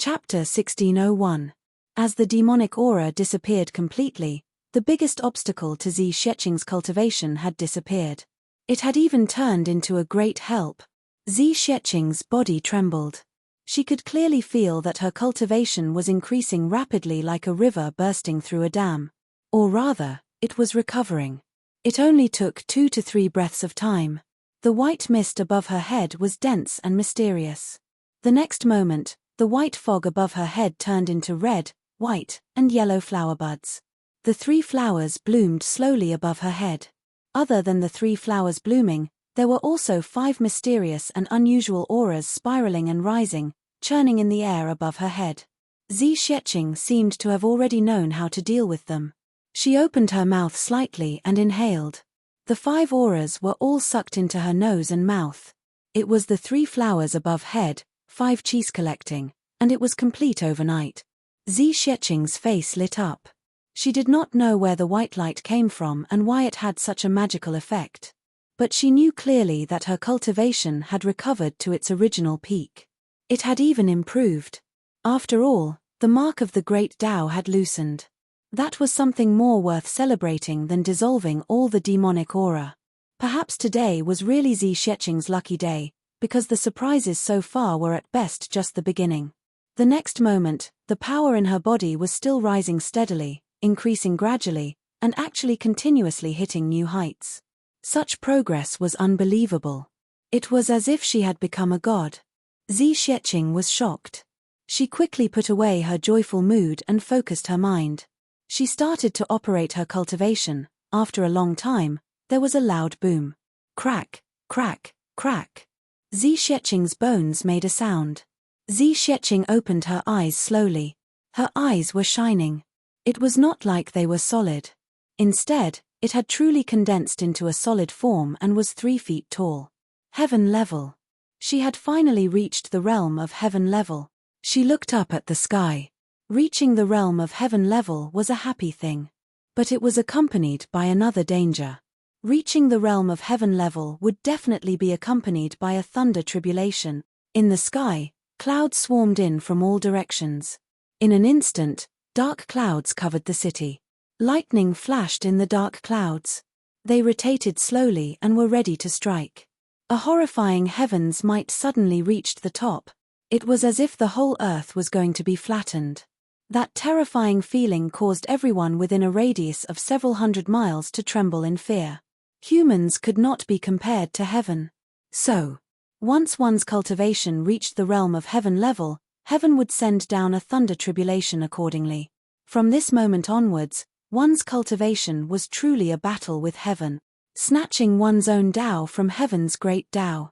Chapter 1601. As the demonic aura disappeared completely, the biggest obstacle to Zhi Xiaqing's cultivation had disappeared. It had even turned into a great help. Zhi Xiaqing's body trembled. She could clearly feel that her cultivation was increasing rapidly like a river bursting through a dam. Or rather, it was recovering. It only took 2 to 3 breaths of time. The white mist above her head was dense and mysterious. The next moment, the white fog above her head turned into red, white, and yellow flower buds. The 3 flowers bloomed slowly above her head. Other than the 3 flowers blooming, there were also 5 mysterious and unusual auras spiraling and rising, churning in the air above her head. Zhi Xiaqing seemed to have already known how to deal with them. She opened her mouth slightly and inhaled. The 5 auras were all sucked into her nose and mouth. It was the 3 flowers above head, 5 cheese collecting, and it was complete overnight. Zhi Xiaqing's face lit up. She did not know where the white light came from and why it had such a magical effect. But she knew clearly that her cultivation had recovered to its original peak. It had even improved. After all, the mark of the great Tao had loosened. That was something more worth celebrating than dissolving all the demonic aura. Perhaps today was really Zhi Xiaqing's lucky day, because the surprises so far were at best just the beginning. The next moment, the power in her body was still rising steadily, increasing gradually, and actually continuously hitting new heights. Such progress was unbelievable. It was as if she had become a god. Zhi Xiaqing was shocked. She quickly put away her joyful mood and focused her mind. She started to operate her cultivation. After a long time, there was a loud boom. Crack, crack, crack. Zhi Xiaqing's bones made a sound. Zhi Xiaqing opened her eyes slowly. Her eyes were shining. It was not like they were solid. Instead, it had truly condensed into a solid form and was 3 feet tall. Heaven level. She had finally reached the realm of heaven level. She looked up at the sky. Reaching the realm of heaven level was a happy thing. But it was accompanied by another danger. Reaching the realm of heaven level would definitely be accompanied by a thunder tribulation. In the sky, clouds swarmed in from all directions. In an instant, dark clouds covered the city. Lightning flashed in the dark clouds. They rotated slowly and were ready to strike. A horrifying heavens might suddenly reached the top. It was as if the whole earth was going to be flattened. That terrifying feeling caused everyone within a radius of several hundred miles to tremble in fear. Humans could not be compared to heaven. So, once one's cultivation reached the realm of heaven level, heaven would send down a thunder tribulation accordingly. From this moment onwards, one's cultivation was truly a battle with heaven, snatching one's own Tao from heaven's great Tao.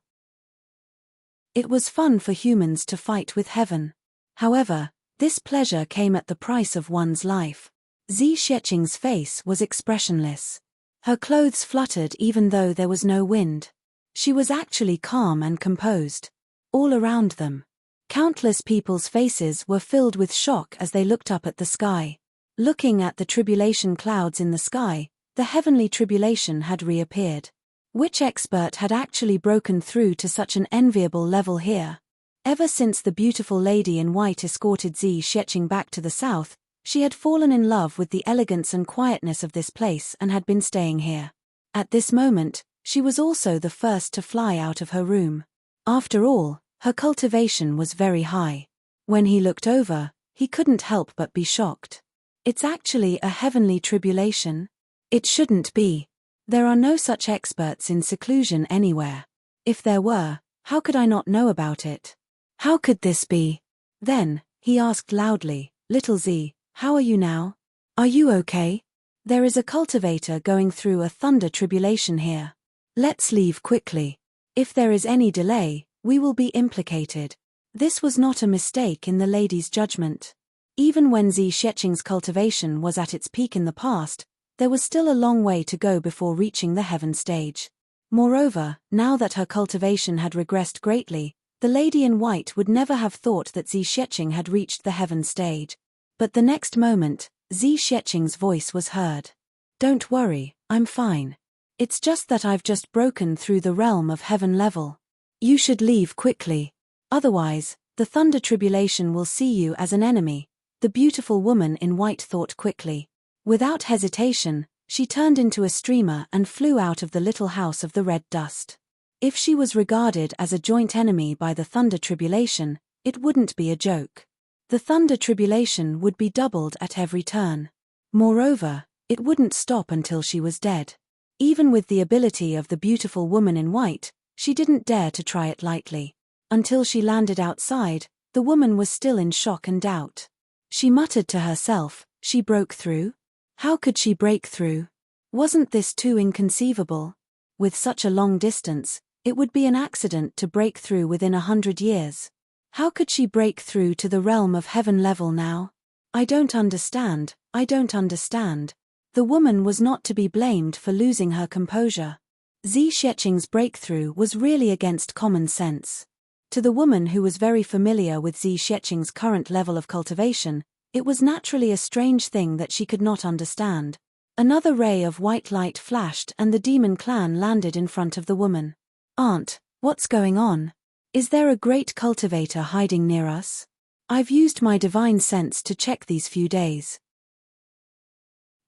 It was fun for humans to fight with heaven. However, this pleasure came at the price of one's life. Zhi Xiaqing's face was expressionless. Her clothes fluttered even though there was no wind. She was actually calm and composed. All around them, countless people's faces were filled with shock as they looked up at the sky. Looking at the tribulation clouds in the sky, the heavenly tribulation had reappeared. Which expert had actually broken through to such an enviable level here? Ever since the beautiful lady in white escorted Zhi Xiaqing back to the south, she had fallen in love with the elegance and quietness of this place and had been staying here. At this moment, she was also the first to fly out of her room. After all, her cultivation was very high. When he looked over, he couldn't help but be shocked. It's actually a heavenly tribulation? It shouldn't be. There are no such experts in seclusion anywhere. If there were, how could I not know about it? How could this be? Then, he asked loudly, "Little Zhi, how are you now? Are you okay? There is a cultivator going through a thunder tribulation here. Let's leave quickly. If there is any delay, we will be implicated." This was not a mistake in the lady's judgment. Even when Zhi Xiaqing's cultivation was at its peak in the past, there was still a long way to go before reaching the heaven stage. Moreover, now that her cultivation had regressed greatly, the lady in white would never have thought that Zhi Xiaqing had reached the heaven stage. But the next moment, Zhi Xiaqing's voice was heard. "Don't worry, I'm fine. It's just that I've just broken through the realm of heaven level. You should leave quickly. Otherwise, The thunder tribulation will see you as an enemy, the beautiful woman in white thought quickly. Without hesitation, she turned into a streamer and flew out of the little house of the red dust. If she was regarded as a joint enemy by the thunder tribulation, it wouldn't be a joke. The thunder tribulation would be doubled at every turn. Moreover, it wouldn't stop until she was dead. Even with the ability of the beautiful woman in white, she didn't dare to try it lightly. Until she landed outside, the woman was still in shock and doubt. She muttered to herself, "She broke through? How could she break through? Wasn't this too inconceivable? With such a long distance, it would be an accident to break through within 100 years. How could she break through to the realm of heaven level now? I don't understand, I don't understand." The woman was not to be blamed for losing her composure. Zhi Sheching's breakthrough was really against common sense. To the woman who was very familiar with Zhi Sheching's current level of cultivation, it was naturally a strange thing that she could not understand. Another ray of white light flashed and the demon clan landed in front of the woman. "Aunt, what's going on? Is there a great cultivator hiding near us? I've used my divine sense to check these few days.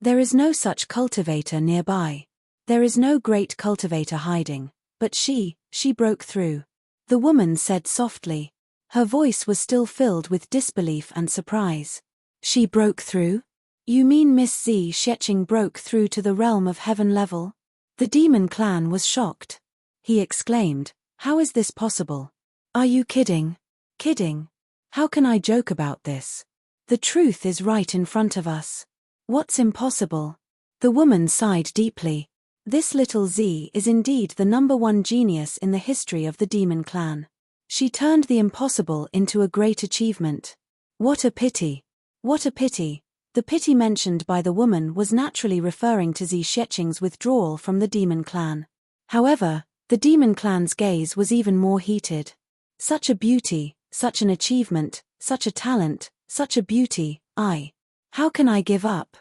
There is no such cultivator nearby. There is no great cultivator hiding, but she broke through," the woman said softly. Her voice was still filled with disbelief and surprise. "She broke through? You mean Miss Zhi Sheching broke through to the realm of heaven level?" The demon clan was shocked. He exclaimed, "How is this possible? Are you kidding? Kidding? How can I joke about this? The truth is right in front of us. What's impossible?" The woman sighed deeply. This little Zhi is indeed the #1 genius in the history of the demon clan. She turned the impossible into a great achievement. What a pity! What a pity! The pity mentioned by the woman was naturally referring to Zhi Sheching's withdrawal from the demon clan. However, the demon clan's gaze was even more heated. Such a beauty, such an achievement, such a talent, such a beauty, how can I give up?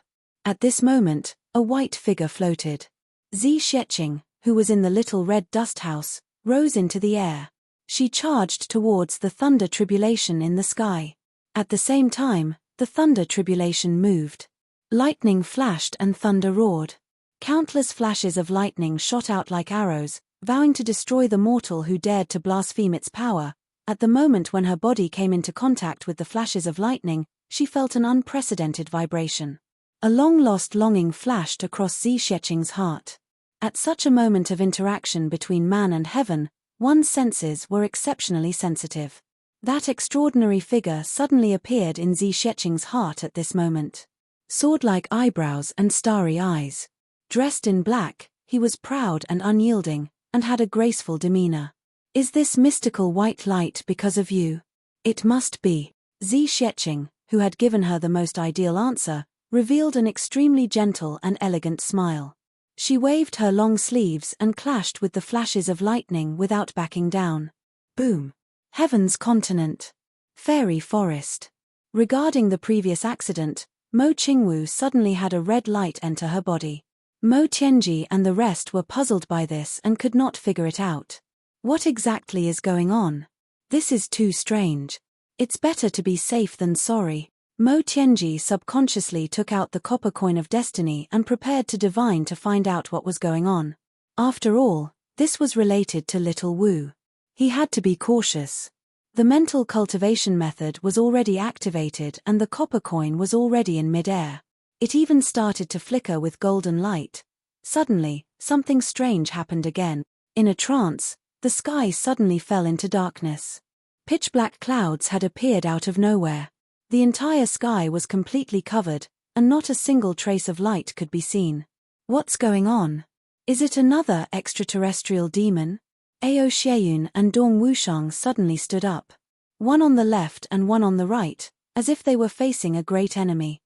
At this moment, a white figure floated. Zhi Sheching, who was in the little red dust house, rose into the air. She charged towards the thunder tribulation in the sky. At the same time, the thunder tribulation moved. Lightning flashed and thunder roared. Countless flashes of lightning shot out like arrows, vowing to destroy the mortal who dared to blaspheme its power. At the moment when her body came into contact with the flashes of lightning, she felt an unprecedented vibration. A long-lost longing flashed across Zhi Sheching's heart. At such a moment of interaction between man and heaven, one's senses were exceptionally sensitive. That extraordinary figure suddenly appeared in Zhi Sheching's heart at this moment. Sword-like eyebrows and starry eyes. Dressed in black, he was proud and unyielding, and had a graceful demeanor. "Is this mystical white light because of you?" "It must be." Zhi Sheching, who had given her the most ideal answer, revealed an extremely gentle and elegant smile. She waved her long sleeves and clashed with the flashes of lightning without backing down. Boom! Heaven's continent. Fairy forest. Regarding the previous accident, Mo Qingwu suddenly had a red light enter her body. Mo Tianji and the rest were puzzled by this and could not figure it out. What exactly is going on? This is too strange. It's better to be safe than sorry. Mo Tianji subconsciously took out the copper coin of destiny and prepared to divine to find out what was going on. After all, this was related to Little Wu. He had to be cautious. The mental cultivation method was already activated and the copper coin was already in mid-air. It even started to flicker with golden light. Suddenly, something strange happened again. In a trance, the sky suddenly fell into darkness. Pitch-black clouds had appeared out of nowhere. The entire sky was completely covered, and not a single trace of light could be seen. What's going on? Is it another extraterrestrial demon? Ao Xieyun and Dong Wushang suddenly stood up. One on the left and one on the right, as if they were facing a great enemy.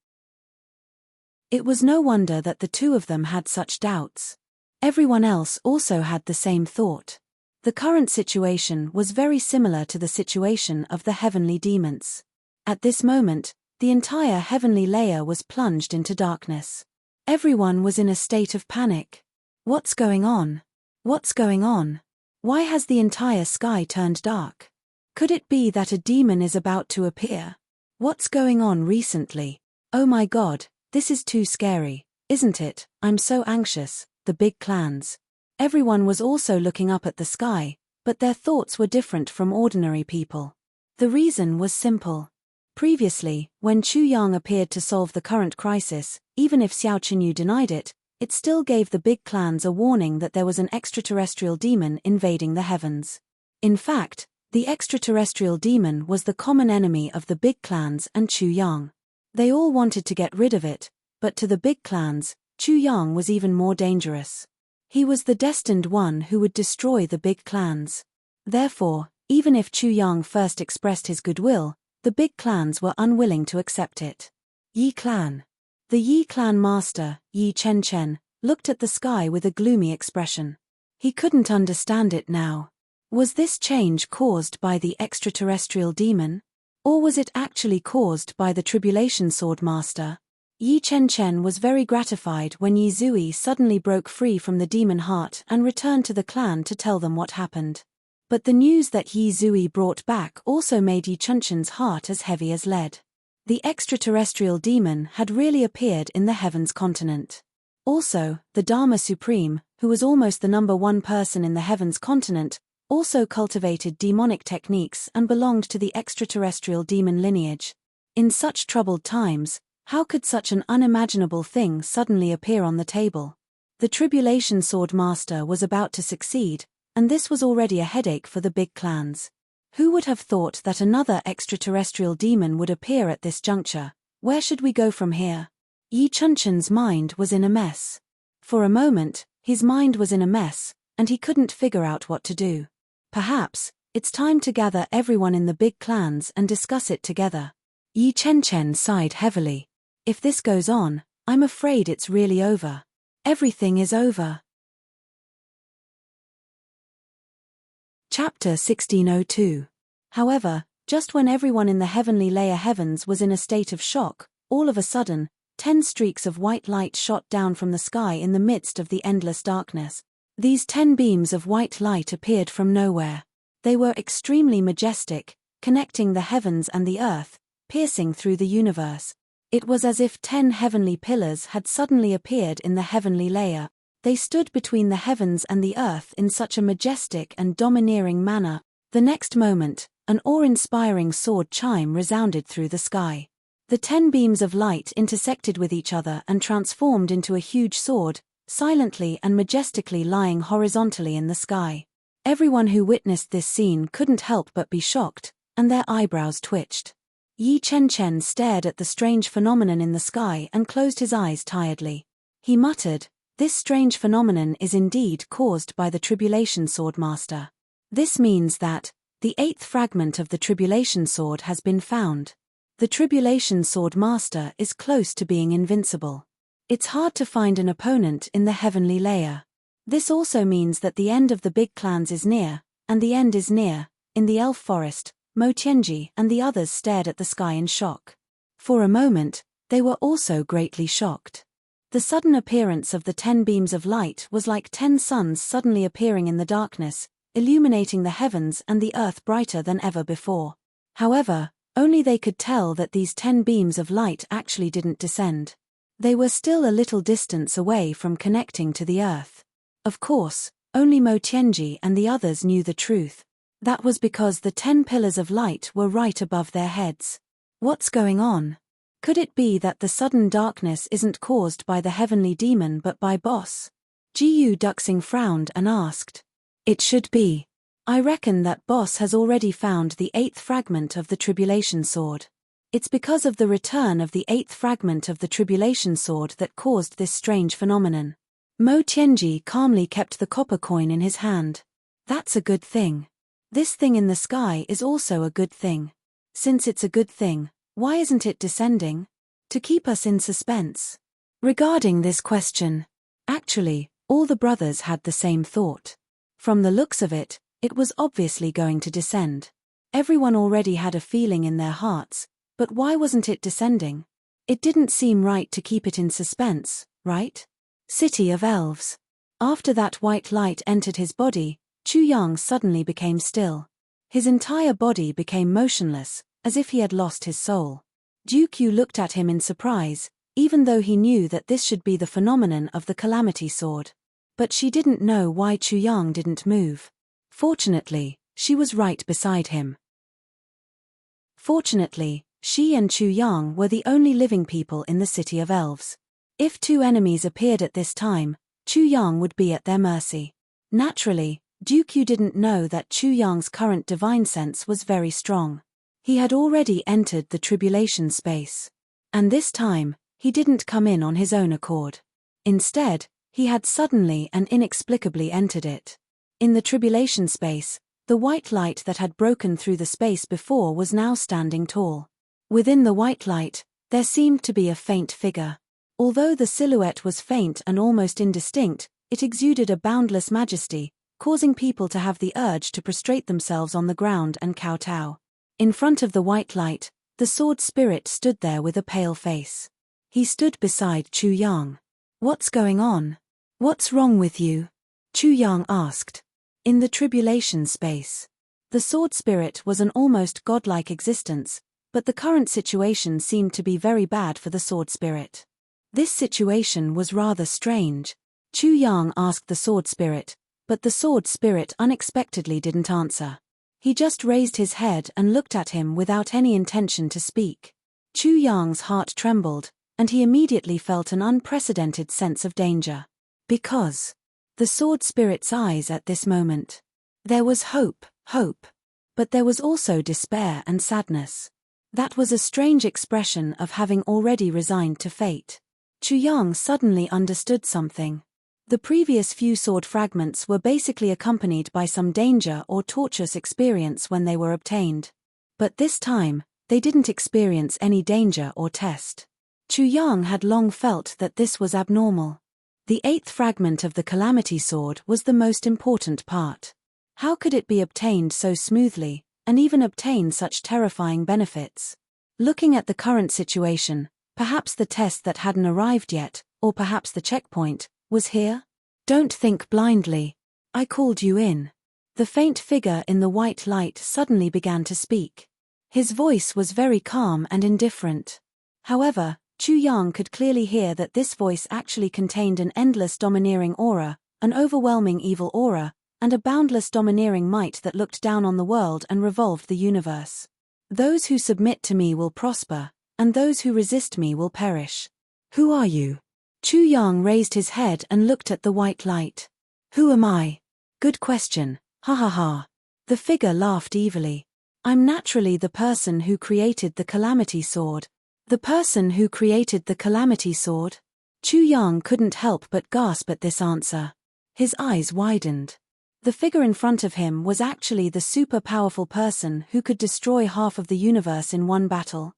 It was no wonder that the two of them had such doubts. Everyone else also had the same thought. The current situation was very similar to the situation of the heavenly demons. At this moment, the entire heavenly layer was plunged into darkness. Everyone was in a state of panic. What's going on? What's going on? Why has the entire sky turned dark? Could it be that a demon is about to appear? What's going on recently? Oh my god, this is too scary, isn't it? I'm so anxious. The big clans. Everyone was also looking up at the sky, but their thoughts were different from ordinary people. The reason was simple. Previously, when Chu Yang appeared to solve the current crisis, even if Xiao Chenyu denied it, it still gave the big clans a warning that there was an extraterrestrial demon invading the heavens. In fact, the extraterrestrial demon was the common enemy of the big clans and Chu Yang. They all wanted to get rid of it, but to the big clans, Chu Yang was even more dangerous. He was the destined one who would destroy the big clans. Therefore, even if Chu Yang first expressed his goodwill, the big clans were unwilling to accept it. Yi Clan. The Yi Clan master, Yi Chen, looked at the sky with a gloomy expression. He couldn't understand it now. Was this change caused by the extraterrestrial demon? Or was it actually caused by the Tribulation Sword Master? Yi Chen was very gratified when Yi Zui suddenly broke free from the demon heart and returned to the clan to tell them what happened. But the news that Yi Zui brought back also made Yi Chenchen's heart as heavy as lead. The extraterrestrial demon had really appeared in the Heavens continent. Also, the Dharma Supreme, who was almost the #1 person in the Heavens continent, also cultivated demonic techniques and belonged to the extraterrestrial demon lineage. In such troubled times, how could such an unimaginable thing suddenly appear on the table? The Tribulation Sword Master was about to succeed, and this was already a headache for the big clans. Who would have thought that another extraterrestrial demon would appear at this juncture? Where should we go from here? Yi Chenchen's mind was in a mess. For a moment, his mind was in a mess, and he couldn't figure out what to do. Perhaps, it's time to gather everyone in the big clans and discuss it together. Yi Chen sighed heavily. If this goes on, I'm afraid it's really over. Everything is over. Chapter 1602. However, just when everyone in the heavenly layer heavens was in a state of shock, all of a sudden, 10 streaks of white light shot down from the sky in the midst of the endless darkness. These 10 beams of white light appeared from nowhere. They were extremely majestic, connecting the heavens and the earth, piercing through the universe. It was as if 10 heavenly pillars had suddenly appeared in the heavenly layer. They stood between the heavens and the earth in such a majestic and domineering manner. The next moment, an awe-inspiring sword chime resounded through the sky. The 10 beams of light intersected with each other and transformed into a huge sword, silently and majestically lying horizontally in the sky. Everyone who witnessed this scene couldn't help but be shocked, and their eyebrows twitched. Yi Chen stared at the strange phenomenon in the sky and closed his eyes tiredly. He muttered, "This strange phenomenon is indeed caused by the Tribulation Sword Master. This means that the 8th fragment of the Tribulation Sword has been found. The Tribulation Sword Master is close to being invincible. It's hard to find an opponent in the heavenly layer. This also means that the end of the big clans is near, and the end is near." In the elf forest, Mo Tianji and the others stared at the sky in shock. For a moment, they were also greatly shocked. The sudden appearance of the 10 beams of light was like 10 suns suddenly appearing in the darkness, illuminating the heavens and the earth brighter than ever before. However, only they could tell that these 10 beams of light actually didn't descend. They were still a little distance away from connecting to the earth. Of course, only Mo Tianji and the others knew the truth. That was because the 10 pillars of light were right above their heads. What's going on? Could it be that the sudden darkness isn't caused by the heavenly demon but by Boss? Jiyu Duxing frowned and asked. It should be. I reckon that Boss has already found the 8th fragment of the Tribulation Sword. It's because of the return of the 8th fragment of the Tribulation Sword that caused this strange phenomenon. Mo Tianji calmly kept the copper coin in his hand. That's a good thing. This thing in the sky is also a good thing. Since it's a good thing, why isn't it descending? To keep us in suspense. Regarding this question, actually, all the brothers had the same thought. From the looks of it, it was obviously going to descend. Everyone already had a feeling in their hearts, but why wasn't it descending? It didn't seem right to keep it in suspense, right? City of Elves. After that white light entered his body, Chu Yang suddenly became still. His entire body became motionless, as if he had lost his soul. Duke Yu looked at him in surprise, even though he knew that this should be the phenomenon of the calamity sword. But she didn't know why Chu Yang didn't move. Fortunately, she was right beside him. Fortunately, she and Chu Yang were the only living people in the city of elves. If two enemies appeared at this time, Chu Yang would be at their mercy. Naturally, Duke Yu didn't know that Chu Yang's current divine sense was very strong. He had already entered the tribulation space. And this time, he didn't come in on his own accord. Instead, he had suddenly and inexplicably entered it. In the tribulation space, the white light that had broken through the space before was now standing tall. Within the white light, there seemed to be a faint figure. Although the silhouette was faint and almost indistinct, it exuded a boundless majesty, causing people to have the urge to prostrate themselves on the ground and kowtow. In front of the white light, the sword spirit stood there with a pale face. He stood beside Chu Yang. "What's going on? What's wrong with you?" Chu Yang asked. In the tribulation space, the sword spirit was an almost godlike existence, but the current situation seemed to be very bad for the sword spirit. This situation was rather strange. Chu Yang asked the sword spirit, but the sword spirit unexpectedly didn't answer. He just raised his head and looked at him without any intention to speak. Chu Yang's heart trembled, and he immediately felt an unprecedented sense of danger. Because the sword spirit's eyes at this moment. There was hope, but there was also despair and sadness. That was a strange expression of having already resigned to fate. Chu Yang suddenly understood something. The previous few sword fragments were basically accompanied by some danger or torturous experience when they were obtained. But this time, they didn't experience any danger or test. Chu Yang had long felt that this was abnormal. The 8th fragment of the Calamity Sword was the most important part. How could it be obtained so smoothly, and even obtain such terrifying benefits? Looking at the current situation, perhaps the test that hadn't arrived yet, or perhaps the checkpoint, was here? "Don't think blindly. I called you in." The faint figure in the white light suddenly began to speak. His voice was very calm and indifferent. However, Chu Yang could clearly hear that this voice actually contained an endless domineering aura, an overwhelming evil aura, and a boundless domineering might that looked down on the world and revolved the universe. "Those who submit to me will prosper, and those who resist me will perish." "Who are you?" Chu Yang raised his head and looked at the white light. "Who am I?" "Good question, ha ha ha." The figure laughed evilly. "I'm naturally the person who created the Calamity Sword." "The person who created the Calamity Sword?" Chu Yang couldn't help but gasp at this answer. His eyes widened. The figure in front of him was actually the super powerful person who could destroy half of the universe in one battle.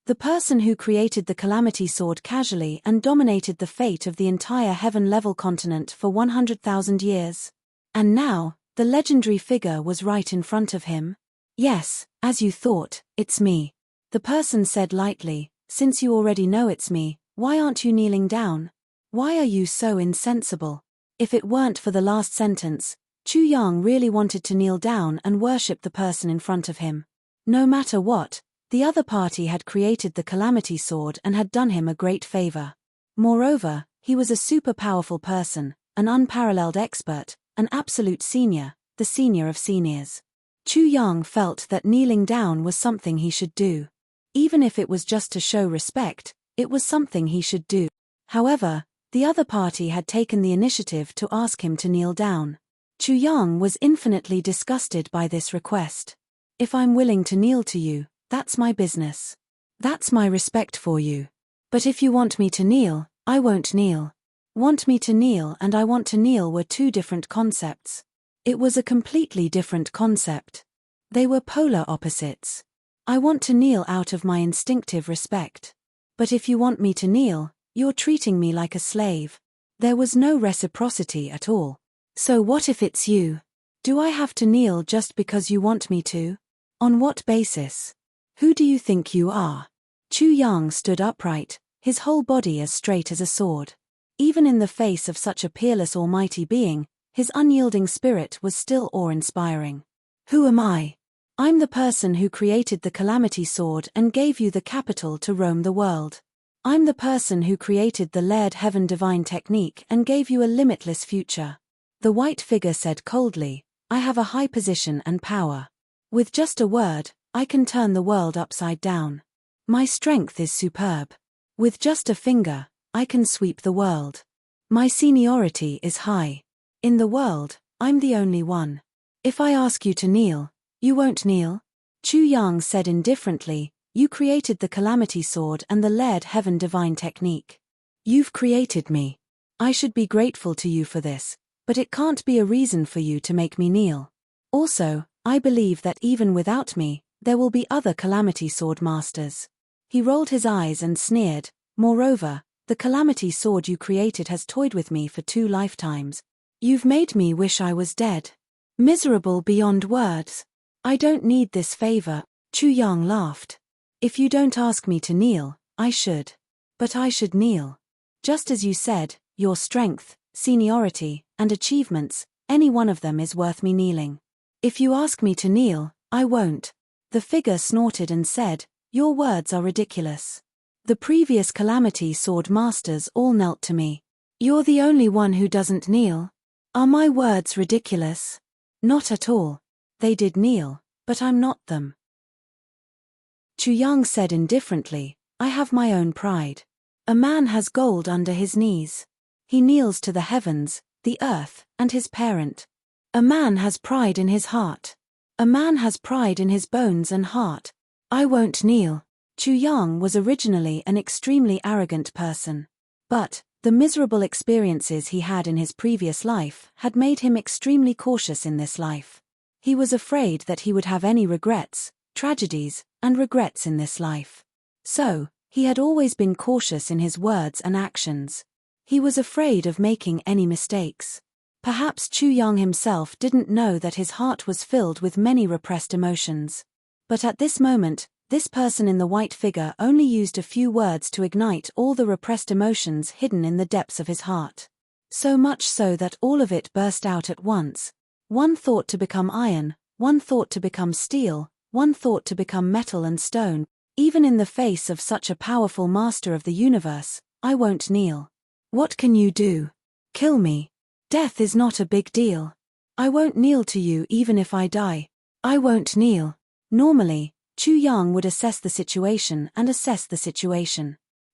The person who created the Calamity Sword casually and dominated the fate of the entire heaven-level continent for 100,000 years. And now, the legendary figure was right in front of him. "Yes, as you thought, it's me." The person said lightly, "Since you already know it's me, why aren't you kneeling down? Why are you so insensible?" If it weren't for the last sentence, Chu Yang really wanted to kneel down and worship the person in front of him. No matter what, the other party had created the Calamity Sword and had done him a great favor. Moreover, he was a super powerful person, an unparalleled expert, an absolute senior, the senior of seniors. Chu Yang felt that kneeling down was something he should do. Even if it was just to show respect, it was something he should do. However, the other party had taken the initiative to ask him to kneel down. Chu Yang was infinitely disgusted by this request. "If I'm willing to kneel to you, that's my business. That's my respect for you. But if you want me to kneel, I won't kneel." Want me to kneel and I want to kneel were two different concepts. It was a completely different concept. They were polar opposites. I want to kneel out of my instinctive respect. But if you want me to kneel, you're treating me like a slave. There was no reciprocity at all. So what if it's you? Do I have to kneel just because you want me to? On what basis? Who do you think you are? Chu Yang stood upright, his whole body as straight as a sword. Even in the face of such a peerless almighty being, his unyielding spirit was still awe-inspiring. Who am I? I'm the person who created the Calamity Sword and gave you the capital to roam the world. I'm the person who created the layered heaven divine technique and gave you a limitless future. The white figure said coldly, I have a high position and power. With just a word, I can turn the world upside down. My strength is superb. With just a finger, I can sweep the world. My seniority is high. In the world, I'm the only one. If I ask you to kneel, you won't kneel? Chu Yang said indifferently, you created the Calamity Sword and the layered heaven divine technique. You've created me. I should be grateful to you for this, but it can't be a reason for you to make me kneel. Also, I believe that even without me, there will be other Calamity Sword masters. He rolled his eyes and sneered, moreover, the Calamity Sword you created has toyed with me for 2 lifetimes. You've made me wish I was dead. Miserable beyond words. I don't need this favor. Chu Yang laughed. If you don't ask me to kneel, I should. But I should kneel. Just as you said, your strength, seniority, and achievements, any one of them is worth me kneeling. If you ask me to kneel, I won't. The figure snorted and said, your words are ridiculous. The previous Calamity Sword masters all knelt to me. You're the only one who doesn't kneel. Are my words ridiculous? Not at all. They did kneel, but I'm not them. Chu Yang said indifferently, I have my own pride. A man has gold under his knees. He kneels to the heavens, the earth, and his parent. A man has pride in his heart. A man has pride in his bones and heart. I won't kneel. Chu Yang was originally an extremely arrogant person. But the miserable experiences he had in his previous life had made him extremely cautious in this life. He was afraid that he would have any regrets, tragedies, and regrets in this life. So, he had always been cautious in his words and actions. He was afraid of making any mistakes. Perhaps Chu Yang himself didn't know that his heart was filled with many repressed emotions. But at this moment, this person in the white figure only used a few words to ignite all the repressed emotions hidden in the depths of his heart. So much so that all of it burst out at once. One thought to become iron, one thought to become steel, one thought to become metal and stone. Even in the face of such a powerful master of the universe, I won't kneel. What can you do? Kill me. Death is not a big deal. I won't kneel to you even if I die. I won't kneel. Normally, Chu Yang would assess the situation.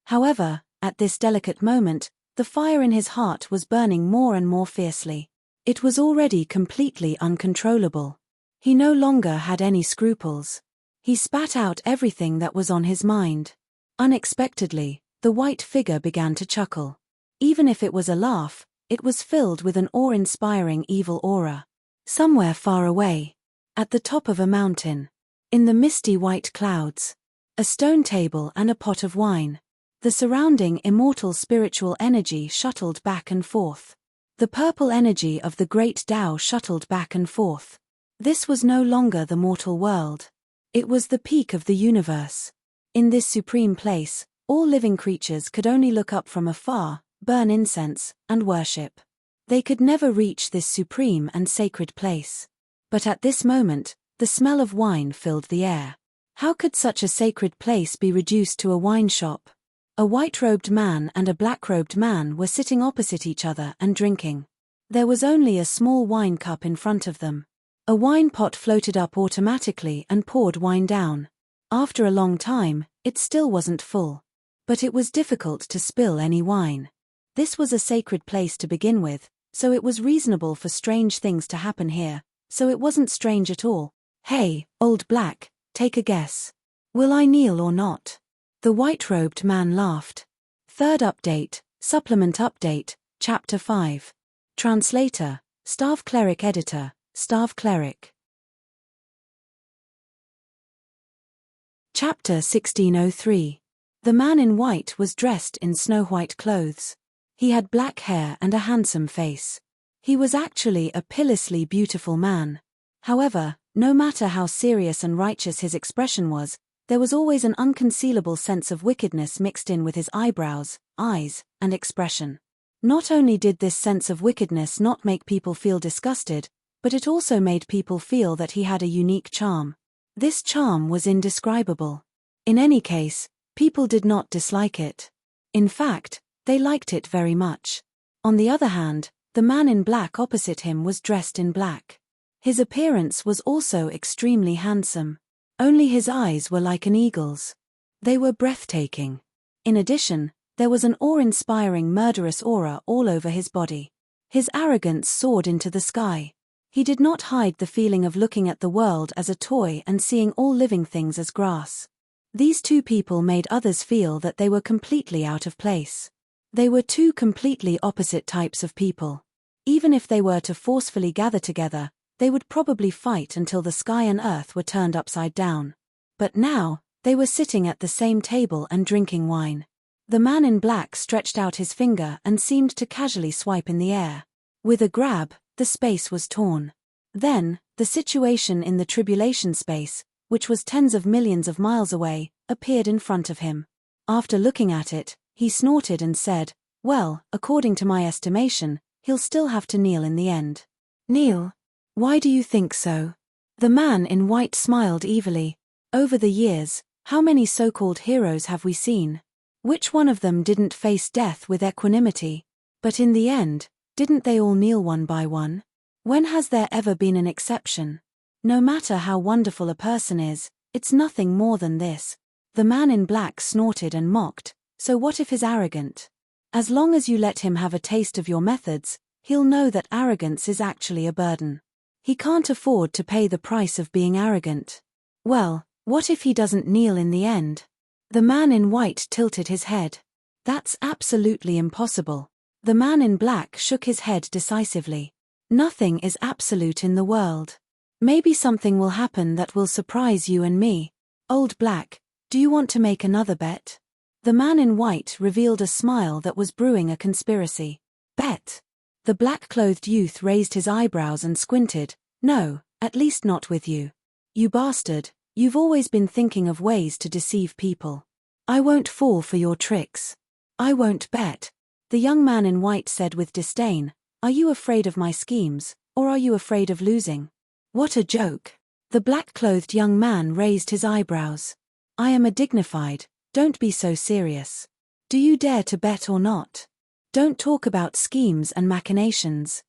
However, at this delicate moment, the fire in his heart was burning more and more fiercely. It was already completely uncontrollable. He no longer had any scruples. He spat out everything that was on his mind. Unexpectedly, the white figure began to chuckle. Even if it was a laugh, it was filled with an awe-inspiring evil aura. Somewhere far away, at the top of a mountain, in the misty white clouds, a stone table and a pot of wine. The surrounding immortal spiritual energy shuttled back and forth. The purple energy of the great Tao shuttled back and forth. This was no longer the mortal world. It was the peak of the universe. In this supreme place, all living creatures could only look up from afar, burn incense, and worship. They could never reach this supreme and sacred place. But at this moment, the smell of wine filled the air. How could such a sacred place be reduced to a wine shop? A white-robed man and a black-robed man were sitting opposite each other and drinking. There was only a small wine cup in front of them. A wine pot floated up automatically and poured wine down. After a long time, it still wasn't full. But it was difficult to spill any wine. This was a sacred place to begin with, so it was reasonable for strange things to happen here, so it wasn't strange at all. Hey, old black, take a guess. Will I kneel or not? The white-robed man laughed. Third update, supplement update, Chapter 5. Translator, Staff Cleric Editor, Staff Cleric. Chapter 1603. The man in white was dressed in snow-white clothes. He had black hair and a handsome face. He was actually a pitilessly beautiful man. However, no matter how serious and righteous his expression was, there was always an unconcealable sense of wickedness mixed in with his eyebrows, eyes, and expression. Not only did this sense of wickedness not make people feel disgusted, but it also made people feel that he had a unique charm. This charm was indescribable. In any case, people did not dislike it. In fact, they liked it very much. On the other hand, the man in black opposite him was dressed in black. His appearance was also extremely handsome. Only his eyes were like an eagle's. They were breathtaking. In addition, there was an awe-inspiring murderous aura all over his body. His arrogance soared into the sky. He did not hide the feeling of looking at the world as a toy and seeing all living things as grass. These two people made others feel that they were completely out of place. They were two completely opposite types of people. Even if they were to forcefully gather together, they would probably fight until the sky and earth were turned upside down. But now, they were sitting at the same table and drinking wine. The man in black stretched out his finger and seemed to casually swipe in the air. With a grab, the space was torn. Then, the situation in the tribulation space, which was tens of millions of miles away, appeared in front of him. After looking at it, he snorted and said, "Well, according to my estimation, he'll still have to kneel in the end." "Kneel? Why do you think so?" The man in white smiled evilly. "Over the years, how many so-called heroes have we seen? Which one of them didn't face death with equanimity? But in the end, didn't they all kneel one by one? When has there ever been an exception? No matter how wonderful a person is, it's nothing more than this." The man in black snorted and mocked, "So what if he's arrogant? As long as you let him have a taste of your methods, he'll know that arrogance is actually a burden. He can't afford to pay the price of being arrogant." "Well, what if he doesn't kneel in the end?" The man in white tilted his head. "That's absolutely impossible." The man in black shook his head decisively. "Nothing is absolute in the world. Maybe something will happen that will surprise you and me. Old Black, do you want to make another bet?" The man in white revealed a smile that was brewing a conspiracy. "Bet?" The black-clothed youth raised his eyebrows and squinted. "No, at least not with you. You bastard, you've always been thinking of ways to deceive people. I won't fall for your tricks." "I won't bet," the young man in white said with disdain. "Are you afraid of my schemes, or are you afraid of losing?" "What a joke." The black-clothed young man raised his eyebrows. "I am a dignified, don't be so serious. Do you dare to bet or not? Don't talk about schemes and machinations.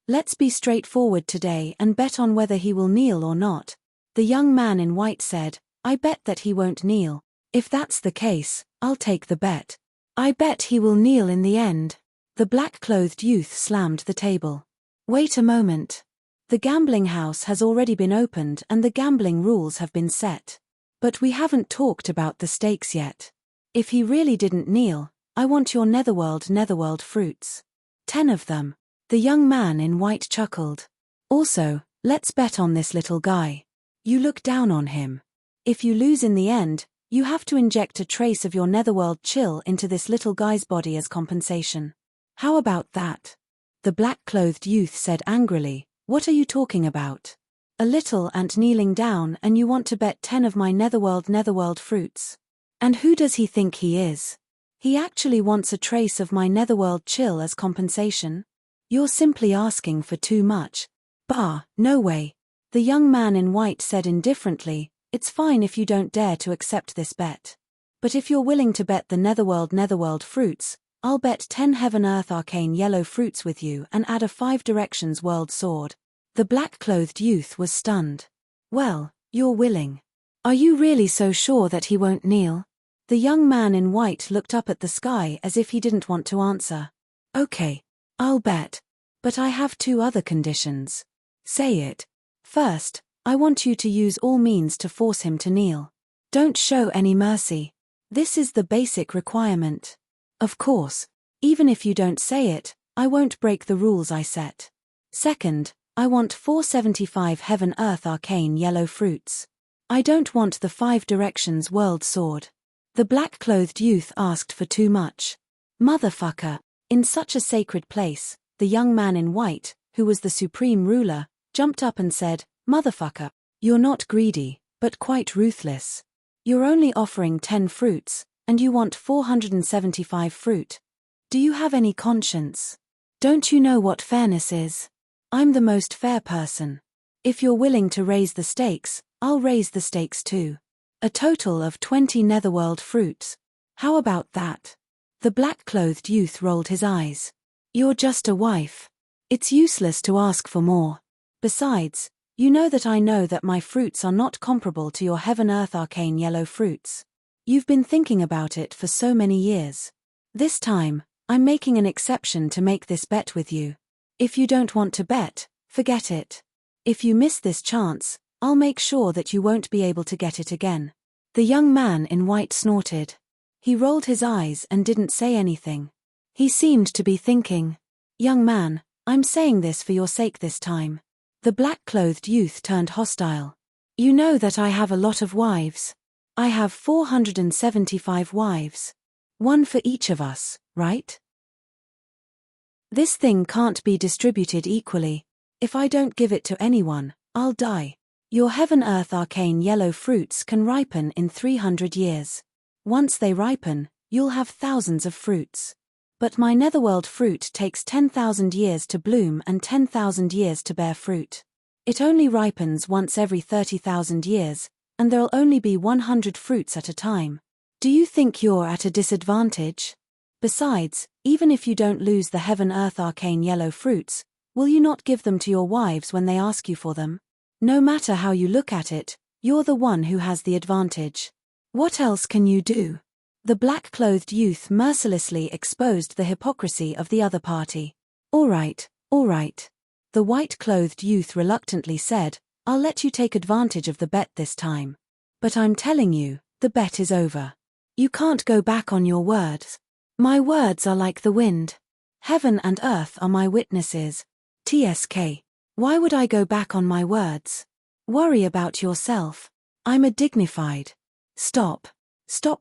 Let's be straightforward today and bet on whether he will kneel or not." The young man in white said, "I bet that he won't kneel." "If that's the case, I'll take the bet." "I bet he will kneel in the end." The black-clothed youth slammed the table. "Wait a moment. The gambling house has already been opened and the gambling rules have been set. But we haven't talked about the stakes yet. If he really didn't kneel, I want your netherworld fruits. 10 of them." The young man in white chuckled. "Also, let's bet on this little guy. You look down on him. If you lose in the end, you have to inject a trace of your netherworld chill into this little guy's body as compensation. How about that?" The black-clothed youth said angrily, "What are you talking about? A little ant kneeling down and you want to bet 10 of my netherworld fruits? And who does he think he is? He actually wants a trace of my netherworld chill as compensation? You're simply asking for too much." "Bah, no way." The young man in white said indifferently, "It's fine if you don't dare to accept this bet. But if you're willing to bet the netherworld fruits, I'll bet 10 heaven-earth arcane yellow fruits with you and add a 5 directions world sword." The black-clothed youth was stunned. "Well, you're willing. Are you really so sure that he won't kneel?" The young man in white looked up at the sky as if he didn't want to answer. "Okay, I'll bet. But I have 2 other conditions." "Say it." "First, I want you to use all means to force him to kneel. Don't show any mercy. This is the basic requirement. Of course, even if you don't say it, I won't break the rules I set. Second, I want 475 heaven-earth arcane yellow fruits. I don't want the 5 directions world sword." The black-clothed youth asked for too much. "Motherfucker." In such a sacred place, the young man in white, who was the supreme ruler, jumped up and said, "Motherfucker, you're not greedy, but quite ruthless. You're only offering 10 fruits, and you want 475 fruit. Do you have any conscience? Don't you know what fairness is? I'm the most fair person. If you're willing to raise the stakes, I'll raise the stakes too. A total of 20 netherworld fruits. How about that? The black-clothed youth rolled his eyes. You're just a wife. It's useless to ask for more. Besides, you know that my fruits are not comparable to your heaven-earth arcane yellow fruits. You've been thinking about it for so many years. This time, I'm making an exception to make this bet with you. If you don't want to bet, forget it. If you miss this chance, I'll make sure that you won't be able to get it again. The young man in white snorted. He rolled his eyes and didn't say anything. He seemed to be thinking. Young man, I'm saying this for your sake this time. The black-clothed youth turned hostile. You know that I have a lot of wives. I have 475 wives. One for each of us, right? This thing can't be distributed equally. If I don't give it to anyone, I'll die. Your heaven-earth arcane yellow fruits can ripen in 300 years. Once they ripen, you'll have thousands of fruits. But my netherworld fruit takes 10,000 years to bloom and 10,000 years to bear fruit. It only ripens once every 30,000 years, and there'll only be 100 fruits at a time. Do you think you're at a disadvantage? Besides, even if you don't lose the heaven-earth arcane yellow fruits, will you not give them to your wives when they ask you for them? No matter how you look at it, you're the one who has the advantage. What else can you do? The black-clothed youth mercilessly exposed the hypocrisy of the other party. All right. The white-clothed youth reluctantly said, I'll let you take advantage of the bet this time. But I'm telling you, the bet is over. You can't go back on your words. My words are like the wind. Heaven and earth are my witnesses. TSK. Why would I go back on my words? Worry about yourself. I'm a dignified. Stop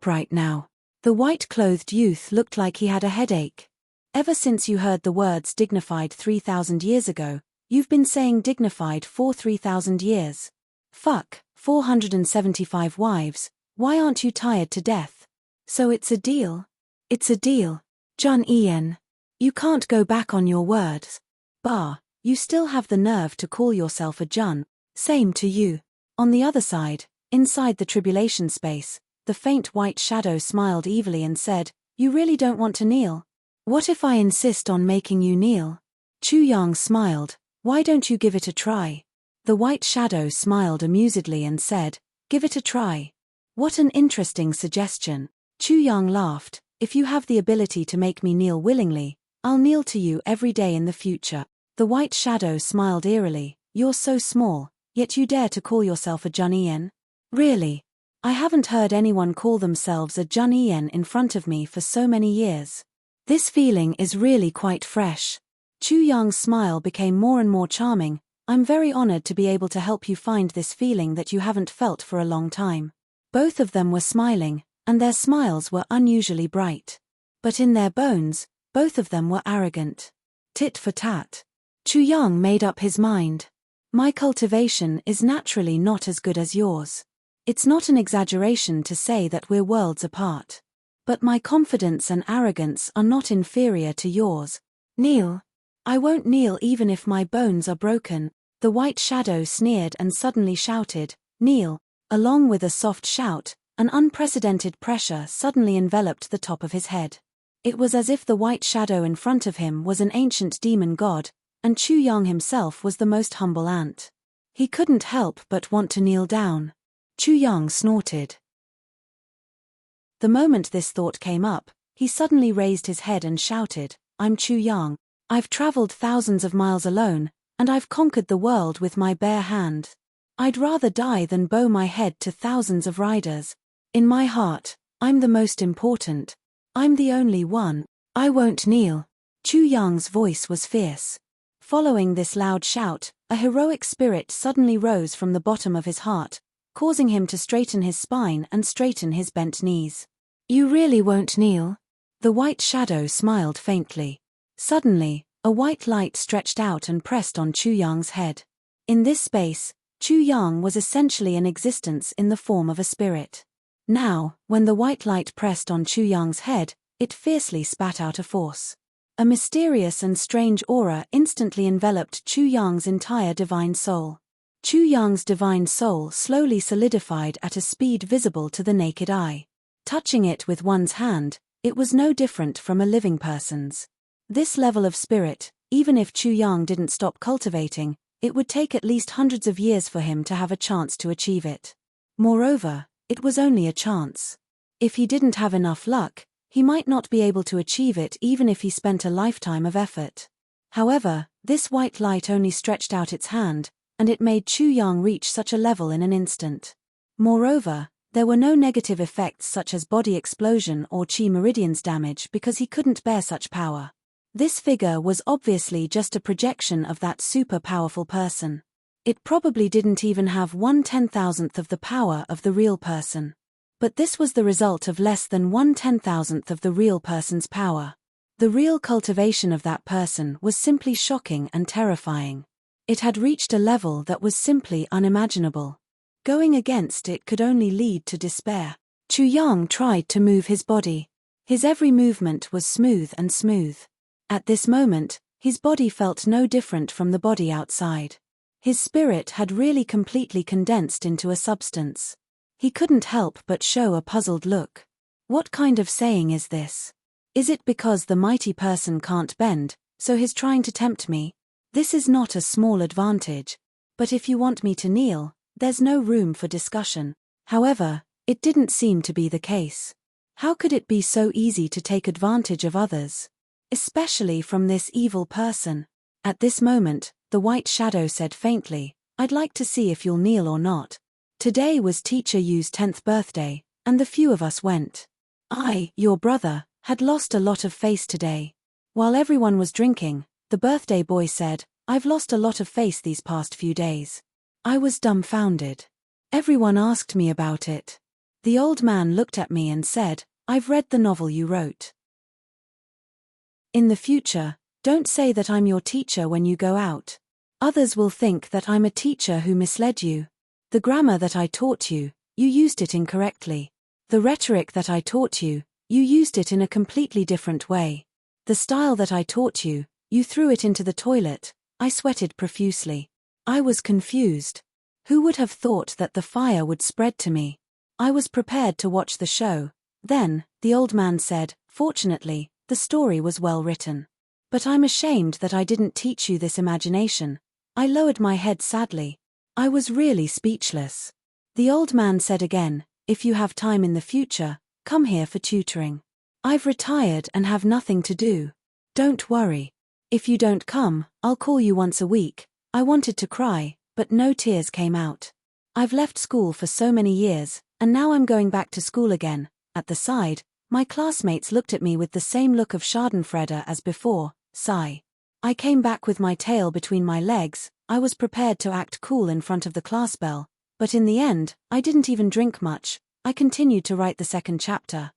right now. The white-clothed youth looked like he had a headache. Ever since you heard the words dignified 3,000 years ago, you've been saying dignified for 3,000 years. Fuck, 475 wives, why aren't you tired to death? So it's a deal? It's a deal. Jun Ian. You can't go back on your words. Bah, you still have the nerve to call yourself a Jun. Same to you. On the other side, inside the tribulation space, the faint white shadow smiled evilly and said, You really don't want to kneel? What if I insist on making you kneel? Chu Yang smiled, Why don't you give it a try? The white shadow smiled amusedly and said, Give it a try. What an interesting suggestion. Chu Yang laughed, If you have the ability to make me kneel willingly, I'll kneel to you every day in the future. The white shadow smiled eerily, You're so small, yet you dare to call yourself a Junian? Really? I haven't heard anyone call themselves a Junian in front of me for so many years. This feeling is really quite fresh. Chu Yang's smile became more and more charming. I'm very honored to be able to help you find this feeling that you haven't felt for a long time. Both of them were smiling, and their smiles were unusually bright. But in their bones, both of them were arrogant. Tit for tat. Chu Yang made up his mind. My cultivation is naturally not as good as yours. It's not an exaggeration to say that we're worlds apart. But my confidence and arrogance are not inferior to yours. Kneel. I won't kneel even if my bones are broken. The white shadow sneered and suddenly shouted, Kneel. Along with a soft shout, an unprecedented pressure suddenly enveloped the top of his head. It was as if the white shadow in front of him was an ancient demon god, and Chu Yang himself was the most humble ant. He couldn't help but want to kneel down. Chu Yang snorted. The moment this thought came up, he suddenly raised his head and shouted, I'm Chu Yang. I've traveled thousands of miles alone, and I've conquered the world with my bare hand. I'd rather die than bow my head to thousands of riders. In my heart, I'm the most important. I'm the only one. I won't kneel. Chu Yang's voice was fierce. Following this loud shout, a heroic spirit suddenly rose from the bottom of his heart, causing him to straighten his spine and straighten his bent knees. You really won't kneel? The white shadow smiled faintly. Suddenly, a white light stretched out and pressed on Chu Yang's head. In this space, Chu Yang was essentially an existence in the form of a spirit. Now, when the white light pressed on Chu Yang's head, it fiercely spat out a force. A mysterious and strange aura instantly enveloped Chu Yang's entire divine soul. Chu Yang's divine soul slowly solidified at a speed visible to the naked eye. Touching it with one's hand, it was no different from a living person's. This level of spirit, even if Chu Yang didn't stop cultivating, it would take at least hundreds of years for him to have a chance to achieve it. Moreover, it was only a chance. If he didn't have enough luck, he might not be able to achieve it even if he spent a lifetime of effort. However, this white light only stretched out its hand, and it made Chu Yang reach such a level in an instant. Moreover, there were no negative effects such as body explosion or chi meridians damage because he couldn't bear such power. This figure was obviously just a projection of that super powerful person. It probably didn't even have 1/10,000th of the power of the real person. But this was the result of less than 1/10,000th of the real person's power. The real cultivation of that person was simply shocking and terrifying. It had reached a level that was simply unimaginable. Going against it could only lead to despair. Chu Yang tried to move his body. His every movement was smooth and smooth. At this moment, his body felt no different from the body outside. His spirit had really completely condensed into a substance. He couldn't help but show a puzzled look. What kind of saying is this? Is it because the mighty person can't bend, so he's trying to tempt me? This is not a small advantage. But if you want me to kneel, there's no room for discussion. However, it didn't seem to be the case. How could it be so easy to take advantage of others? Especially from this evil person. At this moment, the white shadow said faintly, "I'd like to see if you'll kneel or not." Today was Teacher Yu's 10th birthday, and the few of us went. I, your brother, had lost a lot of face today. While everyone was drinking, the birthday boy said, "I've lost a lot of face these past few days." I was dumbfounded. Everyone asked me about it. The old man looked at me and said, "I've read the novel you wrote. In the future, don't say that I'm your teacher when you go out. Others will think that I'm a teacher who misled you. The grammar that I taught you, you used it incorrectly. The rhetoric that I taught you, you used it in a completely different way. The style that I taught you, you threw it into the toilet." I sweated profusely. I was confused. Who would have thought that the fire would spread to me? I was prepared to watch the show. Then, the old man said, "Fortunately, the story was well written. But I'm ashamed that I didn't teach you this imagination." I lowered my head sadly. I was really speechless. The old man said again, "If you have time in the future, come here for tutoring. I've retired and have nothing to do. Don't worry. If you don't come, I'll call you once a week." I wanted to cry, but no tears came out. I've left school for so many years, and now I'm going back to school again. At the side, my classmates looked at me with the same look of schadenfreude as before. Sigh. I came back with my tail between my legs. I was prepared to act cool in front of the class bell, but in the end, I didn't even drink much. I continued to write the second chapter.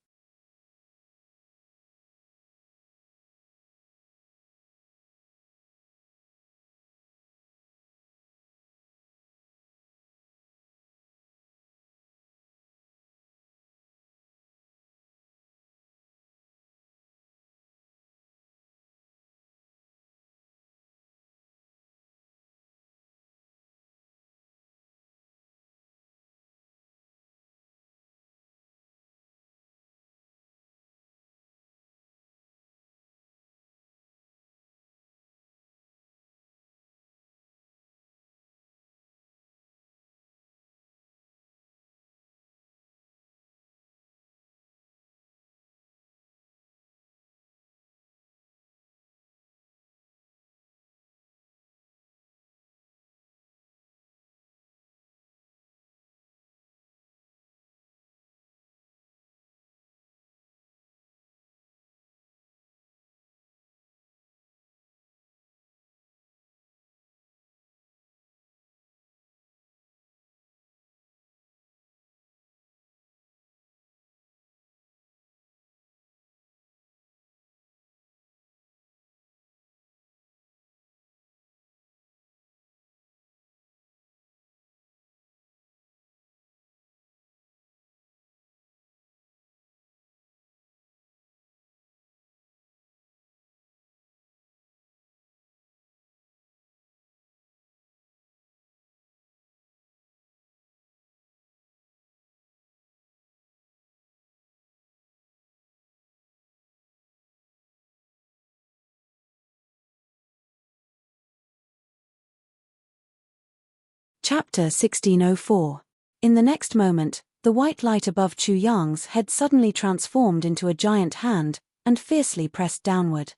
Chapter 1604. In the next moment, the white light above Chu Yang's head suddenly transformed into a giant hand, and fiercely pressed downward.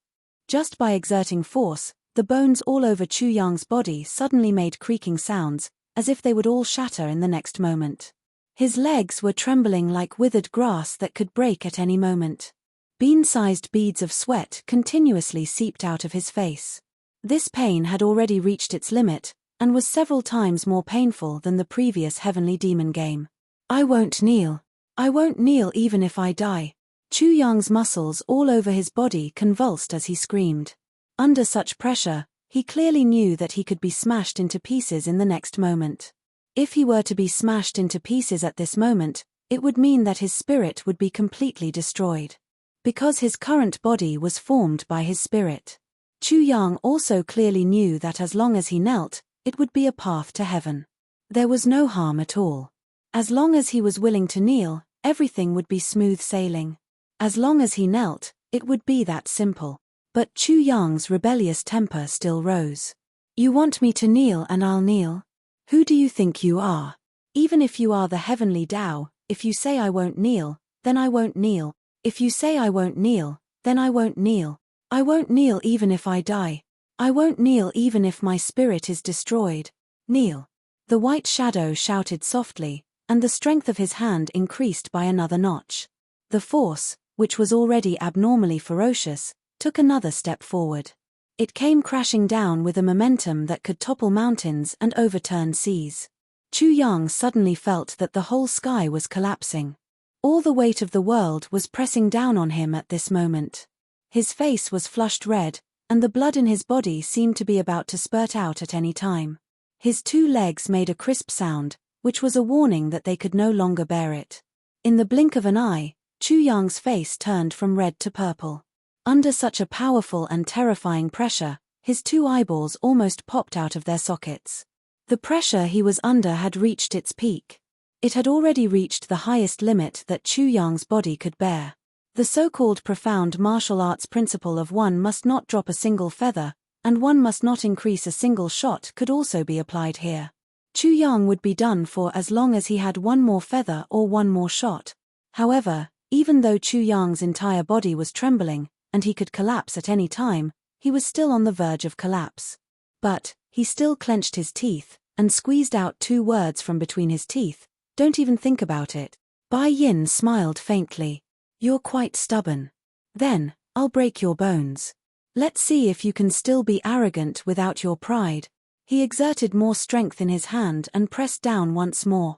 Just by exerting force, the bones all over Chu Yang's body suddenly made creaking sounds, as if they would all shatter in the next moment. His legs were trembling like withered grass that could break at any moment. Bean-sized beads of sweat continuously seeped out of his face. This pain had already reached its limit, and was several times more painful than the previous heavenly demon game. I won't kneel. I won't kneel even if I die. Chu Yang's muscles all over his body convulsed as he screamed. Under such pressure, he clearly knew that he could be smashed into pieces in the next moment. If he were to be smashed into pieces at this moment, it would mean that his spirit would be completely destroyed. Because his current body was formed by his spirit. Chu Yang also clearly knew that as long as he knelt, it would be a path to heaven. There was no harm at all. As long as he was willing to kneel, everything would be smooth sailing. As long as he knelt, it would be that simple. But Chu Yang's rebellious temper still rose. You want me to kneel and I'll kneel? Who do you think you are? Even if you are the heavenly Tao, if you say I won't kneel, then I won't kneel. If you say I won't kneel, then I won't kneel. I won't kneel even if I die. I won't kneel even if my spirit is destroyed. Kneel. The white shadow shouted softly, and the strength of his hand increased by another notch. The force, which was already abnormally ferocious, took another step forward. It came crashing down with a momentum that could topple mountains and overturn seas. Chu Yang suddenly felt that the whole sky was collapsing. All the weight of the world was pressing down on him at this moment. His face was flushed red, and the blood in his body seemed to be about to spurt out at any time. His two legs made a crisp sound, which was a warning that they could no longer bear it. In the blink of an eye, Chu Yang's face turned from red to purple. Under such a powerful and terrifying pressure, his two eyeballs almost popped out of their sockets. The pressure he was under had reached its peak. It had already reached the highest limit that Chu Yang's body could bear. The so-called profound martial arts principle of one must not drop a single feather, and one must not increase a single shot could also be applied here. Chu Yang would be done for as long as he had one more feather or one more shot. However, even though Chu Yang's entire body was trembling, and he could collapse at any time, he was still on the verge of collapse. But, he still clenched his teeth, and squeezed out two words from between his teeth. Don't even think about it. Bai Yin smiled faintly. You're quite stubborn. Then, I'll break your bones. Let's see if you can still be arrogant without your pride. He exerted more strength in his hand and pressed down once more.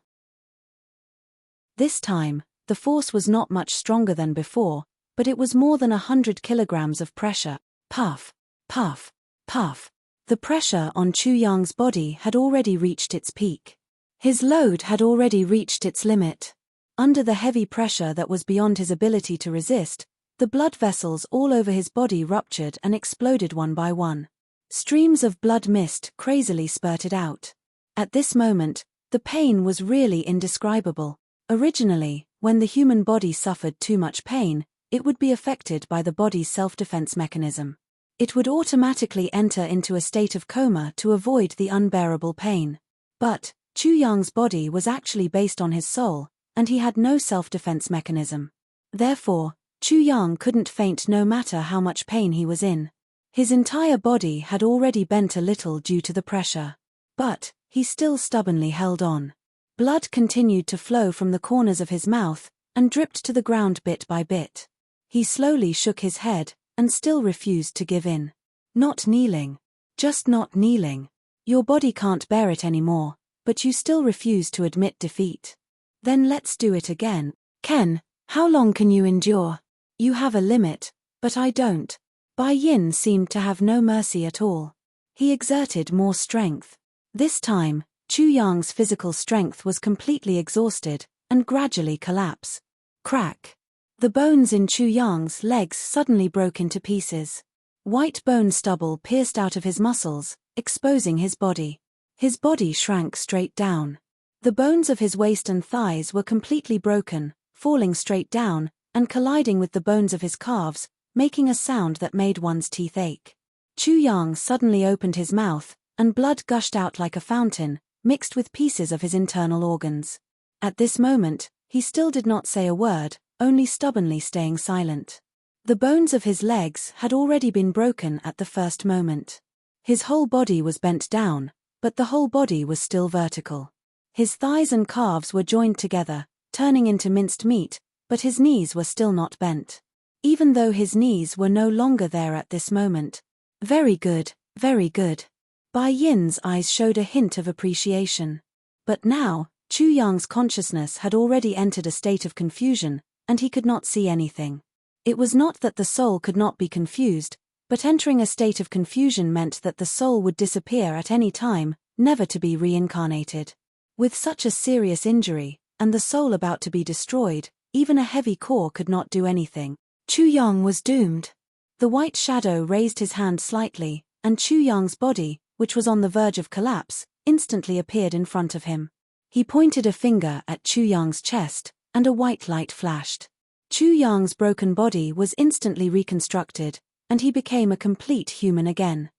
This time, the force was not much stronger than before, but it was more than 100 kilograms of pressure. Puff, puff, puff. The pressure on Chu Yang's body had already reached its peak. His load had already reached its limit. Under the heavy pressure that was beyond his ability to resist, the blood vessels all over his body ruptured and exploded one by one. Streams of blood mist crazily spurted out. At this moment, the pain was really indescribable. Originally, when the human body suffered too much pain, it would be affected by the body's self-defense mechanism. It would automatically enter into a state of coma to avoid the unbearable pain. But, Chu Yang's body was actually based on his soul, and he had no self-defense mechanism. Therefore, Chu Yang couldn't faint no matter how much pain he was in. His entire body had already bent a little due to the pressure. But, he still stubbornly held on. Blood continued to flow from the corners of his mouth, and dripped to the ground bit by bit. He slowly shook his head, and still refused to give in. Not kneeling. Just not kneeling. Your body can't bear it anymore, but you still refuse to admit defeat. Then let's do it again. Ken, how long can you endure? You have a limit, but I don't. Bai Yin seemed to have no mercy at all. He exerted more strength. This time, Chu Yang's physical strength was completely exhausted, and gradually collapsed. Crack. The bones in Chu Yang's legs suddenly broke into pieces. White bone stubble pierced out of his muscles, exposing his body. His body shrank straight down. The bones of his waist and thighs were completely broken, falling straight down, and colliding with the bones of his calves, making a sound that made one's teeth ache. Chu Yang suddenly opened his mouth, and blood gushed out like a fountain, mixed with pieces of his internal organs. At this moment, he still did not say a word, only stubbornly staying silent. The bones of his legs had already been broken at the first moment. His whole body was bent down, but the whole body was still vertical. His thighs and calves were joined together, turning into minced meat, but his knees were still not bent. Even though his knees were no longer there at this moment. Very good, very good. Bai Yin's eyes showed a hint of appreciation. But now, Chu Yang's consciousness had already entered a state of confusion, and he could not see anything. It was not that the soul could not be confused, but entering a state of confusion meant that the soul would disappear at any time, never to be reincarnated. With such a serious injury, and the soul about to be destroyed, even a heavy core could not do anything. Chu Yang was doomed. The white shadow raised his hand slightly, and Chu Yang's body, which was on the verge of collapse, instantly appeared in front of him. He pointed a finger at Chu Yang's chest, and a white light flashed. Chu Yang's broken body was instantly reconstructed, and he became a complete human again.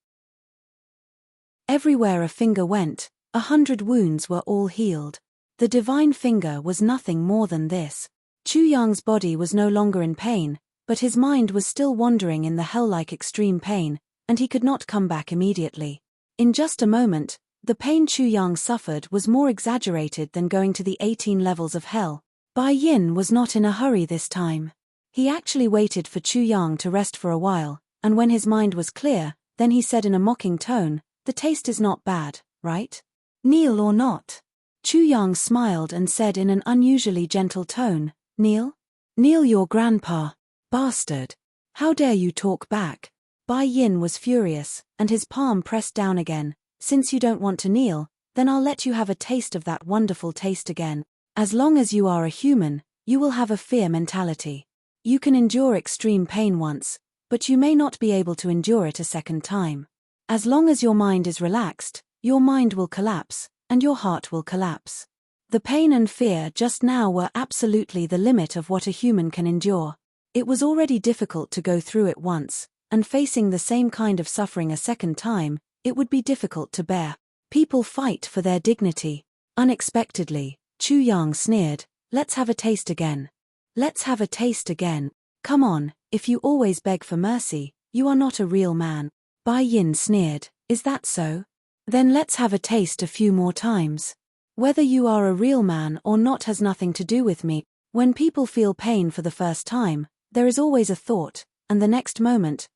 Everywhere a finger went, 100 wounds were all healed. The divine finger was nothing more than this. Chu Yang's body was no longer in pain, but his mind was still wandering in the hell-like extreme pain, and he could not come back immediately. In just a moment, the pain Chu Yang suffered was more exaggerated than going to the 18 levels of hell. Bai Yin was not in a hurry this time. He actually waited for Chu Yang to rest for a while, and when his mind was clear, then he said in a mocking tone, "The taste is not bad, right? Kneel or not?" Chu Yang smiled and said in an unusually gentle tone, "Kneel? Kneel your grandpa, bastard. How dare you talk back?" Bai Yin was furious, and his palm pressed down again. "Since you don't want to kneel, then I'll let you have a taste of that wonderful taste again. As long as you are a human, you will have a fear mentality. You can endure extreme pain once, but you may not be able to endure it a second time. As long as your mind is relaxed, your mind will collapse, and your heart will collapse." The pain and fear just now were absolutely the limit of what a human can endure. It was already difficult to go through it once, and facing the same kind of suffering a second time, it would be difficult to bear. People fight for their dignity. Unexpectedly, Chu Yang sneered, "Let's have a taste again. Let's have a taste again. Come on, if you always beg for mercy, you are not a real man." Bai Yin sneered, "Is that so? Then let's have a taste a few more times. Whether you are a real man or not has nothing to do with me. When people feel pain for the first time, there is always a thought, and the next moment,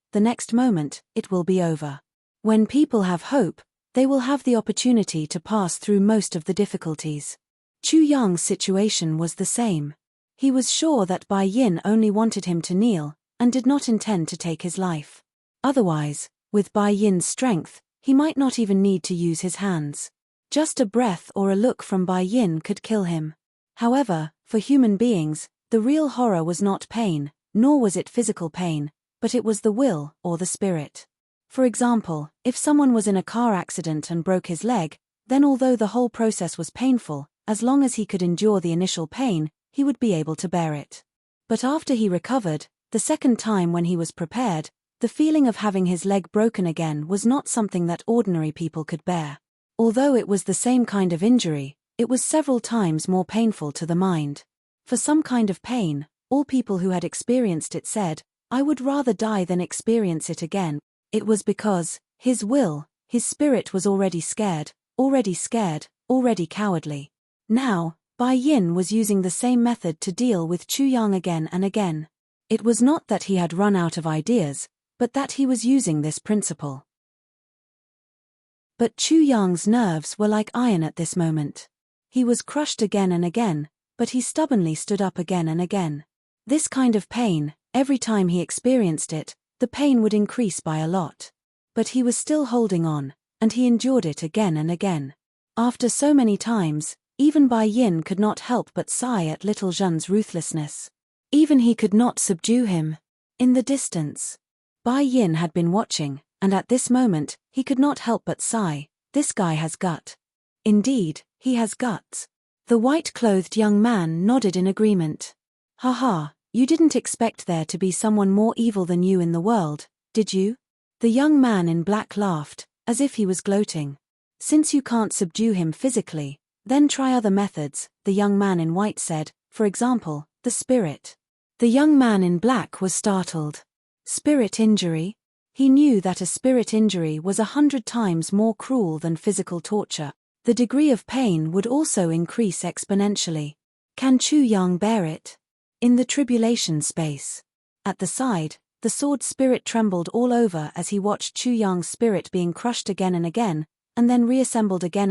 it will be over. When people have hope, they will have the opportunity to pass through most of the difficulties." Chu Yang's situation was the same. He was sure that Bai Yin only wanted him to kneel, and did not intend to take his life. Otherwise, with Bai Yin's strength, he might not even need to use his hands. Just a breath or a look from Bai Yin could kill him. However, for human beings, the real horror was not pain, nor was it physical pain, but it was the will or the spirit. For example, if someone was in a car accident and broke his leg, then although the whole process was painful, as long as he could endure the initial pain, he would be able to bear it. But after he recovered, the second time when he was prepared, the feeling of having his leg broken again was not something that ordinary people could bear. Although it was the same kind of injury, it was several times more painful to the mind. For some kind of pain, all people who had experienced it said, "I would rather die than experience it again." It was because his will, his spirit was already scared, already cowardly. Now, Bai Yin was using the same method to deal with Chu Yang again and again. It was not that he had run out of ideas, but that he was using this principle. But Chu Yang's nerves were like iron at this moment. He was crushed again and again, but he stubbornly stood up again and again. This kind of pain, every time he experienced it, the pain would increase by a lot. But he was still holding on, and he endured it again and again. After so many times, even Bai Yin could not help but sigh at little Zhen's ruthlessness. Even he could not subdue him. In the distance, Bai Yin had been watching, and at this moment, he could not help but sigh, "This guy has gut. Indeed, he has guts." The white-clothed young man nodded in agreement. "Haha, you didn't expect there to be someone more evil than you in the world, did you?" The young man in black laughed, as if he was gloating. Since you can't subdue him physically, then try other methods, the young man in white said, for example, the spirit. The young man in black was startled. Spirit injury? He knew that a spirit injury was 100 times more cruel than physical torture. The degree of pain would also increase exponentially. Can Chu Yang bear it? In the tribulation space. At the side, the sword spirit trembled all over as he watched Chu Yang's spirit being crushed again and then reassembled again,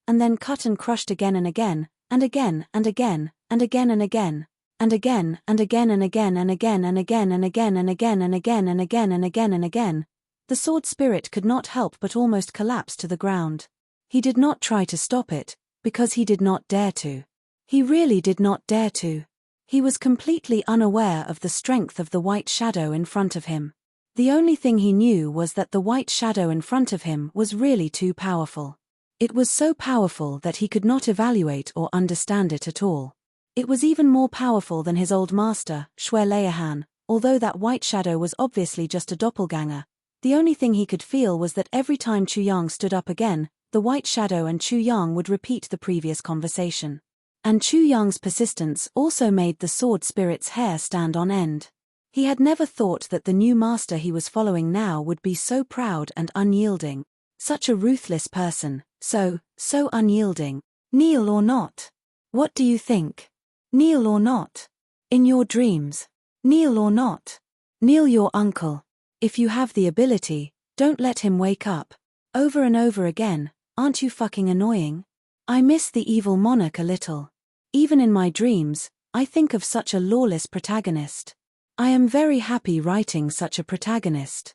and then cut and crushed again, and again, and again, and again, and again, and again, and again, and again, and again, and again, and again, and again, and again, and again, and again, and again, and again. The sword spirit could not help but almost collapse to the ground. He did not try to stop it, because he did not dare to. He really did not dare to. He was completely unaware of the strength of the white shadow in front of him. The only thing he knew was that the white shadow in front of him was really too powerful. It was so powerful that he could not evaluate or understand it at all. It was even more powerful than his old master, Xue Leihan, although that white shadow was obviously just a doppelganger. The only thing he could feel was that every time Chu Yang stood up again, the white shadow and Chu Yang would repeat the previous conversation. And Chu Yang's persistence also made the sword spirit's hair stand on end. He had never thought that the new master he was following now would be so proud and unyielding. Such a ruthless person, so unyielding. Kneel or not? What do you think? Kneel or not? In your dreams. Kneel or not? Kneel your uncle. If you have the ability, don't let him wake up. Over and over again, aren't you fucking annoying? I miss the evil monarch a little. Even in my dreams, I think of such a lawless protagonist. I am very happy writing such a protagonist.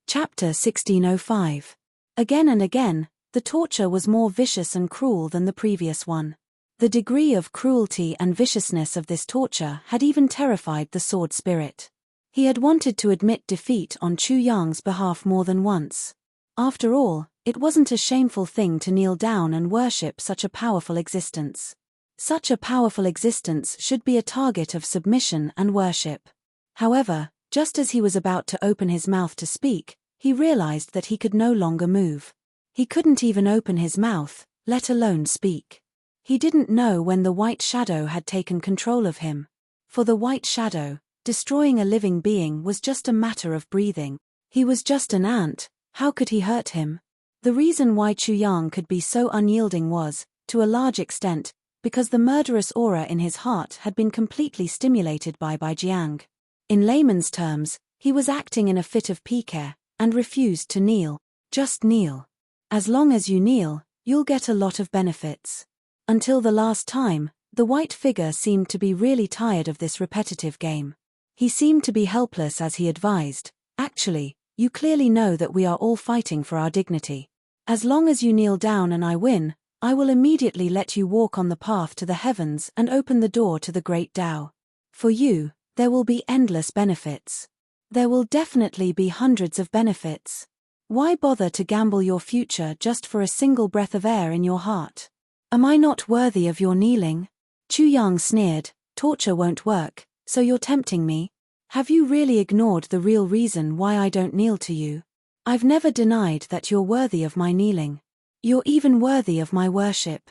Chapter 1605. Again and again, the torture was more vicious and cruel than the previous one. The degree of cruelty and viciousness of this torture had even terrified the sword spirit. He had wanted to admit defeat on Chu Yang's behalf more than once. After all, it wasn't a shameful thing to kneel down and worship such a powerful existence. Such a powerful existence should be a target of submission and worship. However, just as he was about to open his mouth to speak, he realized that he could no longer move. He couldn't even open his mouth, let alone speak. He didn't know when the white shadow had taken control of him. For the white shadow, destroying a living being was just a matter of breathing. He was just an ant, how could he hurt him? The reason why Chu Yang could be so unyielding was, to a large extent, because the murderous aura in his heart had been completely stimulated by Jiang. In layman's terms, he was acting in a fit of pique, and refused to kneel. Just kneel. As long as you kneel, you'll get a lot of benefits. Until the last time, the white figure seemed to be really tired of this repetitive game. He seemed to be helpless as he advised, actually, you clearly know that we are all fighting for our dignity. As long as you kneel down and I win, I will immediately let you walk on the path to the heavens and open the door to the great Tao. For you, there will be endless benefits. There will definitely be hundreds of benefits. Why bother to gamble your future just for a single breath of air in your heart? Am I not worthy of your kneeling? Chu Yang sneered, torture won't work, so you're tempting me? Have you really ignored the real reason why I don't kneel to you? I've never denied that you're worthy of my kneeling. You're even worthy of my worship.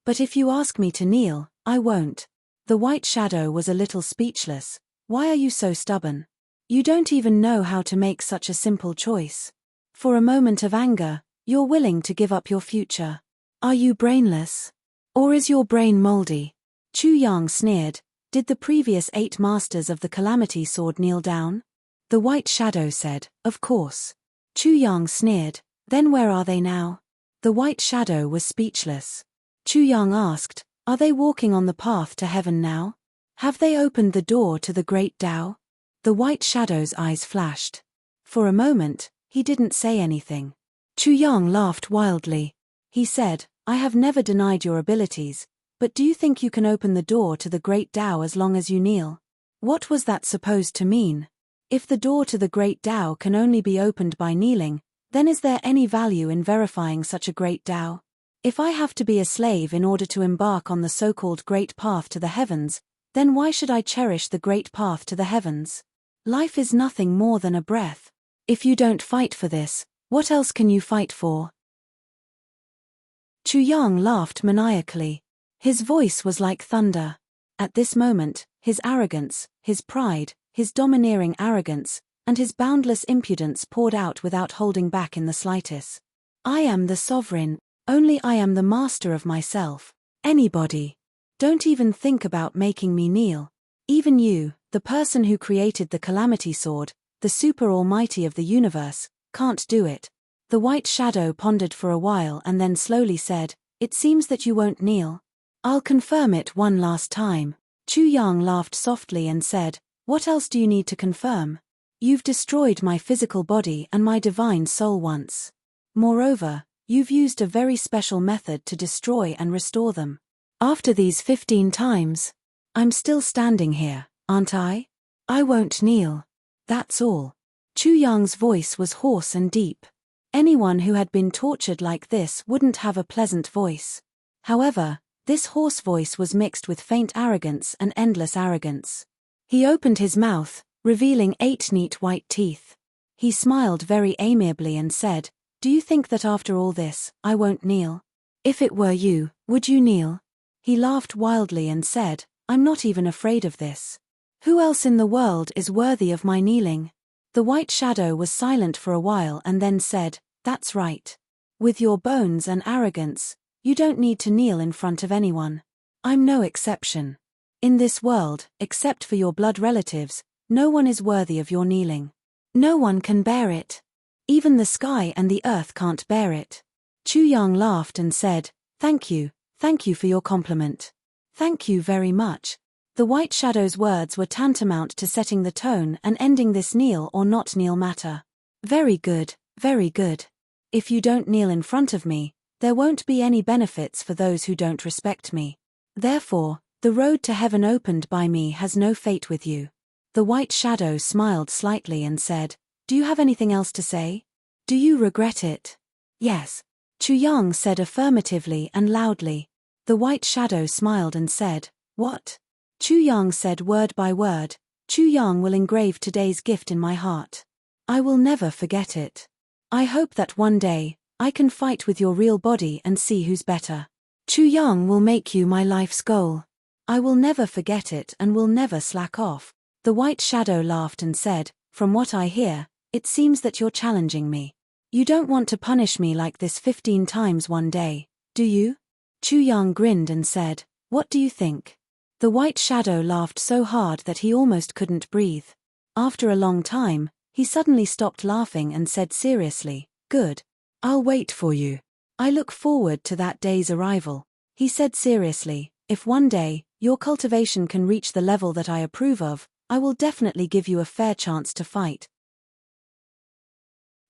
But if you ask me to kneel, I won't. The white shadow was a little speechless. Why are you so stubborn? You don't even know how to make such a simple choice. For a moment of anger, you're willing to give up your future. Are you brainless? Or is your brain moldy? Chu Yang sneered. Did the previous 8 masters of the Calamity Sword kneel down? The white shadow said, of course. Chu Yang sneered. Then where are they now? The white shadow was speechless. Chu Yang asked, are they walking on the path to heaven now? Have they opened the door to the great Tao? The white shadow's eyes flashed. For a moment, he didn't say anything. Chu Yang laughed wildly. He said, I have never denied your abilities, but do you think you can open the door to the great Tao as long as you kneel? What was that supposed to mean? If the door to the great Tao can only be opened by kneeling, then is there any value in verifying such a great Tao? If I have to be a slave in order to embark on the so-called great path to the heavens, then why should I cherish the great path to the heavens? Life is nothing more than a breath. If you don't fight for this, what else can you fight for? Chu Yang laughed maniacally. His voice was like thunder. At this moment, his arrogance, his pride, his domineering arrogance, and his boundless impudence poured out without holding back in the slightest. I am the sovereign, only I am the master of myself. Anybody. Don't even think about making me kneel. Even you, the person who created the Calamity Sword, the super almighty of the universe, can't do it. The white shadow pondered for a while and then slowly said, "It seems that you won't kneel." "I'll confirm it one last time." Chu Yang laughed softly and said, "What else do you need to confirm? You've destroyed my physical body and my divine soul once. Moreover, you've used a very special method to destroy and restore them. After these 15 times, I'm still standing here, aren't I? I won't kneel. That's all." Chu Yang's voice was hoarse and deep. Anyone who had been tortured like this wouldn't have a pleasant voice. However, this hoarse voice was mixed with faint arrogance and endless arrogance. He opened his mouth, revealing 8 neat white teeth. He smiled very amiably and said, "Do you think that after all this, I won't kneel? If it were you, would you kneel?" He laughed wildly and said, "I'm not even afraid of this. Who else in the world is worthy of my kneeling?" The white shadow was silent for a while and then said, "That's right. With your bones and arrogance, you don't need to kneel in front of anyone. I'm no exception. In this world, except for your blood relatives, no one is worthy of your kneeling. No one can bear it. Even the sky and the earth can't bear it." Chu Yang laughed and said, thank you for your compliment. Thank you very much." The white shadow's words were tantamount to setting the tone and ending this kneel or not kneel matter. Very good, very good. If you don't kneel in front of me, there won't be any benefits for those who don't respect me. Therefore, the road to heaven opened by me has no fate with you. The white shadow smiled slightly and said, "Do you have anything else to say? Do you regret it?" "Yes." Chu Yang said affirmatively and loudly. The white shadow smiled and said, "What?" Chu Yang said word by word, "Chu Yang will engrave today's gift in my heart. I will never forget it. I hope that one day, I can fight with your real body and see who's better. Chu Yang will make you my life's goal. I will never forget it and will never slack off." The white shadow laughed and said, "From what I hear, it seems that you're challenging me. You don't want to punish me like this 15 times one day, do you?" Chu Yang grinned and said, "What do you think?" The white shadow laughed so hard that he almost couldn't breathe. After a long time, he suddenly stopped laughing and said seriously, "Good. I'll wait for you. I look forward to that day's arrival." He said seriously, "If one day, your cultivation can reach the level that I approve of, I will definitely give you a fair chance to fight.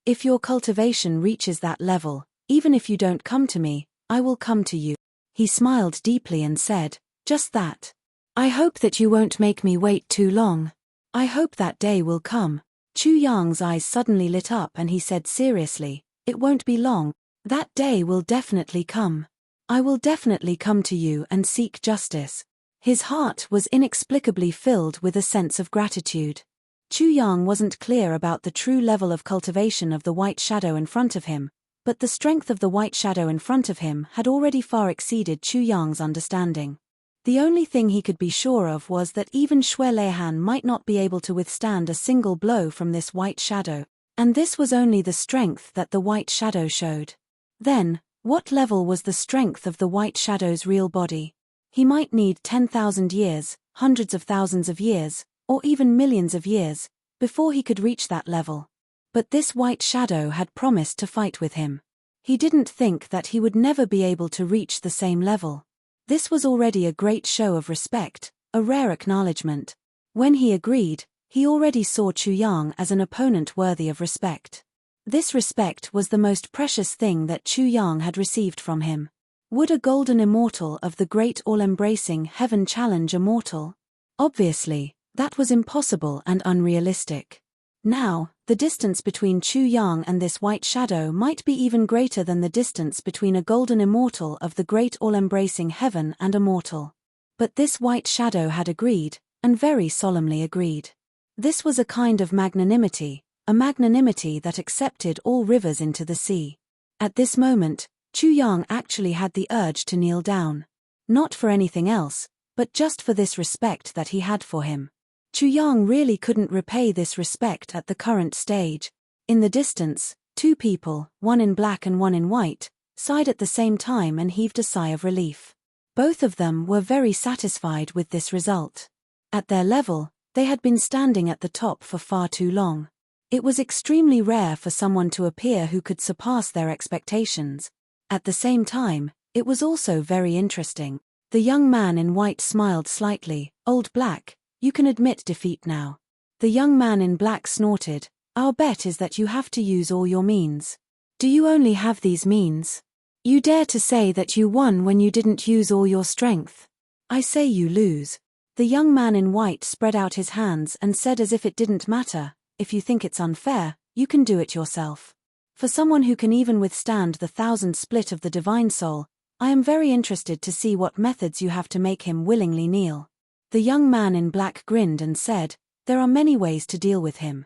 If your cultivation reaches that level, even if you don't come to me, I will come to you." He smiled deeply and said, "Just that. I hope that you won't make me wait too long. I hope that day will come." Chu Yang's eyes suddenly lit up and he said seriously, "It won't be long. That day will definitely come. I will definitely come to you and seek justice." His heart was inexplicably filled with a sense of gratitude. Chu Yang wasn't clear about the true level of cultivation of the white shadow in front of him, but the strength of the white shadow in front of him had already far exceeded Chu Yang's understanding. The only thing he could be sure of was that even Xue Leihan might not be able to withstand a single blow from this white shadow, and this was only the strength that the white shadow showed. Then, what level was the strength of the white shadow's real body? He might need 10,000 years, hundreds of thousands of years, or even millions of years, before he could reach that level. But this white shadow had promised to fight with him. He didn't think that he would never be able to reach the same level. This was already a great show of respect, a rare acknowledgement. When he agreed, he already saw Chu Yang as an opponent worthy of respect. This respect was the most precious thing that Chu Yang had received from him. Would a golden immortal of the great all-embracing heaven challenge a mortal? Obviously, that was impossible and unrealistic. Now, the distance between Chu Yang and this white shadow might be even greater than the distance between a golden immortal of the great all-embracing heaven and a mortal. But this white shadow had agreed, and very solemnly agreed. This was a kind of magnanimity, a magnanimity that accepted all rivers into the sea. At this moment, Chu Yang actually had the urge to kneel down. Not for anything else, but just for this respect that he had for him. Chu Yang really couldn't repay this respect at the current stage. In the distance, two people, one in black and one in white, sighed at the same time and heaved a sigh of relief. Both of them were very satisfied with this result. At their level, they had been standing at the top for far too long. It was extremely rare for someone to appear who could surpass their expectations. At the same time, it was also very interesting. The young man in white smiled slightly. "Old Black, you can admit defeat now." The young man in black snorted. "Our bet is that you have to use all your means. Do you only have these means? You dare to say that you won when you didn't use all your strength? I say you lose." The young man in white spread out his hands and said as if it didn't matter, "If you think it's unfair, you can do it yourself. For someone who can even withstand the 1,000 split of the divine soul, I am very interested to see what methods you have to make him willingly kneel." The young man in black grinned and said, "There are many ways to deal with him.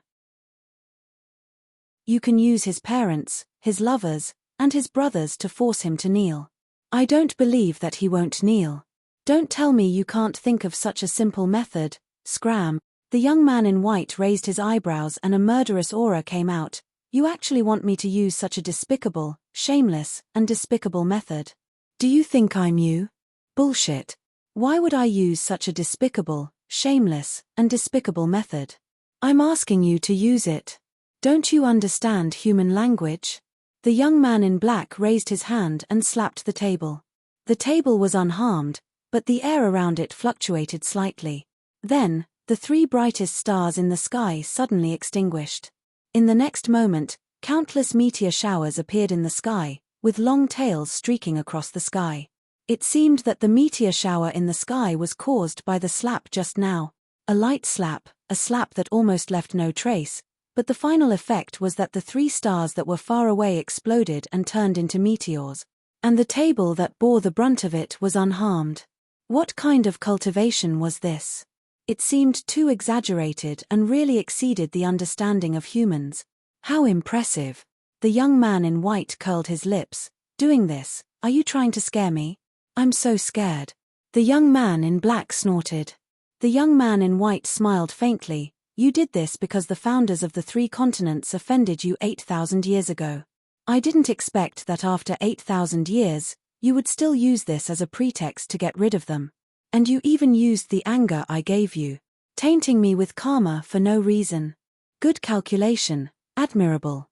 You can use his parents, his lovers, and his brothers to force him to kneel. I don't believe that he won't kneel. Don't tell me you can't think of such a simple method." Scram. The young man in white raised his eyebrows and a murderous aura came out. "You actually want me to use such a despicable, shameless, and despicable method? Do you think I'm you? Bullshit. Why would I use such a despicable, shameless, and despicable method? I'm asking you to use it. Don't you understand human language?" The young man in black raised his hand and slapped the table. The table was unharmed, but the air around it fluctuated slightly. Then, the three brightest stars in the sky suddenly extinguished. In the next moment, countless meteor showers appeared in the sky, with long tails streaking across the sky. It seemed that the meteor shower in the sky was caused by the slap just now. A light slap, a slap that almost left no trace, but the final effect was that the three stars that were far away exploded and turned into meteors. And the table that bore the brunt of it was unharmed. What kind of cultivation was this? It seemed too exaggerated and really exceeded the understanding of humans. How impressive. The young man in white curled his lips. "Doing this, are you trying to scare me? I'm so scared." The young man in black snorted. The young man in white smiled faintly. "You did this because the founders of the 3 continents offended you 8,000 years ago. I didn't expect that after 8,000 years, you would still use this as a pretext to get rid of them. And you even used the anger I gave you, tainting me with karma for no reason. Good calculation, admirable."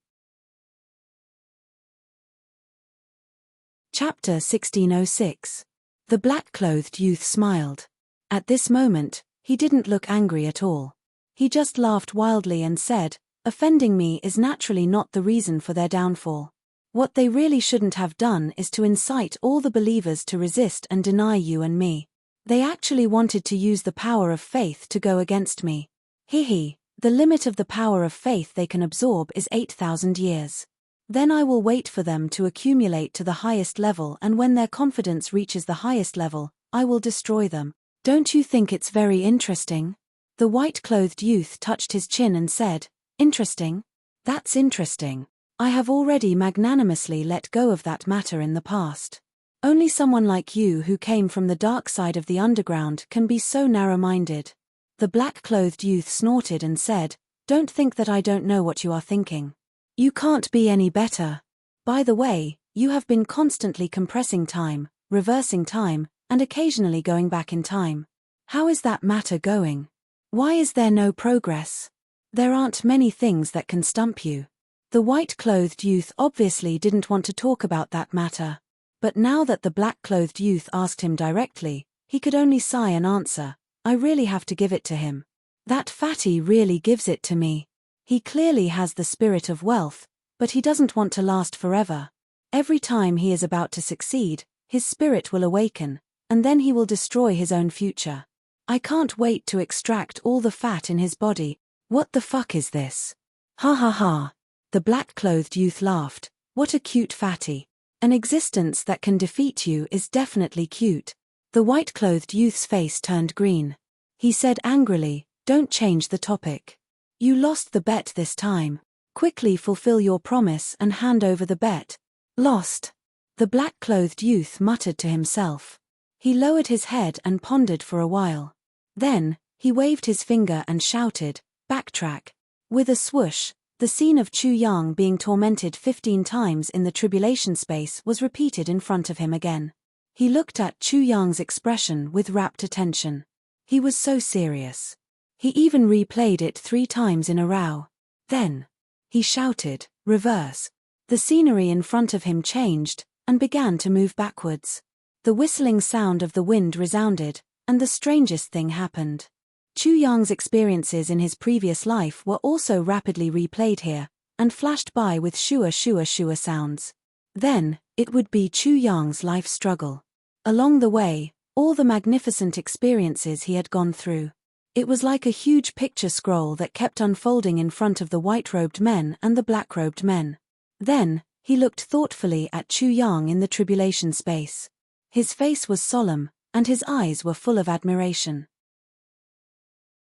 Chapter 1606. The black-clothed youth smiled. At this moment, he didn't look angry at all. He just laughed wildly and said, "Offending me is naturally not the reason for their downfall. What they really shouldn't have done is to incite all the believers to resist and deny you and me. They actually wanted to use the power of faith to go against me. Hee. The limit of the power of faith they can absorb is 8,000 years. Then I will wait for them to accumulate to the highest level, and when their confidence reaches the highest level, I will destroy them. Don't you think it's very interesting?" The white-clothed youth touched his chin and said, "Interesting? That's interesting. I have already magnanimously let go of that matter in the past. Only someone like you who came from the dark side of the underground can be so narrow-minded." The black-clothed youth snorted and said, "Don't think that I don't know what you are thinking. You can't be any better. By the way, you have been constantly compressing time, reversing time, and occasionally going back in time. How is that matter going? Why is there no progress? There aren't many things that can stump you." The white-clothed youth obviously didn't want to talk about that matter. But now that the black-clothed youth asked him directly, he could only sigh and answer, "I really have to give it to him. That fatty really gives it to me. He clearly has the spirit of wealth, but he doesn't want to last forever. Every time he is about to succeed, his spirit will awaken, and then he will destroy his own future. I can't wait to extract all the fat in his body. What the fuck is this? Ha ha ha." The black-clothed youth laughed. "What a cute fatty. An existence that can defeat you is definitely cute." The white-clothed youth's face turned green. He said angrily, "Don't change the topic. You lost the bet this time. Quickly fulfill your promise and hand over the bet. Lost. The black-clothed youth muttered to himself. He lowered his head and pondered for a while. Then, he waved his finger and shouted, "Backtrack." With a swoosh, the scene of Chu Yang being tormented 15 times in the tribulation space was repeated in front of him again. He looked at Chu Yang's expression with rapt attention. He was so serious. He even replayed it 3 times in a row. Then, he shouted, "Reverse." The scenery in front of him changed, and began to move backwards. The whistling sound of the wind resounded, and the strangest thing happened. Chu Yang's experiences in his previous life were also rapidly replayed here, and flashed by with shua shua shua sounds. Then, it would be Chu Yang's life struggle. Along the way, all the magnificent experiences he had gone through. It was like a huge picture scroll that kept unfolding in front of the white-robed men and the black-robed men. Then, he looked thoughtfully at Chu Yang in the tribulation space. His face was solemn, and his eyes were full of admiration.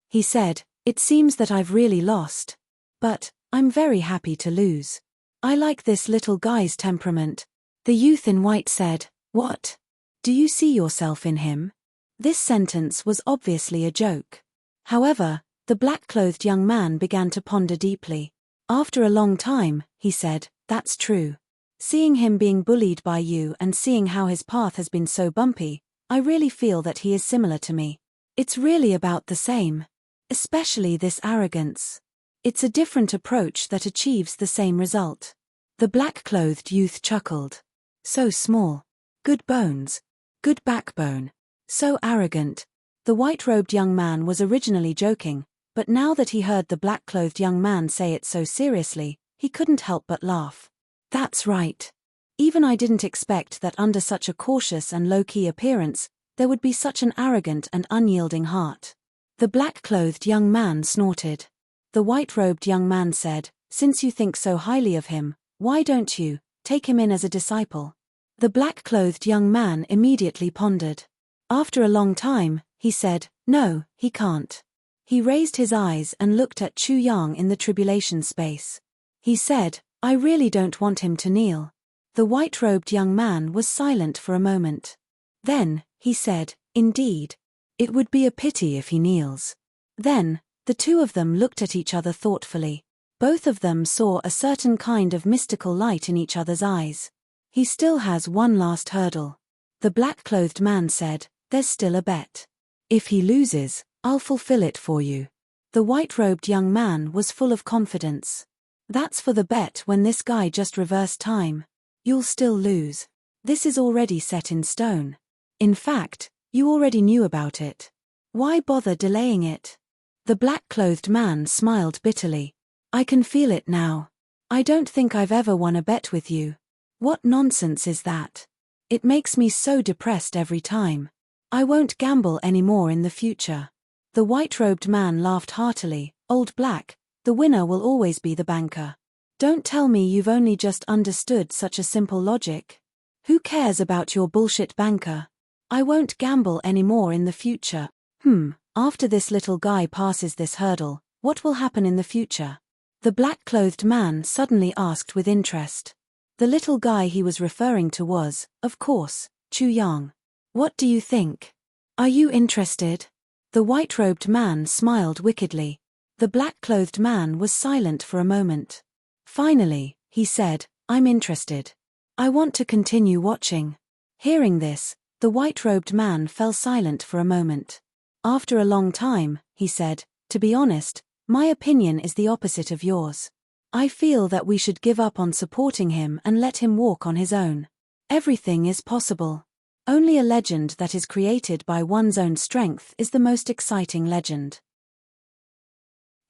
He said, "It seems that I've really lost. But, I'm very happy to lose. I like this little guy's temperament." The youth in white said, "What? Do you see yourself in him?" This sentence was obviously a joke. However, the black-clothed young man began to ponder deeply. After a long time, he said, "That's true. Seeing him being bullied by you and seeing how his path has been so bumpy, I really feel that he is similar to me. It's really about the same. Especially this arrogance. It's a different approach that achieves the same result." The black-clothed youth chuckled. "So small. Good bones. Good backbone. So arrogant." The white-robed young man was originally joking, but now that he heard the black-clothed young man say it so seriously, he couldn't help but laugh. "That's right. Even I didn't expect that under such a cautious and low-key appearance, there would be such an arrogant and unyielding heart." The black-clothed young man snorted. The white-robed young man said, "Since you think so highly of him, why don't you take him in as a disciple?" The black-clothed young man immediately pondered. After a long time, he said, "No, he can't." He raised his eyes and looked at Chu Yang in the tribulation space. He said, "I really don't want him to kneel." The white-robed young man was silent for a moment. Then, he said, "Indeed. It would be a pity if he kneels." Then, the two of them looked at each other thoughtfully. Both of them saw a certain kind of mystical light in each other's eyes. "He still has one last hurdle." The black-clothed man said, "There's still a bet. If he loses, I'll fulfill it for you." The white-robed young man was full of confidence. "That's for the bet when this guy just reversed time. You'll still lose. This is already set in stone. In fact, you already knew about it. Why bother delaying it?" The black-clothed man smiled bitterly. "I can feel it now. I don't think I've ever won a bet with you. What nonsense is that? It makes me so depressed every time. I won't gamble anymore in the future." The white-robed man laughed heartily. "Old Black, the winner will always be the banker. Don't tell me you've only just understood such a simple logic. Who cares about your bullshit banker? I won't gamble anymore in the future." After this little guy passes this hurdle, what will happen in the future?" The black-clothed man suddenly asked with interest. The little guy he was referring to was, of course, Chu Yang. "What do you think? Are you interested?" The white-robed man smiled wickedly. The black-clothed man was silent for a moment. Finally, he said, "I'm interested. I want to continue watching." Hearing this, the white-robed man fell silent for a moment. After a long time, he said, "To be honest, my opinion is the opposite of yours. I feel that we should give up on supporting him and let him walk on his own. Everything is possible. Only a legend that is created by one's own strength is the most exciting legend."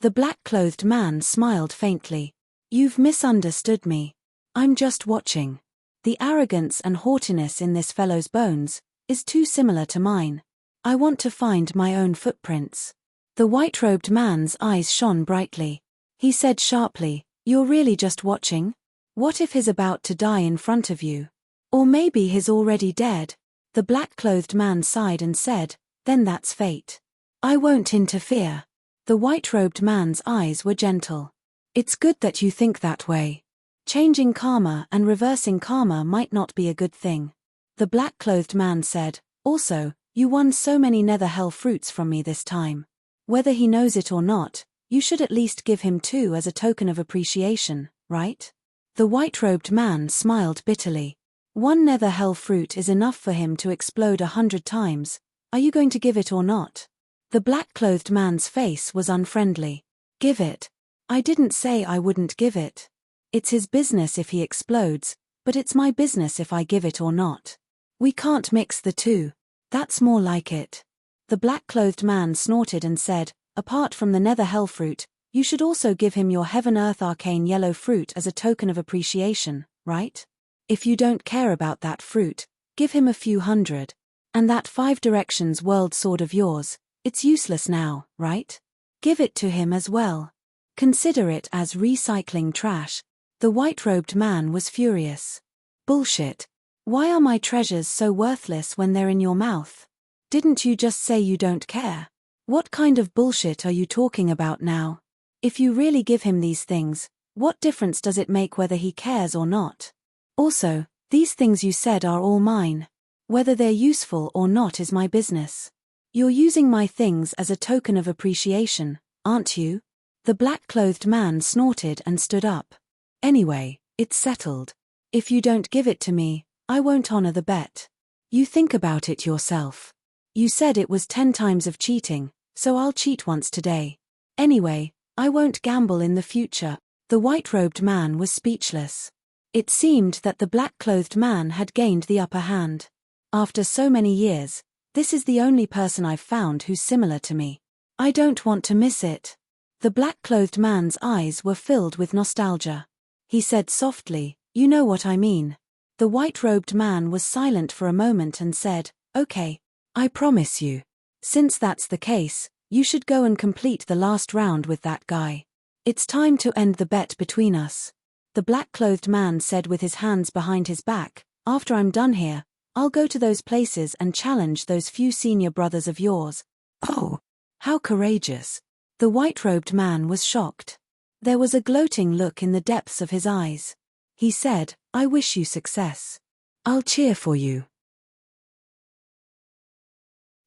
The black-clothed man smiled faintly. "You've misunderstood me. I'm just watching. The arrogance and haughtiness in this fellow's bones is too similar to mine. I want to find my own footprints." The white-robed man's eyes shone brightly. He said sharply, "You're really just watching? What if he's about to die in front of you? Or maybe he's already dead?" The black-clothed man sighed and said, "Then that's fate. I won't interfere." The white-robed man's eyes were gentle. It's good that you think that way. Changing karma and reversing karma might not be a good thing. The black-clothed man said, also, you won so many nether hell fruits from me this time. Whether he knows it or not, you should at least give him 2 as a token of appreciation, right? The white-robed man smiled bitterly. 1 nether hell fruit is enough for him to explode 100 times. Are you going to give it or not? The black-clothed man's face was unfriendly. Give it. I didn't say I wouldn't give it. It's his business if he explodes, but it's my business if I give it or not. We can't mix the two. That's more like it. The black-clothed man snorted and said, apart from the nether hell fruit, you should also give him your heaven-earth arcane yellow fruit as a token of appreciation, right? If you don't care about that fruit, give him a few hundred. And that 5 directions world sword of yours, it's useless now, right? Give it to him as well. Consider it as recycling trash. The white-robed man was furious. Bullshit. Why are my treasures so worthless when they're in your mouth? Didn't you just say you don't care? What kind of bullshit are you talking about now? If you really give him these things, what difference does it make whether he cares or not? Also, these things you said are all mine. Whether they're useful or not is my business. You're using my things as a token of appreciation, aren't you? The black-clothed man snorted and stood up. Anyway, it's settled. If you don't give it to me, I won't honor the bet. You think about it yourself. You said it was 10 times of cheating, so I'll cheat once today. Anyway, I won't gamble in the future. The white-robed man was speechless. It seemed that the black-clothed man had gained the upper hand. After so many years, this is the only person I've found who's similar to me. I don't want to miss it. The black-clothed man's eyes were filled with nostalgia. He said softly, you know what I mean. The white-robed man was silent for a moment and said, okay, I promise you. Since that's the case, you should go and complete the last round with that guy. It's time to end the bet between us. The black-clothed man said with his hands behind his back, after I'm done here, I'll go to those places and challenge those few senior brothers of yours. Oh, how courageous. The white-robed man was shocked. There was a gloating look in the depths of his eyes. He said, I wish you success. I'll cheer for you.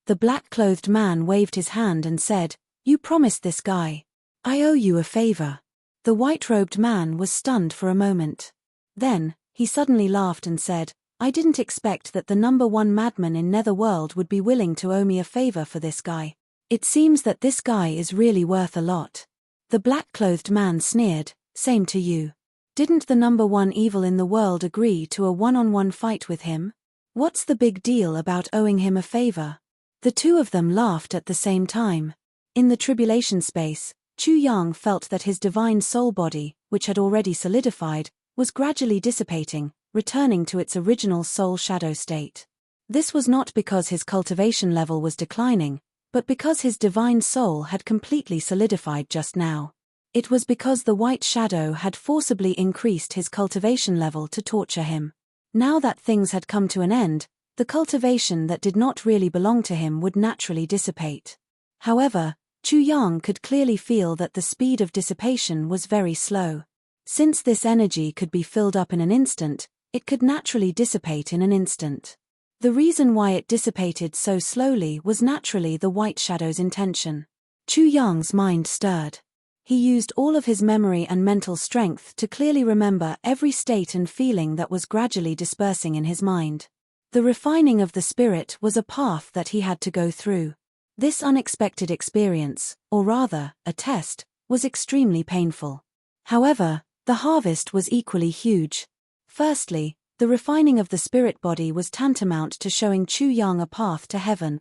The black-clothed man waved his hand and said, you promised this guy. I owe you a favor. The white-robed man was stunned for a moment. Then, he suddenly laughed and said, I didn't expect that the #1 madman in Netherworld would be willing to owe me a favor for this guy. It seems that this guy is really worth a lot. The black-clothed man sneered, same to you. Didn't the #1 evil in the world agree to a one-on-one fight with him? What's the big deal about owing him a favor? The two of them laughed at the same time. In the tribulation space, Chu Yang felt that his divine soul body, which had already solidified, was gradually dissipating, returning to its original soul shadow state. This was not because his cultivation level was declining, but because his divine soul had completely solidified just now. It was because the white shadow had forcibly increased his cultivation level to torture him. Now that things had come to an end, the cultivation that did not really belong to him would naturally dissipate. However, Chu Yang could clearly feel that the speed of dissipation was very slow. Since this energy could be filled up in an instant, it could naturally dissipate in an instant. The reason why it dissipated so slowly was naturally the white shadow's intention. Chu Yang's mind stirred. He used all of his memory and mental strength to clearly remember every state and feeling that was gradually dispersing in his mind. The refining of the spirit was a path that he had to go through. This unexpected experience, or rather, a test, was extremely painful. However, the harvest was equally huge. Firstly, the refining of the spirit body was tantamount to showing Chu Yang a path to heaven.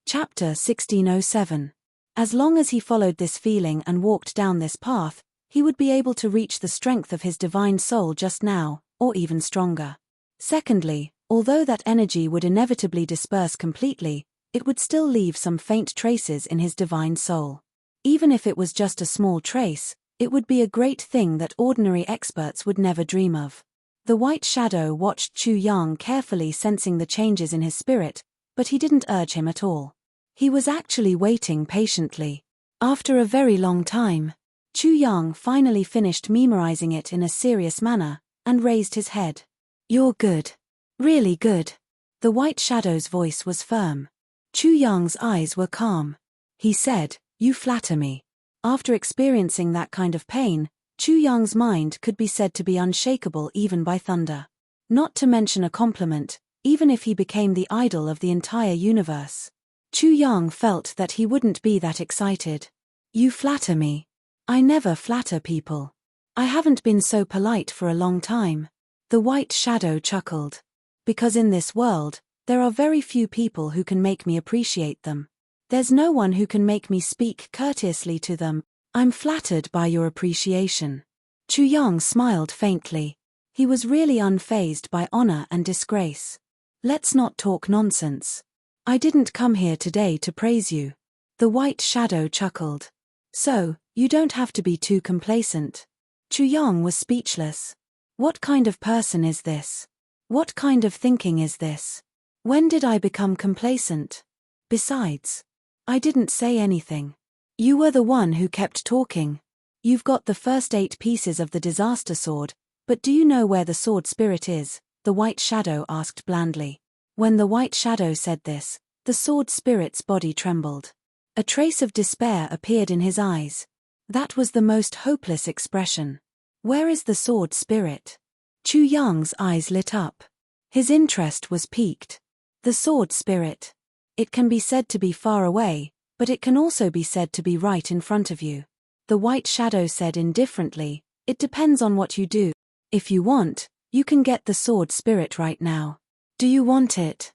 Chapter 1607. As long as he followed this feeling and walked down this path, he would be able to reach the strength of his divine soul just now, or even stronger. Secondly, although that energy would inevitably disperse completely, it would still leave some faint traces in his divine soul. Even if it was just a small trace, it would be a great thing that ordinary experts would never dream of. The white shadow watched Chu Yang carefully, sensing the changes in his spirit, but he didn't urge him at all. He was actually waiting patiently. After a very long time, Chu Yang finally finished memorizing it in a serious manner, and raised his head. "You're good. Really good." The white shadow's voice was firm. Chu Yang's eyes were calm. He said, "You flatter me." After experiencing that kind of pain, Chu Yang's mind could be said to be unshakable even by thunder. Not to mention a compliment, even if he became the idol of the entire universe. Chu Yang felt that he wouldn't be that excited. "You flatter me. I never flatter people. I haven't been so polite for a long time." The white shadow chuckled. "Because in this world, there are very few people who can make me appreciate them. There's no one who can make me speak courteously to them. I'm flattered by your appreciation." Chu Yang smiled faintly. He was really unfazed by honor and disgrace. "Let's not talk nonsense. I didn't come here today to praise you." The white shadow chuckled. "So, you don't have to be too complacent." Chu Yang was speechless. What kind of person is this? What kind of thinking is this? When did I become complacent? Besides, I didn't say anything. You were the one who kept talking. You've got the first 8 pieces of the disaster sword, but do you know where the sword spirit is? The white shadow asked blandly. When the white shadow said this, the sword spirit's body trembled. A trace of despair appeared in his eyes. That was the most hopeless expression. "Where is the sword spirit?" Chu Yang's eyes lit up. His interest was piqued. "The sword spirit. It can be said to be far away, but it can also be said to be right in front of you." The white shadow said indifferently, "It depends on what you do. If you want, you can get the sword spirit right now. Do you want it?"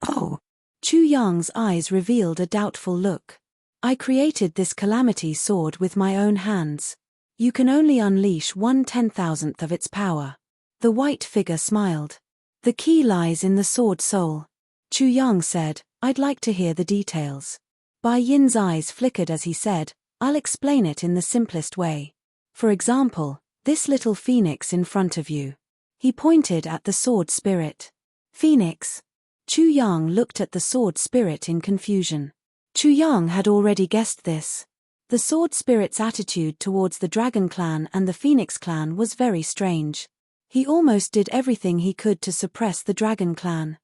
"Oh." Chu Yang's eyes revealed a doubtful look. "I created this calamity sword with my own hands. You can only unleash 1/10,000th of its power." The white figure smiled. "The key lies in the sword soul." Chu Yang said, "I'd like to hear the details." Bai Yin's eyes flickered as he said, "I'll explain it in the simplest way. For example, this little phoenix in front of you." He pointed at the sword spirit. "Phoenix?" Chu Yang looked at the sword spirit in confusion. Chu Yang had already guessed this. The sword spirit's attitude towards the Dragon Clan and the Phoenix Clan was very strange. He almost did everything he could to suppress the Dragon Clan.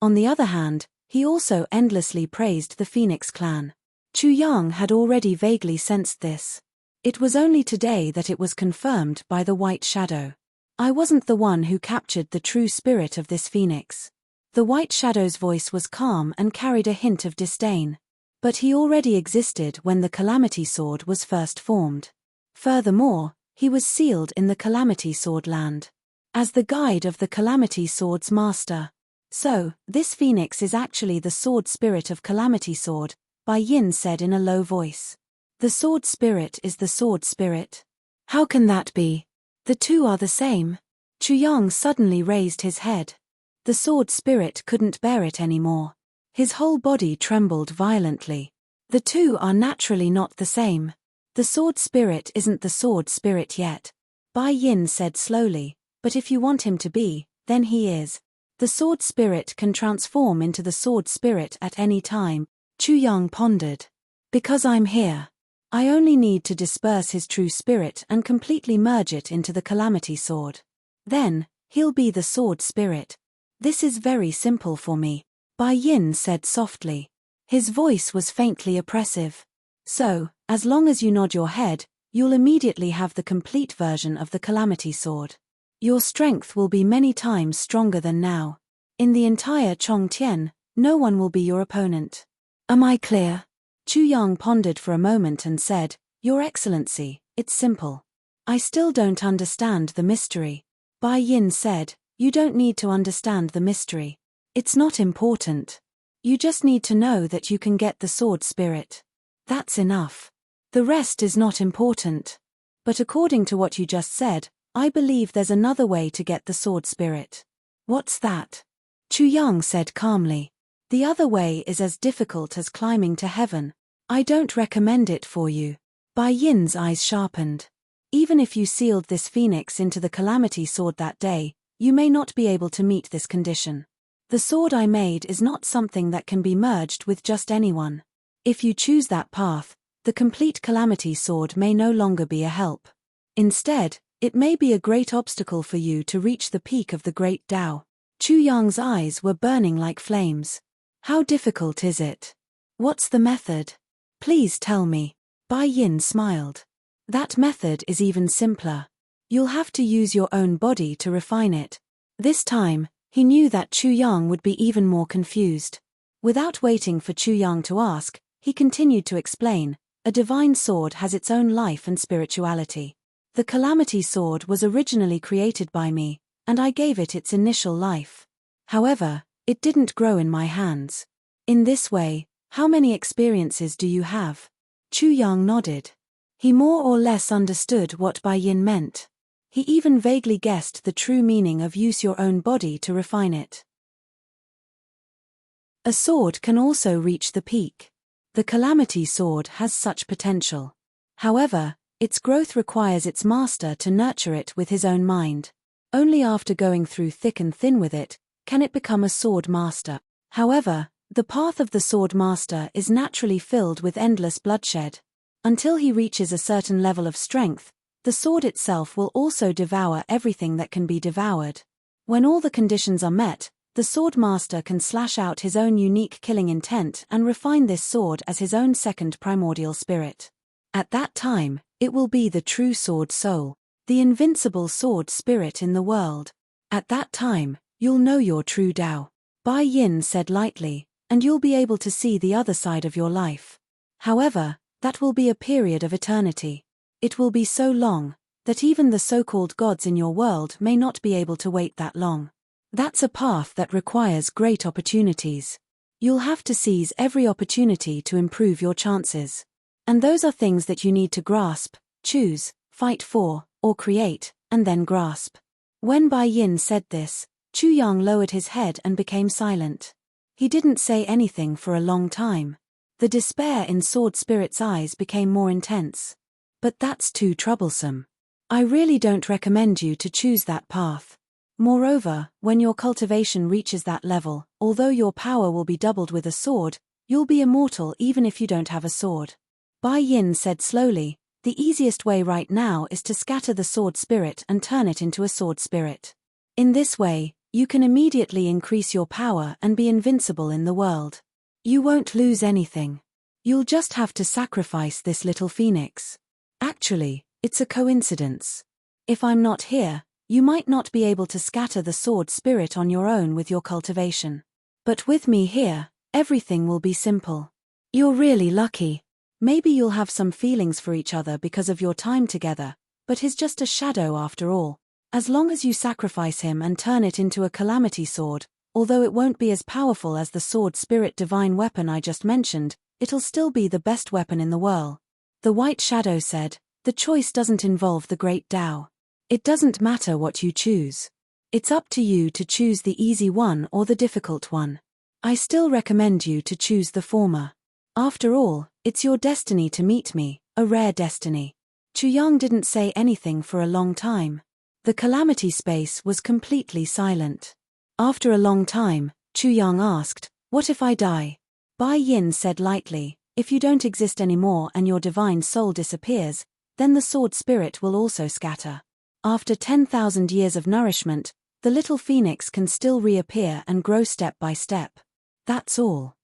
On the other hand, he also endlessly praised the Phoenix Clan. Chu Yang had already vaguely sensed this. It was only today that it was confirmed by the white shadow. "I wasn't the one who captured the true spirit of this phoenix." The white shadow's voice was calm and carried a hint of disdain. "But he already existed when the Calamity Sword was first formed. Furthermore, he was sealed in the Calamity Sword land as the guide of the Calamity Sword's master. So, this phoenix is actually the sword spirit of Calamity Sword," Bai Yin said in a low voice. "The sword spirit is the sword spirit. How can that be? The two are the same." Chu Yang suddenly raised his head. The sword spirit couldn't bear it anymore. His whole body trembled violently. "The two are naturally not the same. The sword spirit isn't the sword spirit yet," Bai Yin said slowly, "but if you want him to be, then he is. The sword spirit can transform into the sword spirit at any time." Chu Yang pondered. "Because I'm here. I only need to disperse his true spirit and completely merge it into the Calamity Sword. Then, he'll be the sword spirit. This is very simple for me," Bai Yin said softly. His voice was faintly oppressive. "So, as long as you nod your head, you'll immediately have the complete version of the Calamity Sword. Your strength will be many times stronger than now. In the entire Chongtian, no one will be your opponent. Am I clear?" Chu Yang pondered for a moment and said, "Your Excellency, it's simple." "I still don't understand the mystery." Bai Yin said, "You don't need to understand the mystery. It's not important. You just need to know that you can get the sword spirit. That's enough. The rest is not important. But according to what you just said, I believe there's another way to get the sword spirit." "What's that?" Chu Yang said calmly. "The other way is as difficult as climbing to heaven. I don't recommend it for you." Bai Yin's eyes sharpened. "Even if you sealed this phoenix into the Calamity Sword that day, you may not be able to meet this condition. The sword I made is not something that can be merged with just anyone. If you choose that path, the complete calamity sword may no longer be a help. Instead, it may be a great obstacle for you to reach the peak of the great Tao. Chu Yang's eyes were burning like flames. How difficult is it? What's the method? Please tell me. Bai Yin smiled. That method is even simpler. You'll have to use your own body to refine it. This time, he knew that Chu Yang would be even more confused. Without waiting for Chu Yang to ask, he continued to explain, a divine sword has its own life and spirituality. The calamity sword was originally created by me, and I gave it its initial life. However, it didn't grow in my hands. In this way, how many experiences do you have? Chu Yang nodded. He more or less understood what Bai Yin meant. He even vaguely guessed the true meaning of use your own body to refine it. A sword can also reach the peak. The calamity sword has such potential. However, its growth requires its master to nurture it with his own mind. Only after going through thick and thin with it, can it become a sword master. However, the path of the sword master is naturally filled with endless bloodshed. Until he reaches a certain level of strength, the sword itself will also devour everything that can be devoured. When all the conditions are met, the sword master can slash out his own unique killing intent and refine this sword as his own second primordial spirit. At that time, it will be the true sword soul, the invincible sword spirit in the world. At that time, you'll know your true Tao. Bai Yin said lightly, and you'll be able to see the other side of your life. However, that will be a period of eternity. It will be so long, that even the so-called gods in your world may not be able to wait that long. That's a path that requires great opportunities. You'll have to seize every opportunity to improve your chances. And those are things that you need to grasp, choose, fight for, or create, and then grasp. When Bai Yin said this, Chu Yang lowered his head and became silent. He didn't say anything for a long time. The despair in Sword Spirit's eyes became more intense. But that's too troublesome. I really don't recommend you to choose that path. Moreover, when your cultivation reaches that level, although your power will be doubled with a sword, you'll be immortal even if you don't have a sword. Bai Yin said slowly, the easiest way right now is to scatter the sword spirit and turn it into a sword spirit. In this way, you can immediately increase your power and be invincible in the world. You won't lose anything. You'll just have to sacrifice this little phoenix. Actually, it's a coincidence. If I'm not here, you might not be able to scatter the sword spirit on your own with your cultivation. But with me here, everything will be simple. You're really lucky. Maybe you'll have some feelings for each other because of your time together, but he's just a shadow after all. As long as you sacrifice him and turn it into a calamity sword, although it won't be as powerful as the sword spirit divine weapon I just mentioned, it'll still be the best weapon in the world. The white shadow said, the choice doesn't involve the great Tao. It doesn't matter what you choose. It's up to you to choose the easy one or the difficult one. I still recommend you to choose the former. After all, it's your destiny to meet me, a rare destiny. Chu Yang didn't say anything for a long time. The calamity space was completely silent. After a long time, Chu Yang asked, what if I die? Bai Yin said lightly, if you don't exist anymore and your divine soul disappears, then the sword spirit will also scatter. After 10,000 years of nourishment, the little phoenix can still reappear and grow step by step. That's all.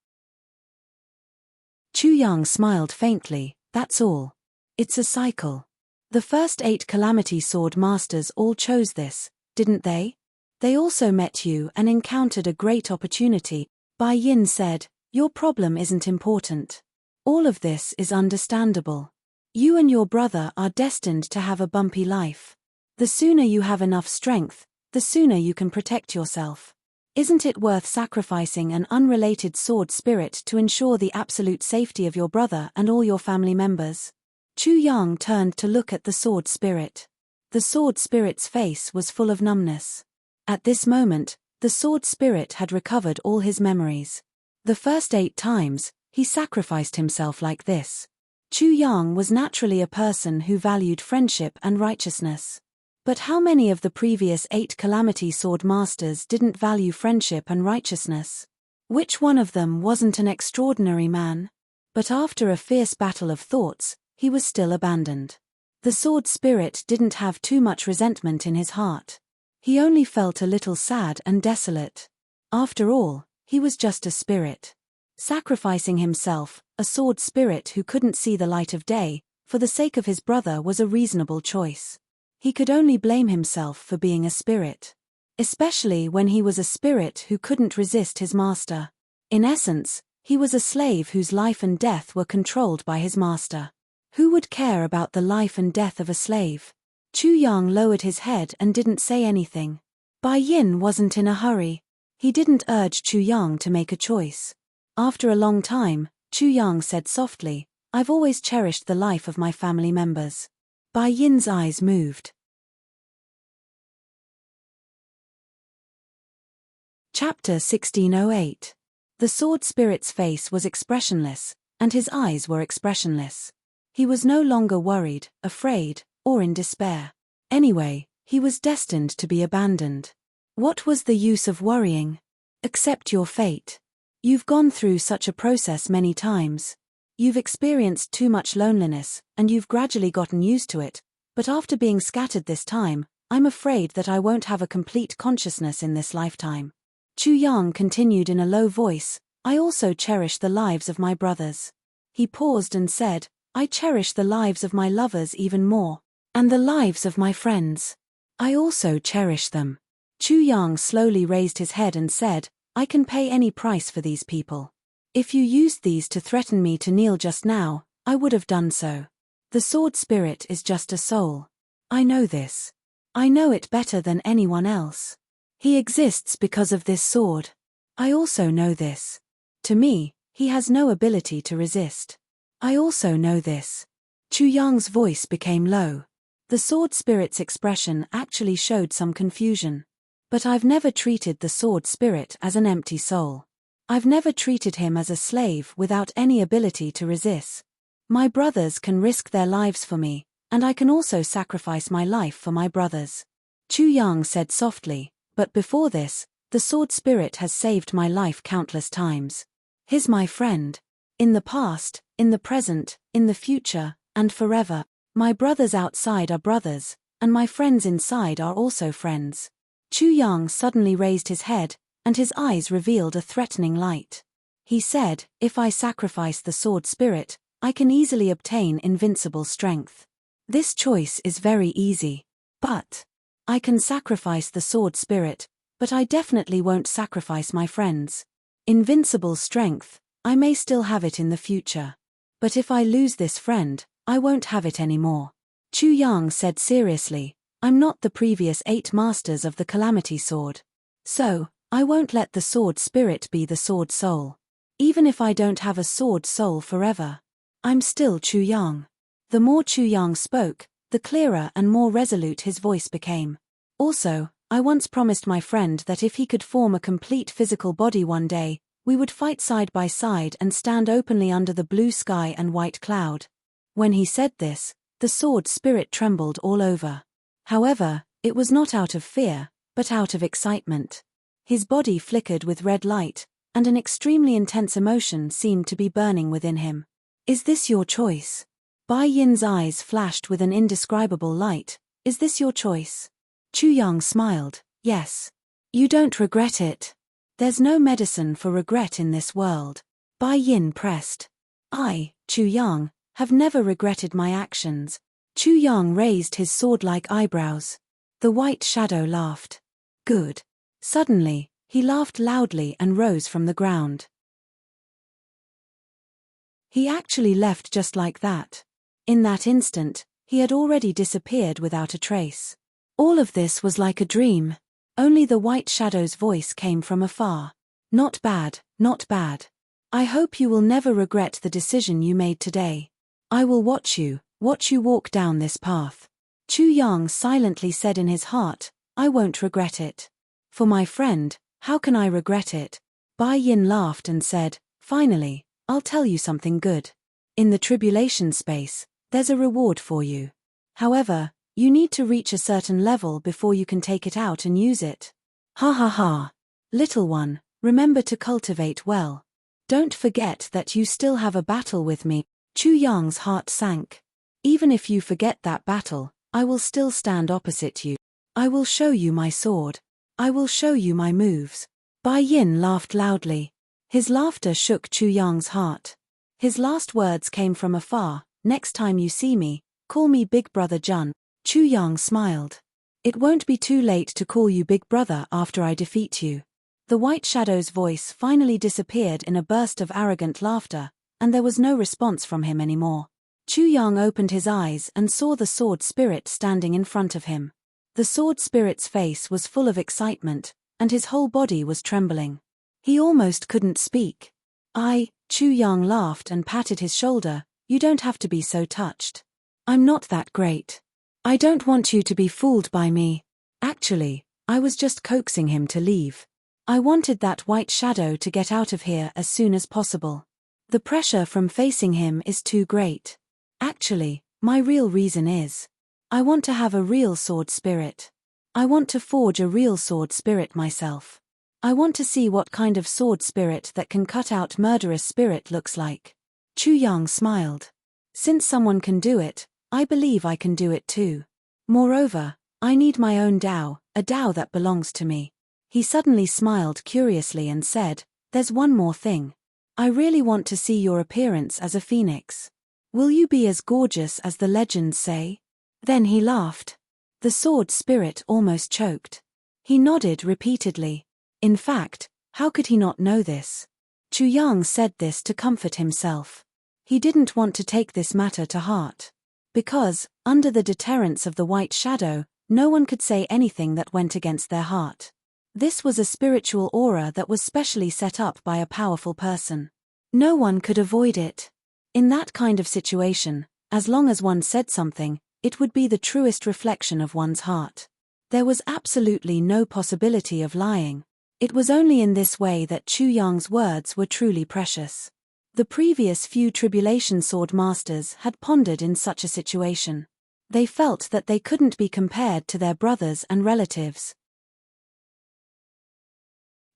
Chu Yang smiled faintly, that's all. It's a cycle. The first 8 calamity sword masters all chose this, didn't they? They also met you and encountered a great opportunity. Bai Yin said, your problem isn't important. All of this is understandable. You and your brother are destined to have a bumpy life. The sooner you have enough strength, the sooner you can protect yourself. Isn't it worth sacrificing an unrelated sword spirit to ensure the absolute safety of your brother and all your family members? Chu Yang turned to look at the sword spirit. The sword spirit's face was full of numbness. At this moment, the sword spirit had recovered all his memories. The first 8 times, he sacrificed himself like this. Chu Yang was naturally a person who valued friendship and righteousness. But how many of the previous 8 Calamity Sword Masters didn't value friendship and righteousness? Which one of them wasn't an extraordinary man? But after a fierce battle of thoughts, he was still abandoned. The sword spirit didn't have too much resentment in his heart. He only felt a little sad and desolate. After all, he was just a spirit. Sacrificing himself, a sword spirit who couldn't see the light of day, for the sake of his brother was a reasonable choice. He could only blame himself for being a spirit. Especially when he was a spirit who couldn't resist his master. In essence, he was a slave whose life and death were controlled by his master. Who would care about the life and death of a slave? Chu Yang lowered his head and didn't say anything. Bai Yin wasn't in a hurry. He didn't urge Chu Yang to make a choice. After a long time, Chu Yang said softly, "I've always cherished the life of my family members." Bai Yin's eyes moved. Chapter 1608. The sword spirit's face was expressionless, and his eyes were expressionless. He was no longer worried, afraid, or in despair. Anyway, he was destined to be abandoned. What was the use of worrying? Accept your fate. You've gone through such a process many times. You've experienced too much loneliness, and you've gradually gotten used to it, but after being scattered this time, I'm afraid that I won't have a complete consciousness in this lifetime. Chu Yang continued in a low voice, "I also cherish the lives of my brothers." He paused and said, "I cherish the lives of my lovers even more, and the lives of my friends. I also cherish them." Chu Yang slowly raised his head and said, "I can pay any price for these people. If you used these to threaten me to kneel just now, I would have done so. The sword spirit is just a soul. I know this. I know it better than anyone else. He exists because of this sword. I also know this. To me, he has no ability to resist. I also know this." Chu Yang's voice became low. The sword spirit's expression actually showed some confusion. "But I've never treated the sword spirit as an empty soul. I've never treated him as a slave without any ability to resist. My brothers can risk their lives for me, and I can also sacrifice my life for my brothers." Chu Yang said softly, "But before this, the sword spirit has saved my life countless times. He's my friend. In the past, in the present, in the future, and forever. My brothers outside are brothers, and my friends inside are also friends." Chu Yang suddenly raised his head, and his eyes revealed a threatening light. He said, "If I sacrifice the sword spirit, I can easily obtain invincible strength. This choice is very easy. But I can sacrifice the sword spirit, but I definitely won't sacrifice my friends. Invincible strength, I may still have it in the future. But if I lose this friend, I won't have it anymore." Chu Yang said seriously, "I'm not the previous 8 masters of the Calamity Sword. So, I won't let the sword spirit be the sword soul. Even if I don't have a sword soul forever, I'm still Chu Yang." The more Chu Yang spoke, the clearer and more resolute his voice became. "Also, I once promised my friend that if he could form a complete physical body one day, we would fight side by side and stand openly under the blue sky and white cloud." When he said this, the sword spirit trembled all over. However, it was not out of fear, but out of excitement. His body flickered with red light, and an extremely intense emotion seemed to be burning within him. "Is this your choice?" Bai Yin's eyes flashed with an indescribable light. "Is this your choice?" Chu Yang smiled. "Yes. You don't regret it. There's no medicine for regret in this world." Bai Yin pressed. "I, Chu Yang, have never regretted my actions." Chu Yang raised his sword-like eyebrows. The white shadow laughed. "Good." Suddenly, he laughed loudly and rose from the ground. He actually left just like that. In that instant, he had already disappeared without a trace. All of this was like a dream. Only the white shadow's voice came from afar. "Not bad, not bad. I hope you will never regret the decision you made today. I will watch you walk down this path." Chu Yang silently said in his heart, "I won't regret it. For my friend, how can I regret it?" Bai Yin laughed and said, "Finally, I'll tell you something good. In the tribulation space, there's a reward for you. However, You need to reach a certain level before you can take it out and use it. Ha ha ha. Little one, remember to cultivate well. Don't forget that you still have a battle with me. Chu Yang's heart sank. Even if you forget that battle, I will still stand opposite you. I will show you my sword. I will show you my moves. Bai Yin laughed loudly. His laughter shook Chu Yang's heart. His last words came from afar. Next time you see me, call me Big Brother Jun. Chu Yang smiled. It won't be too late to call you Big Brother after I defeat you. The white shadow's voice finally disappeared in a burst of arrogant laughter, and there was no response from him anymore. Chu Yang opened his eyes and saw the sword spirit standing in front of him. The sword spirit's face was full of excitement, and his whole body was trembling. He almost couldn't speak. Chu Yang laughed and patted his shoulder. You don't have to be so touched. I'm not that great. I don't want you to be fooled by me. Actually, I was just coaxing him to leave. I wanted that white shadow to get out of here as soon as possible. The pressure from facing him is too great. Actually, my real reason is, I want to have a real sword spirit. I want to forge a real sword spirit myself. I want to see what kind of sword spirit that can cut out murderous spirit looks like. Chu Yang smiled. Since someone can do it, I believe I can do it too. Moreover, I need my own Dao, a Dao that belongs to me. He suddenly smiled curiously and said, there's one more thing. I really want to see your appearance as a phoenix. Will you be as gorgeous as the legends say? Then he laughed. The sword spirit almost choked. He nodded repeatedly. In fact, how could he not know this? Chu Yang said this to comfort himself. He didn't want to take this matter to heart. Because, under the deterrence of the white shadow, no one could say anything that went against their heart. This was a spiritual aura that was specially set up by a powerful person. No one could avoid it. In that kind of situation, as long as one said something, it would be the truest reflection of one's heart. There was absolutely no possibility of lying. It was only in this way that Chu Yang's words were truly precious. The previous few tribulation sword masters had pondered in such a situation. They felt that they couldn't be compared to their brothers and relatives.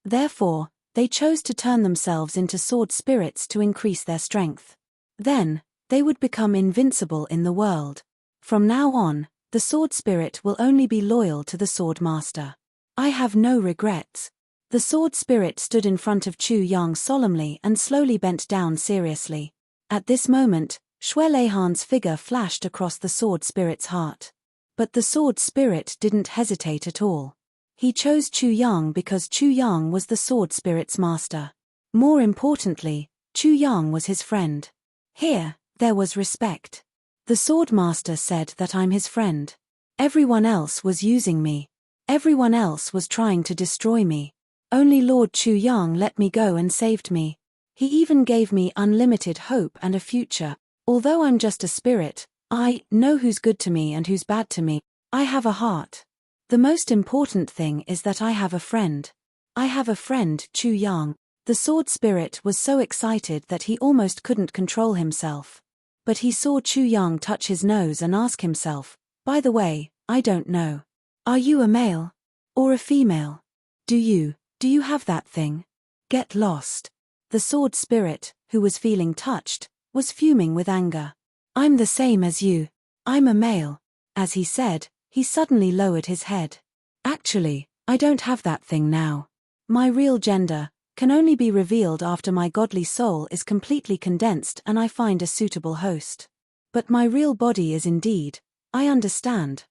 Therefore, they chose to turn themselves into sword spirits to increase their strength. Then, they would become invincible in the world. From now on, the sword spirit will only be loyal to the sword master. I have no regrets. The sword spirit stood in front of Chu Yang solemnly and slowly bent down seriously. At this moment, Xue Leihan's figure flashed across the sword spirit's heart. But the sword spirit didn't hesitate at all. He chose Chu Yang because Chu Yang was the sword spirit's master. More importantly, Chu Yang was his friend. Here, there was respect. The sword master said that I'm his friend. Everyone else was using me. Everyone else was trying to destroy me. Only Lord Chu Yang let me go and saved me. He even gave me unlimited hope and a future. Although I'm just a spirit, I know who's good to me and who's bad to me. I have a heart. The most important thing is that I have a friend. I have a friend, Chu Yang. The sword spirit was so excited that he almost couldn't control himself. But he saw Chu Yang touch his nose and ask himself, by the way, I don't know. Are you a male? Or a female? Do you have that thing? Get lost. The sword spirit, who was feeling touched, was fuming with anger. I'm the same as you. I'm a male. As he said, he suddenly lowered his head. Actually, I don't have that thing now. My real gender can only be revealed after my godly soul is completely condensed and I find a suitable host. But my real body is indeed, I understand.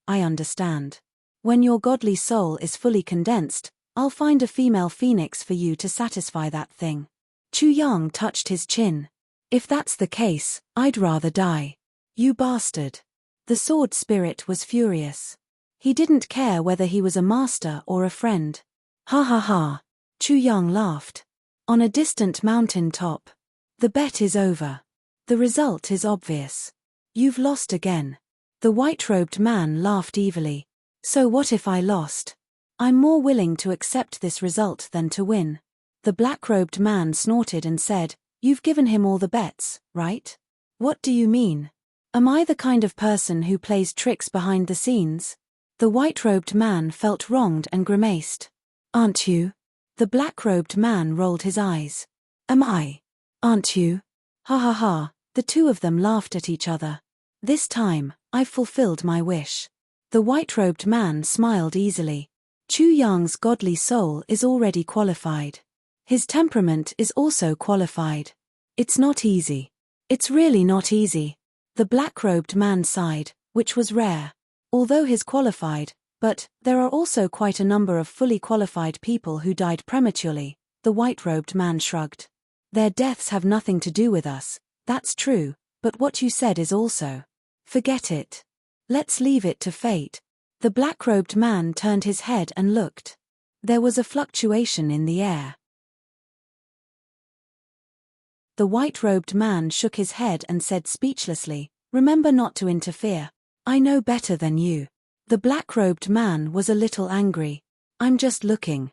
When your godly soul is fully condensed, I'll find a female phoenix for you to satisfy that thing. Chu Yang touched his chin. If that's the case, I'd rather die. You bastard. The sword spirit was furious. He didn't care whether he was a master or a friend. Ha ha ha. Chu Yang laughed. On a distant mountain top. The bet is over. The result is obvious. You've lost again. The white-robed man laughed evilly. So what if I lost? I'm more willing to accept this result than to win. The black-robed man snorted and said, You've given him all the bets, right? What do you mean? Am I the kind of person who plays tricks behind the scenes? The white-robed man felt wronged and grimaced. Aren't you? The black-robed man rolled his eyes. Am I? Aren't you? Ha ha ha, the two of them laughed at each other. This time, I've fulfilled my wish. The white-robed man smiled easily. Chu Yang's godly soul is already qualified. His temperament is also qualified. It's not easy. It's really not easy. The black-robed man sighed, which was rare. Although he's qualified, but there are also quite a number of fully qualified people who died prematurely, the white-robed man shrugged. Their deaths have nothing to do with us, that's true, but what you said is also. Forget it. Let's leave it to fate. The black-robed man turned his head and looked. There was a fluctuation in the air. The white-robed man shook his head and said speechlessly, "Remember not to interfere. I know better than you." The black-robed man was a little angry. "I'm just looking.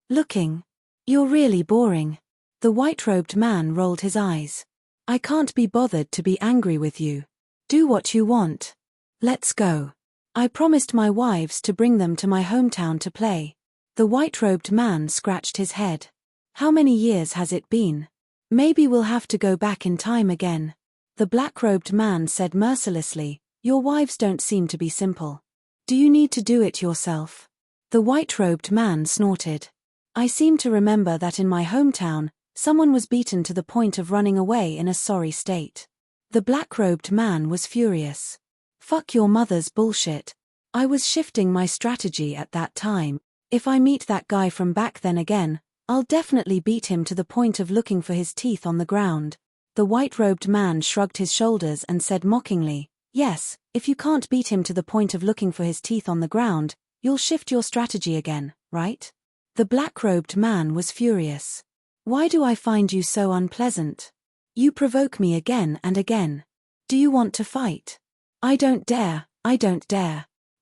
Looking. You're really boring." The white-robed man rolled his eyes. "I can't be bothered to be angry with you. Do what you want. Let's go. I promised my wives to bring them to my hometown to play." The white-robed man scratched his head. "How many years has it been? Maybe we'll have to go back in time again." The black-robed man said mercilessly, "Your wives don't seem to be simple. Do you need to do it yourself?" The white-robed man snorted. "I seem to remember that in my hometown, someone was beaten to the point of running away in a sorry state." The black-robed man was furious. "Fuck your mother's bullshit. I was shifting my strategy at that time. If I meet that guy from back then again, I'll definitely beat him to the point of looking for his teeth on the ground." The white-robed man shrugged his shoulders and said mockingly, "Yes, if you can't beat him to the point of looking for his teeth on the ground, you'll shift your strategy again, right?" The black-robed man was furious. "Why do I find you so unpleasant? You provoke me again and again. Do you want to fight?" I don't dare.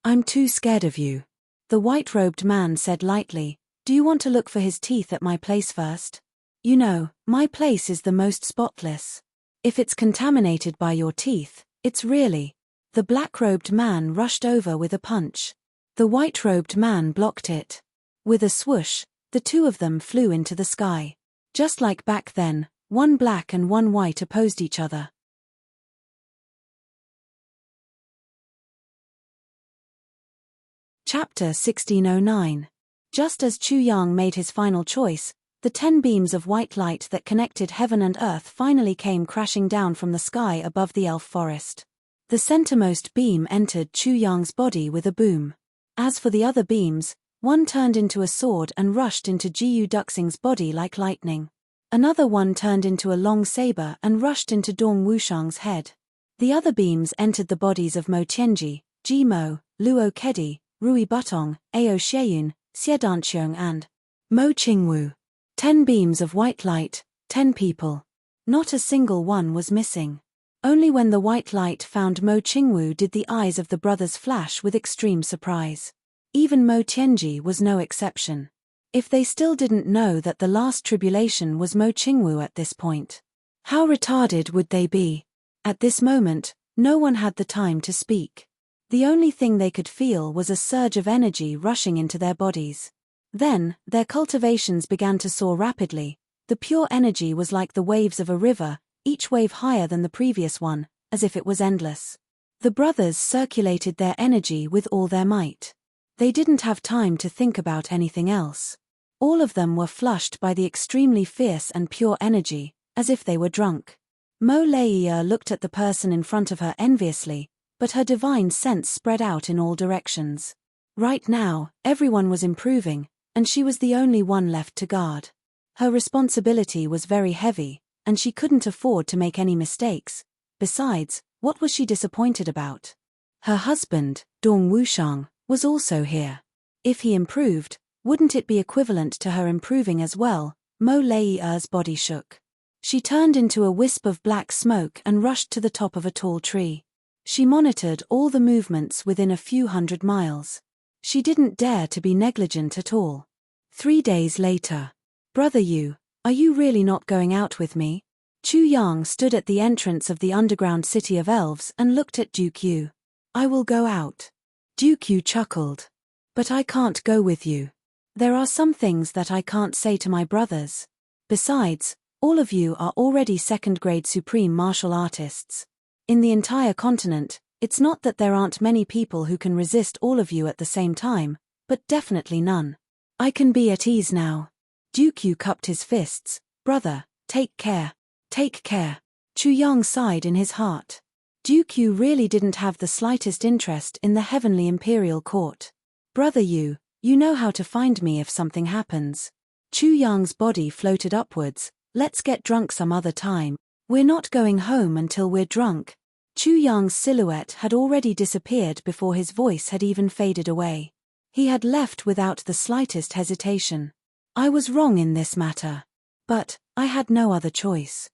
I'm too scared of you." The white-robed man said lightly, "Do you want to look for his teeth at my place first? You know, my place is the most spotless. If it's contaminated by your teeth, it's really—" The black-robed man rushed over with a punch. The white-robed man blocked it. With a swoosh, the two of them flew into the sky. Just like back then, one black and one white opposed each other. Chapter 1609. Just as Chu Yang made his final choice, the 10 beams of white light that connected heaven and earth finally came crashing down from the sky above the elf forest. The centermost beam entered Chu Yang's body with a boom. As for the other beams, one turned into a sword and rushed into Jiyu Duxing's body like lightning. Another one turned into a long saber and rushed into Dong Wushang's head. The other beams entered the bodies of Mo Tianji, Ji Mo, Luo Kedi, Rui Butong, Ao Xieyun, Xiedanqiong and Mo Qingwu. 10 beams of white light, 10 people. Not a single one was missing. Only when the white light found Mo Qingwu did the eyes of the brothers flash with extreme surprise. Even Mo Tianji was no exception. If they still didn't know that the last tribulation was Mo Qingwu at this point, how retarded would they be? At this moment, no one had the time to speak. The only thing they could feel was a surge of energy rushing into their bodies. Then, their cultivations began to soar rapidly. The pure energy was like the waves of a river, each wave higher than the previous one, as if it was endless. The brothers circulated their energy with all their might. They didn't have time to think about anything else. All of them were flushed by the extremely fierce and pure energy, as if they were drunk. Mo Leiya looked at the person in front of her enviously, but her divine sense spread out in all directions. Right now, everyone was improving, and she was the only one left to guard. Her responsibility was very heavy, and she couldn't afford to make any mistakes. Besides, what was she disappointed about? Her husband, Dong Wushang, was also here. If he improved, wouldn't it be equivalent to her improving as well? Mo Leiya's body shook. She turned into a wisp of black smoke and rushed to the top of a tall tree. She monitored all the movements within a few hundred miles. She didn't dare to be negligent at all. 3 days later. "Brother Yu, are you really not going out with me?" Chu Yang stood at the entrance of the underground city of elves and looked at Duke Yu. I will go out. Duke Yu chuckled. But I can't go with you. There are some things that I can't say to my brothers. Besides, all of you are already second-grade supreme martial artists. In the entire continent, it's not that there aren't many people who can resist all of you at the same time, but definitely none. I can be at ease now. Duke Yu cupped his fists. Brother, take care. Take care. Chu Yang sighed in his heart. Duke Yu really didn't have the slightest interest in the heavenly imperial court. Brother Yu, you know how to find me if something happens. Chu Yang's body floated upwards. Let's get drunk some other time. We're not going home until we're drunk. Chu Yang's silhouette had already disappeared before his voice had even faded away. He had left without the slightest hesitation. I was wrong in this matter. But I had no other choice.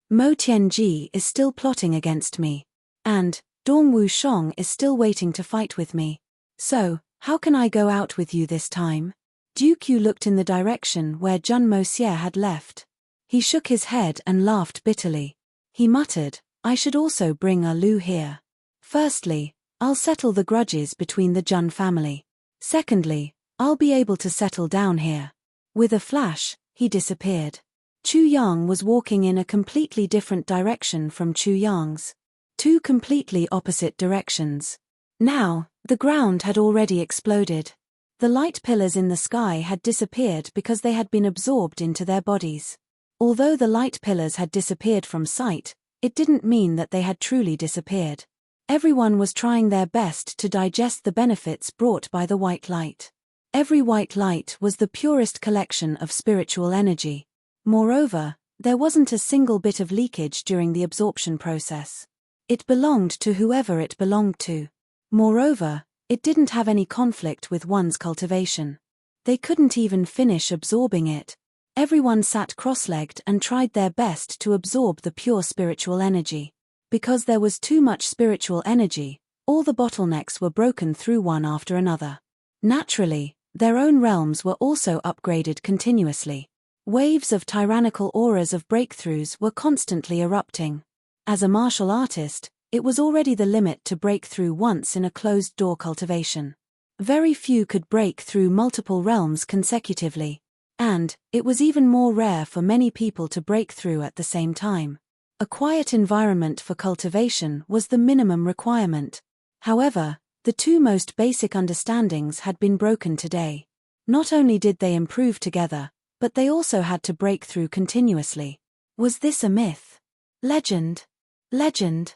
Mo Tianji is still plotting against me. And Dong Wushong is still waiting to fight with me. So, how can I go out with you this time? Duke Yu looked in the direction where Jun Mosier had left. He shook his head and laughed bitterly. He muttered, I should also bring a Lu here. Firstly, I'll settle the grudges between the Jun family. Secondly, I'll be able to settle down here. With a flash, he disappeared. Chu Yang was walking in a completely different direction from Chu Yang's. Two completely opposite directions. Now, the ground had already exploded. The light pillars in the sky had disappeared because they had been absorbed into their bodies. Although the light pillars had disappeared from sight, it didn't mean that they had truly disappeared. Everyone was trying their best to digest the benefits brought by the white light. Every white light was the purest collection of spiritual energy. Moreover, there wasn't a single bit of leakage during the absorption process. It belonged to whoever it belonged to. Moreover, it didn't have any conflict with one's cultivation. They couldn't even finish absorbing it. Everyone sat cross-legged and tried their best to absorb the pure spiritual energy. Because there was too much spiritual energy, all the bottlenecks were broken through one after another. Naturally, their own realms were also upgraded continuously. Waves of tyrannical auras of breakthroughs were constantly erupting. As a martial artist, it was already the limit to break through once in a closed-door cultivation. Very few could break through multiple realms consecutively. And, it was even more rare for many people to break through at the same time. A quiet environment for cultivation was the minimum requirement. However, the two most basic understandings had been broken today. Not only did they improve together, but they also had to break through continuously. Was this a myth? Legend? Legend?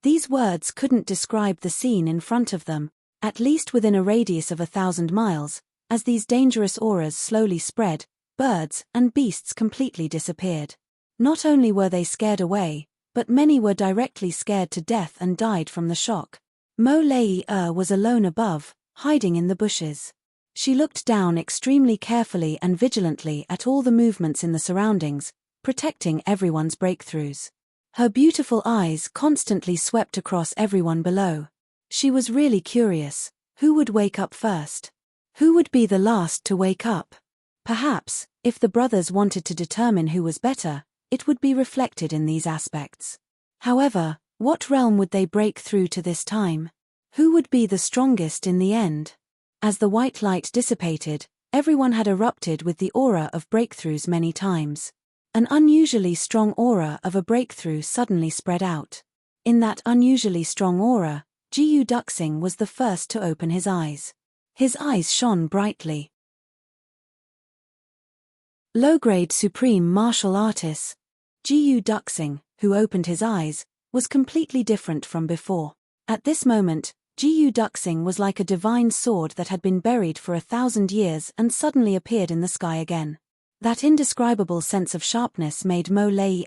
These words couldn't describe the scene in front of them, at least within a radius of 1,000 miles, as these dangerous auras slowly spread, birds and beasts completely disappeared. Not only were they scared away, but many were directly scared to death and died from the shock. Mo Lei was alone above, hiding in the bushes. She looked down extremely carefully and vigilantly at all the movements in the surroundings, protecting everyone's breakthroughs. Her beautiful eyes constantly swept across everyone below. She was really curious. Who would wake up first? Who would be the last to wake up? Perhaps, if the brothers wanted to determine who was better, it would be reflected in these aspects. However, what realm would they break through to this time? Who would be the strongest in the end? As the white light dissipated, everyone had erupted with the aura of breakthroughs many times. An unusually strong aura of a breakthrough suddenly spread out. In that unusually strong aura, Jiyu Duxing was the first to open his eyes. His eyes shone brightly. Low-grade supreme martial artist, Jiyu Duxing, who opened his eyes, was completely different from before. At this moment, Jiyu Duxing was like a divine sword that had been buried for 1,000 years and suddenly appeared in the sky again. That indescribable sense of sharpness made Mo Lei,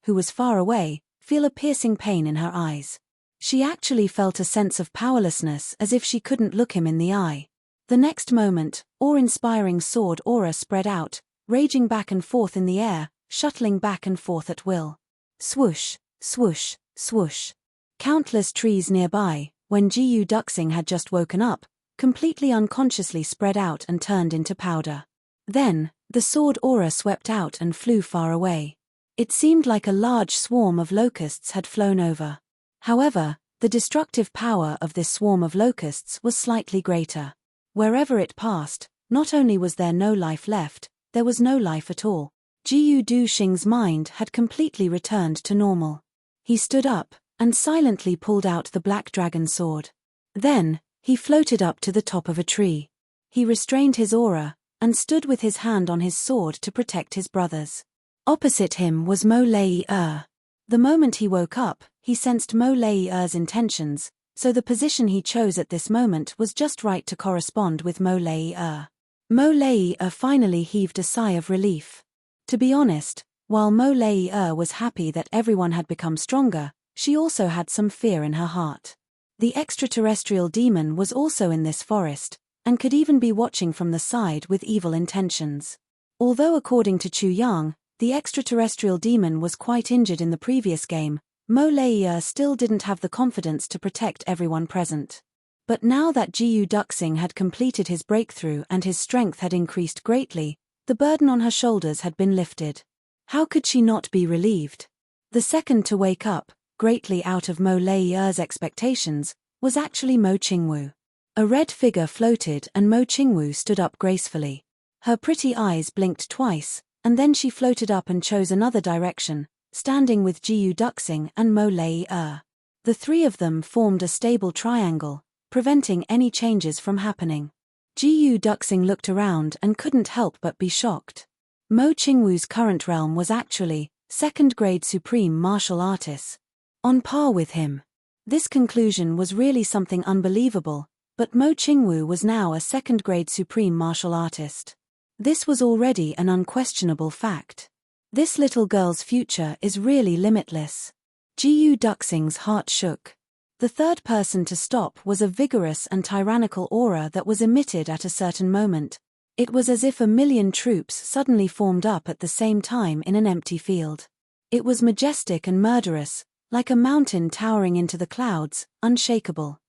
who was far away, feel a piercing pain in her eyes. She actually felt a sense of powerlessness as if she couldn't look him in the eye. The next moment, awe-inspiring sword aura spread out, raging back and forth in the air, shuttling back and forth at will. Swoosh, swoosh, swoosh. Countless trees nearby, when Jiyu Duxing had just woken up, completely unconsciously spread out and turned into powder. Then, The sword aura swept out and flew far away. It seemed like a large swarm of locusts had flown over. However, the destructive power of this swarm of locusts was slightly greater. Wherever it passed, not only was there no life left, there was no life at all. Jiyu Duxing's mind had completely returned to normal. He stood up and silently pulled out the black dragon sword. Then, he floated up to the top of a tree. He restrained his aura and stood with his hand on his sword to protect his brothers. Opposite him was Mo Lei-er. The moment he woke up, he sensed Mo Lei-er's intentions, so the position he chose at this moment was just right to correspond with Mo Lei-er. Mo Lei-er finally heaved a sigh of relief. To be honest, while Mo Lei-er was happy that everyone had become stronger, she also had some fear in her heart. The extraterrestrial demon was also in this forest, and could even be watching from the side with evil intentions. Although according to Chu Yang, the extraterrestrial demon was quite injured in the previous game, Mo Lei-er still didn't have the confidence to protect everyone present. But now that Jiyu Duxing had completed his breakthrough and his strength had increased greatly, the burden on her shoulders had been lifted. How could she not be relieved? The second to wake up, greatly out of Mo Lei-er's expectations, was actually Mo Qingwu. A red figure floated and Mo Qingwu stood up gracefully. Her pretty eyes blinked twice, and then she floated up and chose another direction, standing with Jiyu Duxing and Mo Lei-er. The three of them formed a stable triangle, preventing any changes from happening. Jiyu Duxing looked around and couldn't help but be shocked. Mo Qingwu's current realm was actually second-grade supreme martial artist, on par with him. This conclusion was really something unbelievable, but Mo Qingwu was now a second-grade supreme martial artist. This was already an unquestionable fact. This little girl's future is really limitless. Jiyu Duxing's heart shook. The third person to stop was a vigorous and tyrannical aura that was emitted at a certain moment. It was as if 1,000,000 troops suddenly formed up at the same time in an empty field. It was majestic and murderous, like a mountain towering into the clouds, unshakable.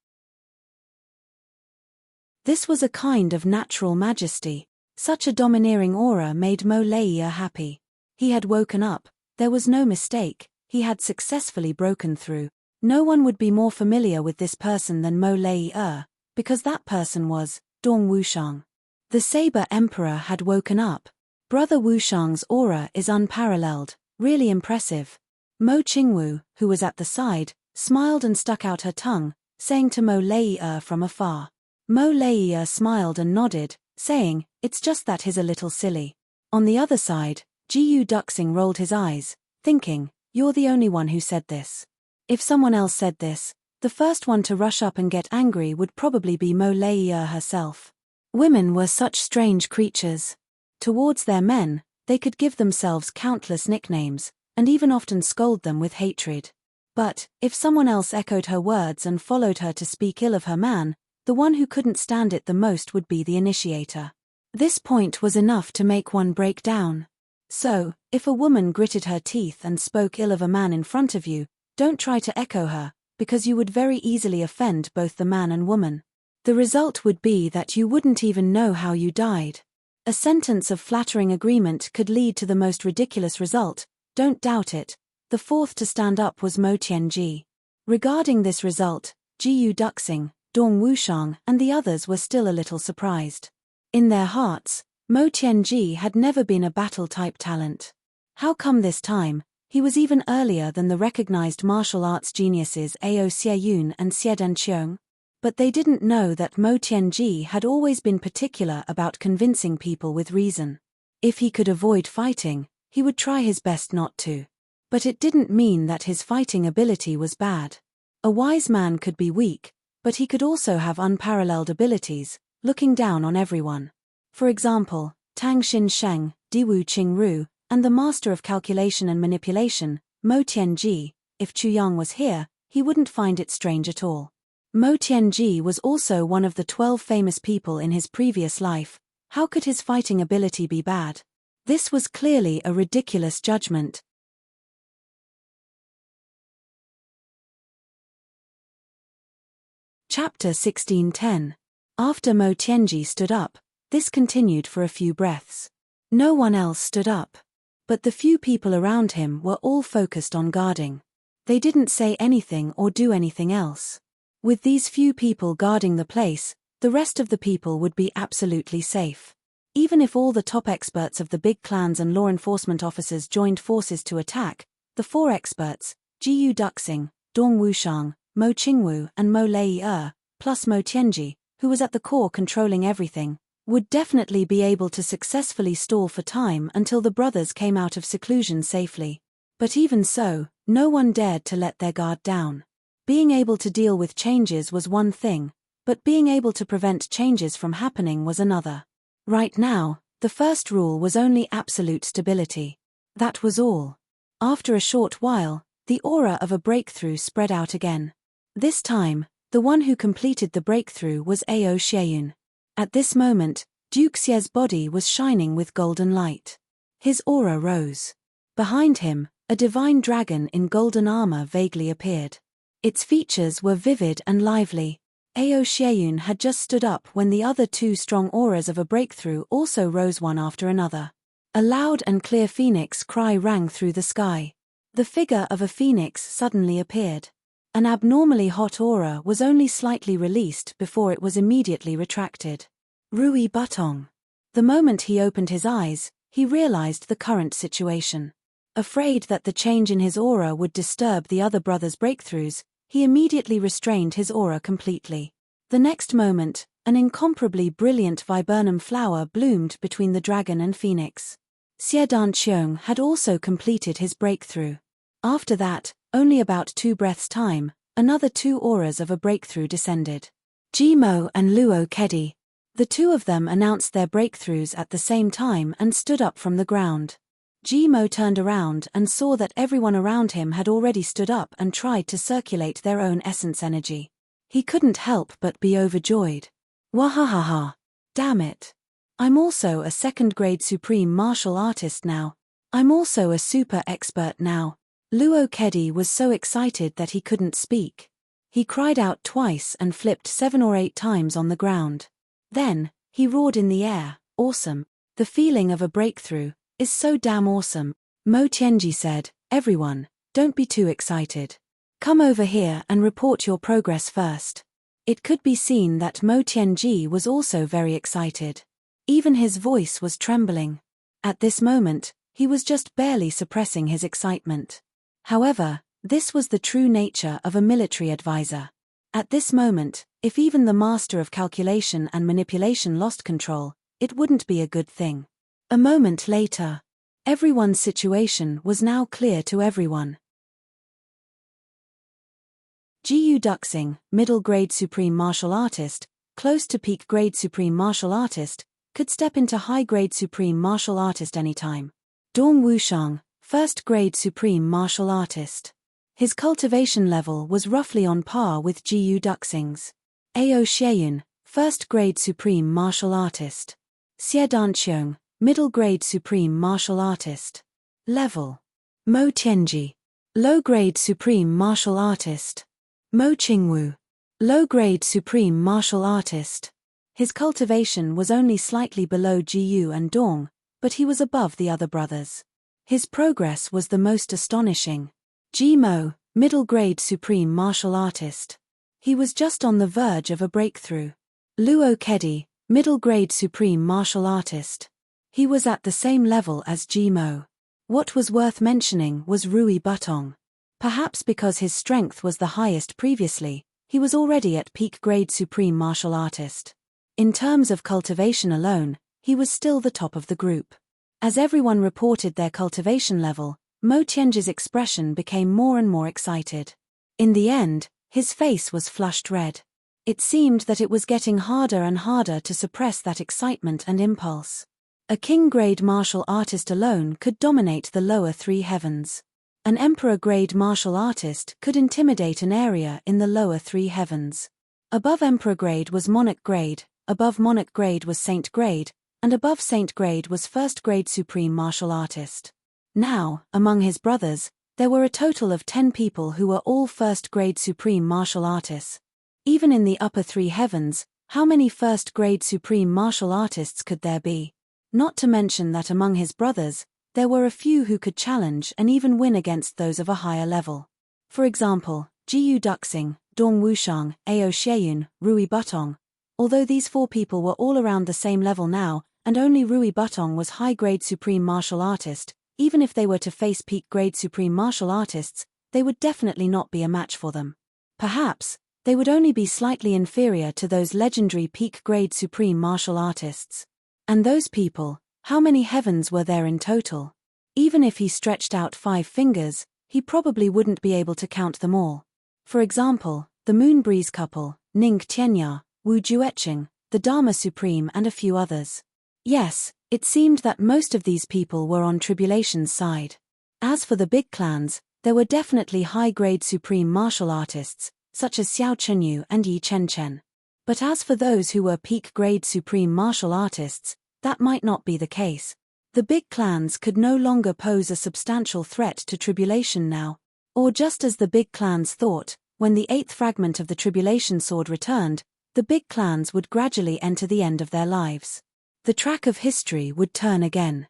This was a kind of natural majesty. Such a domineering aura made Mo Lei-er happy. He had woken up, there was no mistake, he had successfully broken through. No one would be more familiar with this person than Mo Lei-er, because that person was Dong Wushang. The Saber Emperor had woken up. Brother Wushang's aura is unparalleled, really impressive. Mo Qingwu, who was at the side, smiled and stuck out her tongue, saying to Mo Lei-er from afar. Mo Lei-er smiled and nodded, saying, "It's just that he's a little silly." On the other side, Jiyu Duxing rolled his eyes, thinking, "You're the only one who said this." If someone else said this, the first one to rush up and get angry would probably be Mo Lei-er herself. Women were such strange creatures. Towards their men, they could give themselves countless nicknames, and even often scold them with hatred. But, if someone else echoed her words and followed her to speak ill of her man, the one who couldn't stand it the most would be the initiator. This point was enough to make one break down. So, if a woman gritted her teeth and spoke ill of a man in front of you, don't try to echo her, because you would very easily offend both the man and woman. The result would be that you wouldn't even know how you died. A sentence of flattering agreement could lead to the most ridiculous result, don't doubt it. The fourth to stand up was Mo Tianji. Regarding this result, Jiyu Duxing, Dong Wushang and the others were still a little surprised. In their hearts, Mo Tianji had never been a battle-type talent. How come this time, he was even earlier than the recognized martial arts geniuses Ao Xieyun and Xie Danqiong? But they didn't know that Mo Tianji had always been particular about convincing people with reason. If he could avoid fighting, he would try his best not to. But it didn't mean that his fighting ability was bad. A wise man could be weak, but he could also have unparalleled abilities, looking down on everyone. For example, Tang Xin Sheng, Diwu Qingru, and the master of calculation and manipulation, Mo Tianji. If Chu Yang was here, he wouldn't find it strange at all. Mo Tianji was also one of the 12 famous people in his previous life. How could his fighting ability be bad? This was clearly a ridiculous judgment. Chapter 16:10. After Mo Tianji stood up, this continued for a few breaths. No one else stood up. But the few people around him were all focused on guarding. They didn't say anything or do anything else. With these few people guarding the place, the rest of the people would be absolutely safe. Even if all the top experts of the big clans and law enforcement officers joined forces to attack, the 4 experts, Jiyu Duxing, Dong Wushang, Mo Qingwu and Mo Lei plus Mo Tianji, who was at the core controlling everything, would definitely be able to successfully stall for time until the brothers came out of seclusion safely. But even so, no one dared to let their guard down. Being able to deal with changes was one thing, but being able to prevent changes from happening was another. Right now, the first rule was only absolute stability. That was all. After a short while, the aura of a breakthrough spread out again. This time, the one who completed the breakthrough was Ao Xieyun. At this moment, Duke Xie's body was shining with golden light. His aura rose. Behind him, a divine dragon in golden armor vaguely appeared. Its features were vivid and lively. Ao Xieyun had just stood up when the other 2 strong auras of a breakthrough also rose one after another. A loud and clear phoenix cry rang through the sky. The figure of a phoenix suddenly appeared. An abnormally hot aura was only slightly released before it was immediately retracted. Rui Butong. The moment he opened his eyes, he realized the current situation. Afraid that the change in his aura would disturb the other brothers' breakthroughs, he immediately restrained his aura completely. The next moment, an incomparably brilliant viburnum flower bloomed between the dragon and phoenix. Xie Danqiong had also completed his breakthrough. After that, only about 2 breaths' time, another 2 auras of a breakthrough descended. Jimo and Luo Kedi. The 2 of them announced their breakthroughs at the same time and stood up from the ground. Jimo turned around and saw that everyone around him had already stood up and tried to circulate their own essence energy. He couldn't help but be overjoyed. Wahahaha. Damn it. I'm also a 2nd-grade supreme martial artist now. I'm also a super expert now. Luo Kedi was so excited that he couldn't speak. He cried out twice and flipped 7 or 8 times on the ground. Then, he roared in the air, awesome. The feeling of a breakthrough is so damn awesome. Mo Tianji said, everyone, don't be too excited. Come over here and report your progress first. It could be seen that Mo Tianji was also very excited. Even his voice was trembling. At this moment, he was just barely suppressing his excitement. However, this was the true nature of a military advisor. At this moment, if even the master of calculation and manipulation lost control, it wouldn't be a good thing. A moment later, everyone's situation was now clear to everyone. Jiyu Duxing, middle-grade supreme martial artist, close to peak-grade supreme martial artist, could step into high-grade supreme martial artist anytime. Dong Wushang, 1st-grade supreme martial artist. His cultivation level was roughly on par with Jiyu Duxing's. Ao Xieyun, 1st-grade supreme martial artist. Xie Danqiong, middle-grade supreme martial artist. Level. Mo Tianji, low-grade supreme martial artist. Mo Qingwu, low-grade supreme martial artist. His cultivation was only slightly below Jiyu and Dong, but he was above the other brothers. His progress was the most astonishing. Jimo, middle-grade supreme martial artist. He was just on the verge of a breakthrough. Luo Kedi, middle-grade supreme martial artist. He was at the same level as Jimo. What was worth mentioning was Rui Butong. Perhaps because his strength was the highest previously, he was already at peak-grade supreme martial artist. In terms of cultivation alone, he was still the top of the group. As everyone reported their cultivation level, Mo Tianji's expression became more and more excited. In the end, his face was flushed red. It seemed that it was getting harder and harder to suppress that excitement and impulse. A king-grade martial artist alone could dominate the lower 3 heavens. An emperor-grade martial artist could intimidate an area in the lower 3 heavens. Above emperor grade was monarch grade, above monarch grade was saint grade, and above saint grade was 1st-grade supreme martial artist. Now, among his brothers, there were a total of 10 people who were all 1st-grade supreme martial artists. Even in the upper 3 heavens, how many 1st-grade supreme martial artists could there be? Not to mention that among his brothers, there were a few who could challenge and even win against those of a higher level. For example, Jiyu Duxing, Dong Wushang, Ao Xieyun, Rui Butong. Although these 4 people were all around the same level now, and only Rui Butong was high-grade supreme martial artist, even if they were to face peak-grade supreme martial artists, they would definitely not be a match for them. Perhaps, they would only be slightly inferior to those legendary peak-grade supreme martial artists. And those people, how many heavens were there in total? Even if he stretched out 5 fingers, he probably wouldn't be able to count them all. For example, the Moonbreeze couple, Ning Tianya, Wu Jueqing, the Dharma Supreme and a few others. Yes, it seemed that most of these people were on Tribulation's side. As for the big clans, there were definitely high-grade supreme martial artists, such as Xiao Chenyu and Yi Chen. But as for those who were peak-grade supreme martial artists, that might not be the case. The big clans could no longer pose a substantial threat to Tribulation now. Or just as the big clans thought, when the 8th fragment of the Tribulation sword returned, the big clans would gradually enter the end of their lives. The track of history would turn again.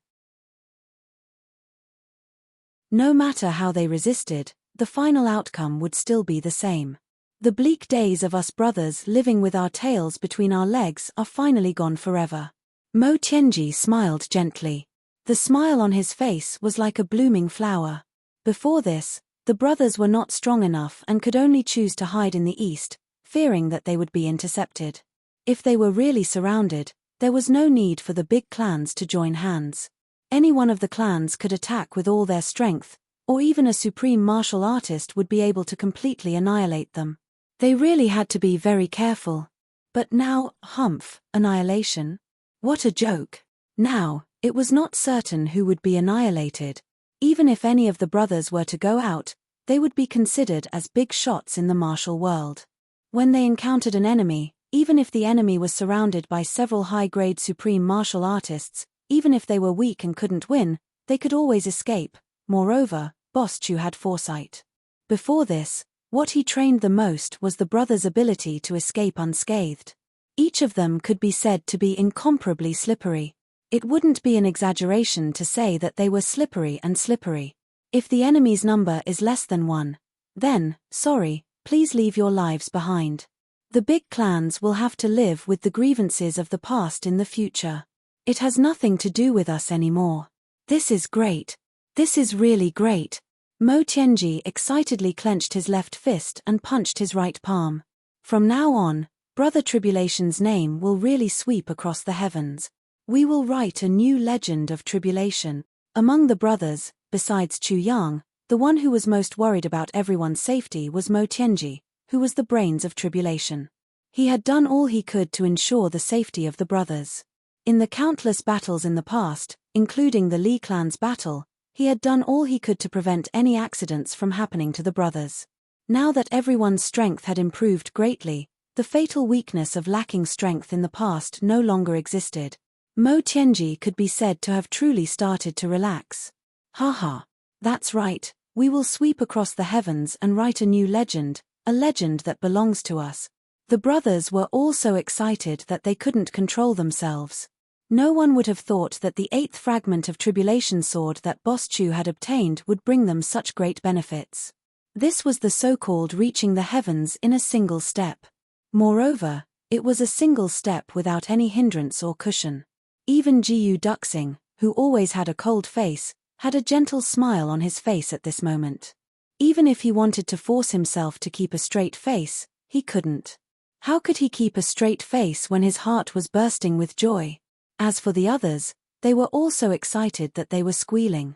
No matter how they resisted, the final outcome would still be the same. The bleak days of us brothers living with our tails between our legs are finally gone forever. Mo Tianji smiled gently. The smile on his face was like a blooming flower. Before this, the brothers were not strong enough and could only choose to hide in the east, fearing that they would be intercepted. If they were really surrounded, there was no need for the big clans to join hands. Any one of the clans could attack with all their strength, or even a supreme martial artist would be able to completely annihilate them. They really had to be very careful. But now, humph, annihilation? What a joke. Now, it was not certain who would be annihilated. Even if any of the brothers were to go out, they would be considered as big shots in the martial world. When they encountered an enemy, even if the enemy was surrounded by several high-grade supreme martial artists, even if they were weak and couldn't win, they could always escape. Moreover, Boss Chu had foresight. Before this, what he trained the most was the brothers' ability to escape unscathed. Each of them could be said to be incomparably slippery. It wouldn't be an exaggeration to say that they were slippery and slippery. If the enemy's number is less than 1, then, sorry, please leave your lives behind. The big clans will have to live with the grievances of the past in the future. It has nothing to do with us anymore. This is great. This is really great. Mo Tianji excitedly clenched his left fist and punched his right palm. From now on, Brother Tribulation's name will really sweep across the heavens. We will write a new legend of Tribulation. Among the brothers, besides Chu Yang, the one who was most worried about everyone's safety was Mo Tianji, who was the brains of Tribulation. He had done all he could to ensure the safety of the brothers. In the countless battles in the past, including the Li clan's battle, he had done all he could to prevent any accidents from happening to the brothers. Now that everyone's strength had improved greatly, the fatal weakness of lacking strength in the past no longer existed. Mo Tianji could be said to have truly started to relax. Haha. That's right, we will sweep across the heavens and write a new legend, a legend that belongs to us. The brothers were all so excited that they couldn't control themselves. No one would have thought that the 8th fragment of Tribulation sword that Boss Chu had obtained would bring them such great benefits. This was the so-called reaching the heavens in a single step. Moreover, it was a single step without any hindrance or cushion. Even Jiyu Duxing, who always had a cold face, had a gentle smile on his face at this moment. Even if he wanted to force himself to keep a straight face, he couldn't. How could he keep a straight face when his heart was bursting with joy? As for the others, they were all so excited that they were squealing.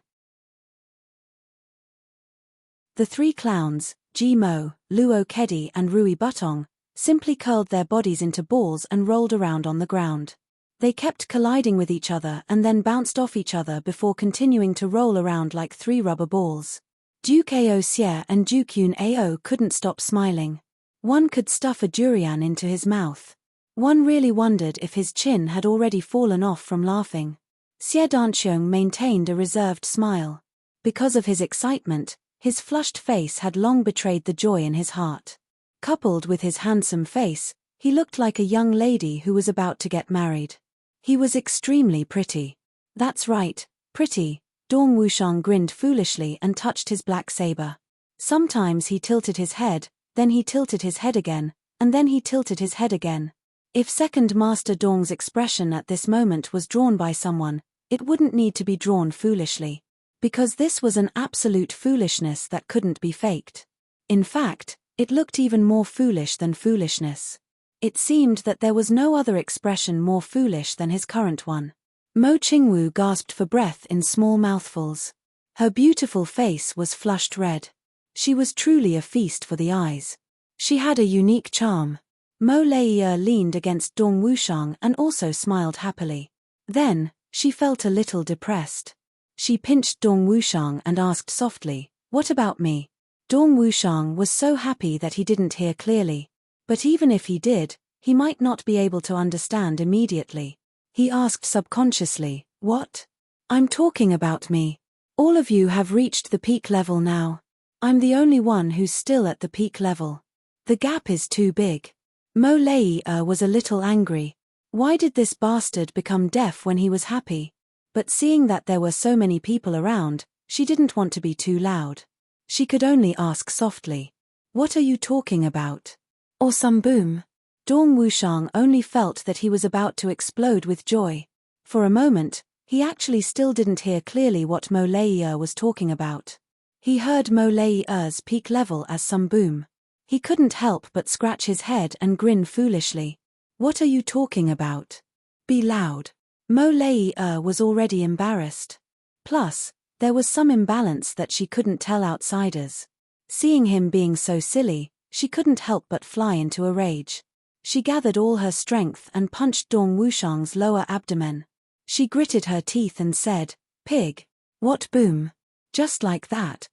The 3 clowns, Ji Mo, Luo Kedi and Rui Butong, simply curled their bodies into balls and rolled around on the ground. They kept colliding with each other and then bounced off each other before continuing to roll around like 3 rubber balls. Duke Ao Xie and Duke Yun Ao couldn't stop smiling. One could stuff a durian into his mouth. One really wondered if his chin had already fallen off from laughing. Xie Danqiong maintained a reserved smile. Because of his excitement, his flushed face had long betrayed the joy in his heart. Coupled with his handsome face, he looked like a young lady who was about to get married. He was extremely pretty. That's right, pretty. Dong Wushang grinned foolishly and touched his black saber. Sometimes he tilted his head, then he tilted his head again, and then he tilted his head again. If Second Master Dong's expression at this moment was drawn by someone, it wouldn't need to be drawn foolishly. Because this was an absolute foolishness that couldn't be faked. In fact, it looked even more foolish than foolishness. It seemed that there was no other expression more foolish than his current one. Mo Qingwu gasped for breath in small mouthfuls. Her beautiful face was flushed red. She was truly a feast for the eyes. She had a unique charm. Mo Leiye leaned against Dong Wushang and also smiled happily. Then, she felt a little depressed. She pinched Dong Wushang and asked softly, "What about me?" Dong Wushang was so happy that he didn't hear clearly. But even if he did, he might not be able to understand immediately. He asked subconsciously, "What?" "I'm talking about me. All of you have reached the peak level now. I'm the only one who's still at the peak level. The gap is too big." Mo Leiye was a little angry. Why did this bastard become deaf when he was happy? But seeing that there were so many people around, she didn't want to be too loud. She could only ask softly, "What are you talking about?" Or some boom. Dong Wushang only felt that he was about to explode with joy. For a moment, he actually still didn't hear clearly what Mo Leiye was talking about. He heard Mo Leiye's peak level as some boom. He couldn't help but scratch his head and grin foolishly. "What are you talking about? Be loud." Mo Leiye was already embarrassed. Plus, there was some imbalance that she couldn't tell outsiders. Seeing him being so silly, she couldn't help but fly into a rage. She gathered all her strength and punched Dong Wushang's lower abdomen. She gritted her teeth and said, "Pig. What boom?" Just like that.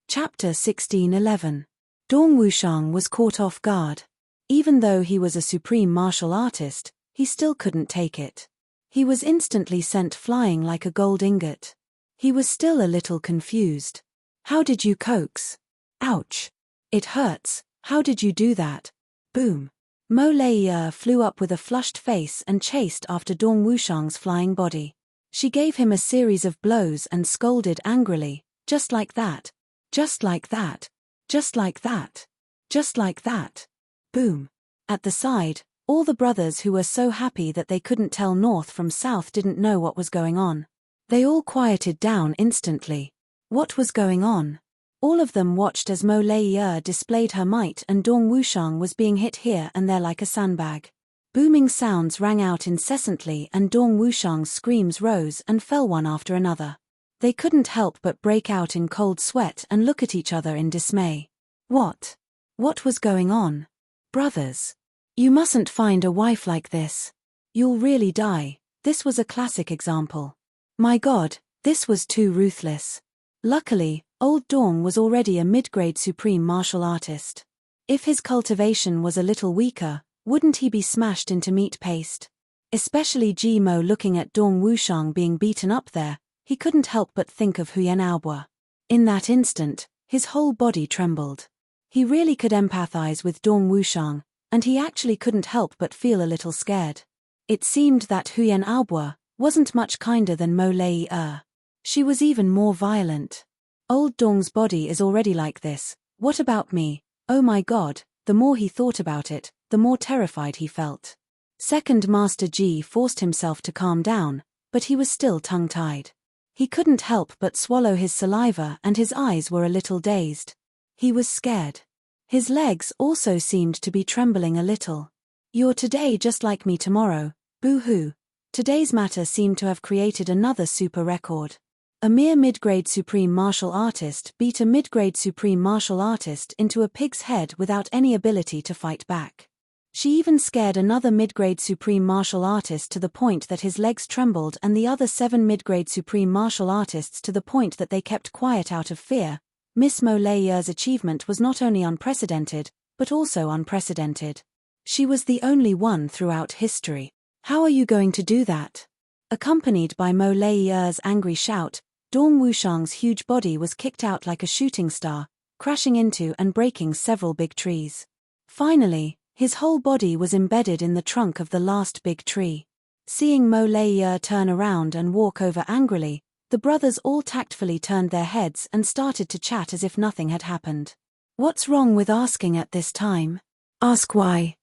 Chapter 16:11. Dong Wushang was caught off guard. Even though he was a supreme martial artist, he still couldn't take it. He was instantly sent flying like a gold ingot. He was still a little confused. "How did you coax?" "Ouch. It hurts. How did you do that?" Boom. Mo Leiye flew up with a flushed face and chased after Dong Wushang's flying body. She gave him a series of blows and scolded angrily, "Just like that. Just like that. Just like that. Just like that." Boom. At the side, all the brothers who were so happy that they couldn't tell north from south didn't know what was going on. They all quieted down instantly. What was going on? All of them watched as Mo Leiye displayed her might and Dong Wushang was being hit here and there like a sandbag. Booming sounds rang out incessantly and Dong Wushang's screams rose and fell one after another. They couldn't help but break out in cold sweat and look at each other in dismay. What? What was going on? Brothers. You mustn't find a wife like this. You'll really die. This was a classic example. My God, this was too ruthless. Luckily, old Dong was already a mid-grade supreme martial artist. If his cultivation was a little weaker, wouldn't he be smashed into meat paste? Especially Ji Mo looking at Dong Wushang being beaten up there, he couldn't help but think of Huyen Aobo. In that instant, his whole body trembled. He really could empathize with Dong Wushang, and he actually couldn't help but feel a little scared. It seemed that Huyen Aobo wasn't much kinder than Mo Leiye. She was even more violent. Old Dong's body is already like this. What about me? Oh my God, the more he thought about it, the more terrified he felt. Second Master Ji forced himself to calm down, but he was still tongue-tied. He couldn't help but swallow his saliva and his eyes were a little dazed. He was scared. His legs also seemed to be trembling a little. You're today just like me tomorrow, boo-hoo. Today's matter seemed to have created another super record. A mere mid-grade supreme martial artist beat a mid-grade supreme martial artist into a pig's head without any ability to fight back. She even scared another mid-grade supreme martial artist to the point that his legs trembled and the other 7 mid-grade supreme martial artists to the point that they kept quiet out of fear. Miss Mo Leiye's achievement was not only unprecedented, but also unprecedented. She was the only one throughout history. How are you going to do that? Accompanied by Mo Leiye's angry shout, Dong Wushang's huge body was kicked out like a shooting star, crashing into and breaking several big trees. Finally, His whole body was embedded in the trunk of the last big tree. Seeing Mo Lei turn around and walk over angrily, the brothers all tactfully turned their heads and started to chat as if nothing had happened. What's wrong with asking at this time? Ask why.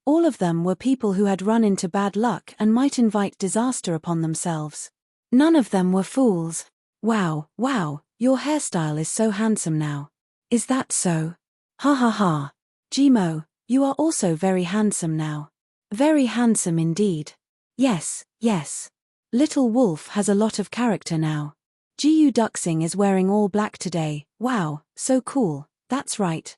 All of them were people who had run into bad luck and might invite disaster upon themselves. None of them were fools. Wow, your hairstyle is so handsome now. Is that so? Ha ha ha. Jimo, you are also very handsome now. Very handsome indeed. Yes. Little Wolf has a lot of character now. Jiu Duxing is wearing all black today. Wow, so cool. That's right.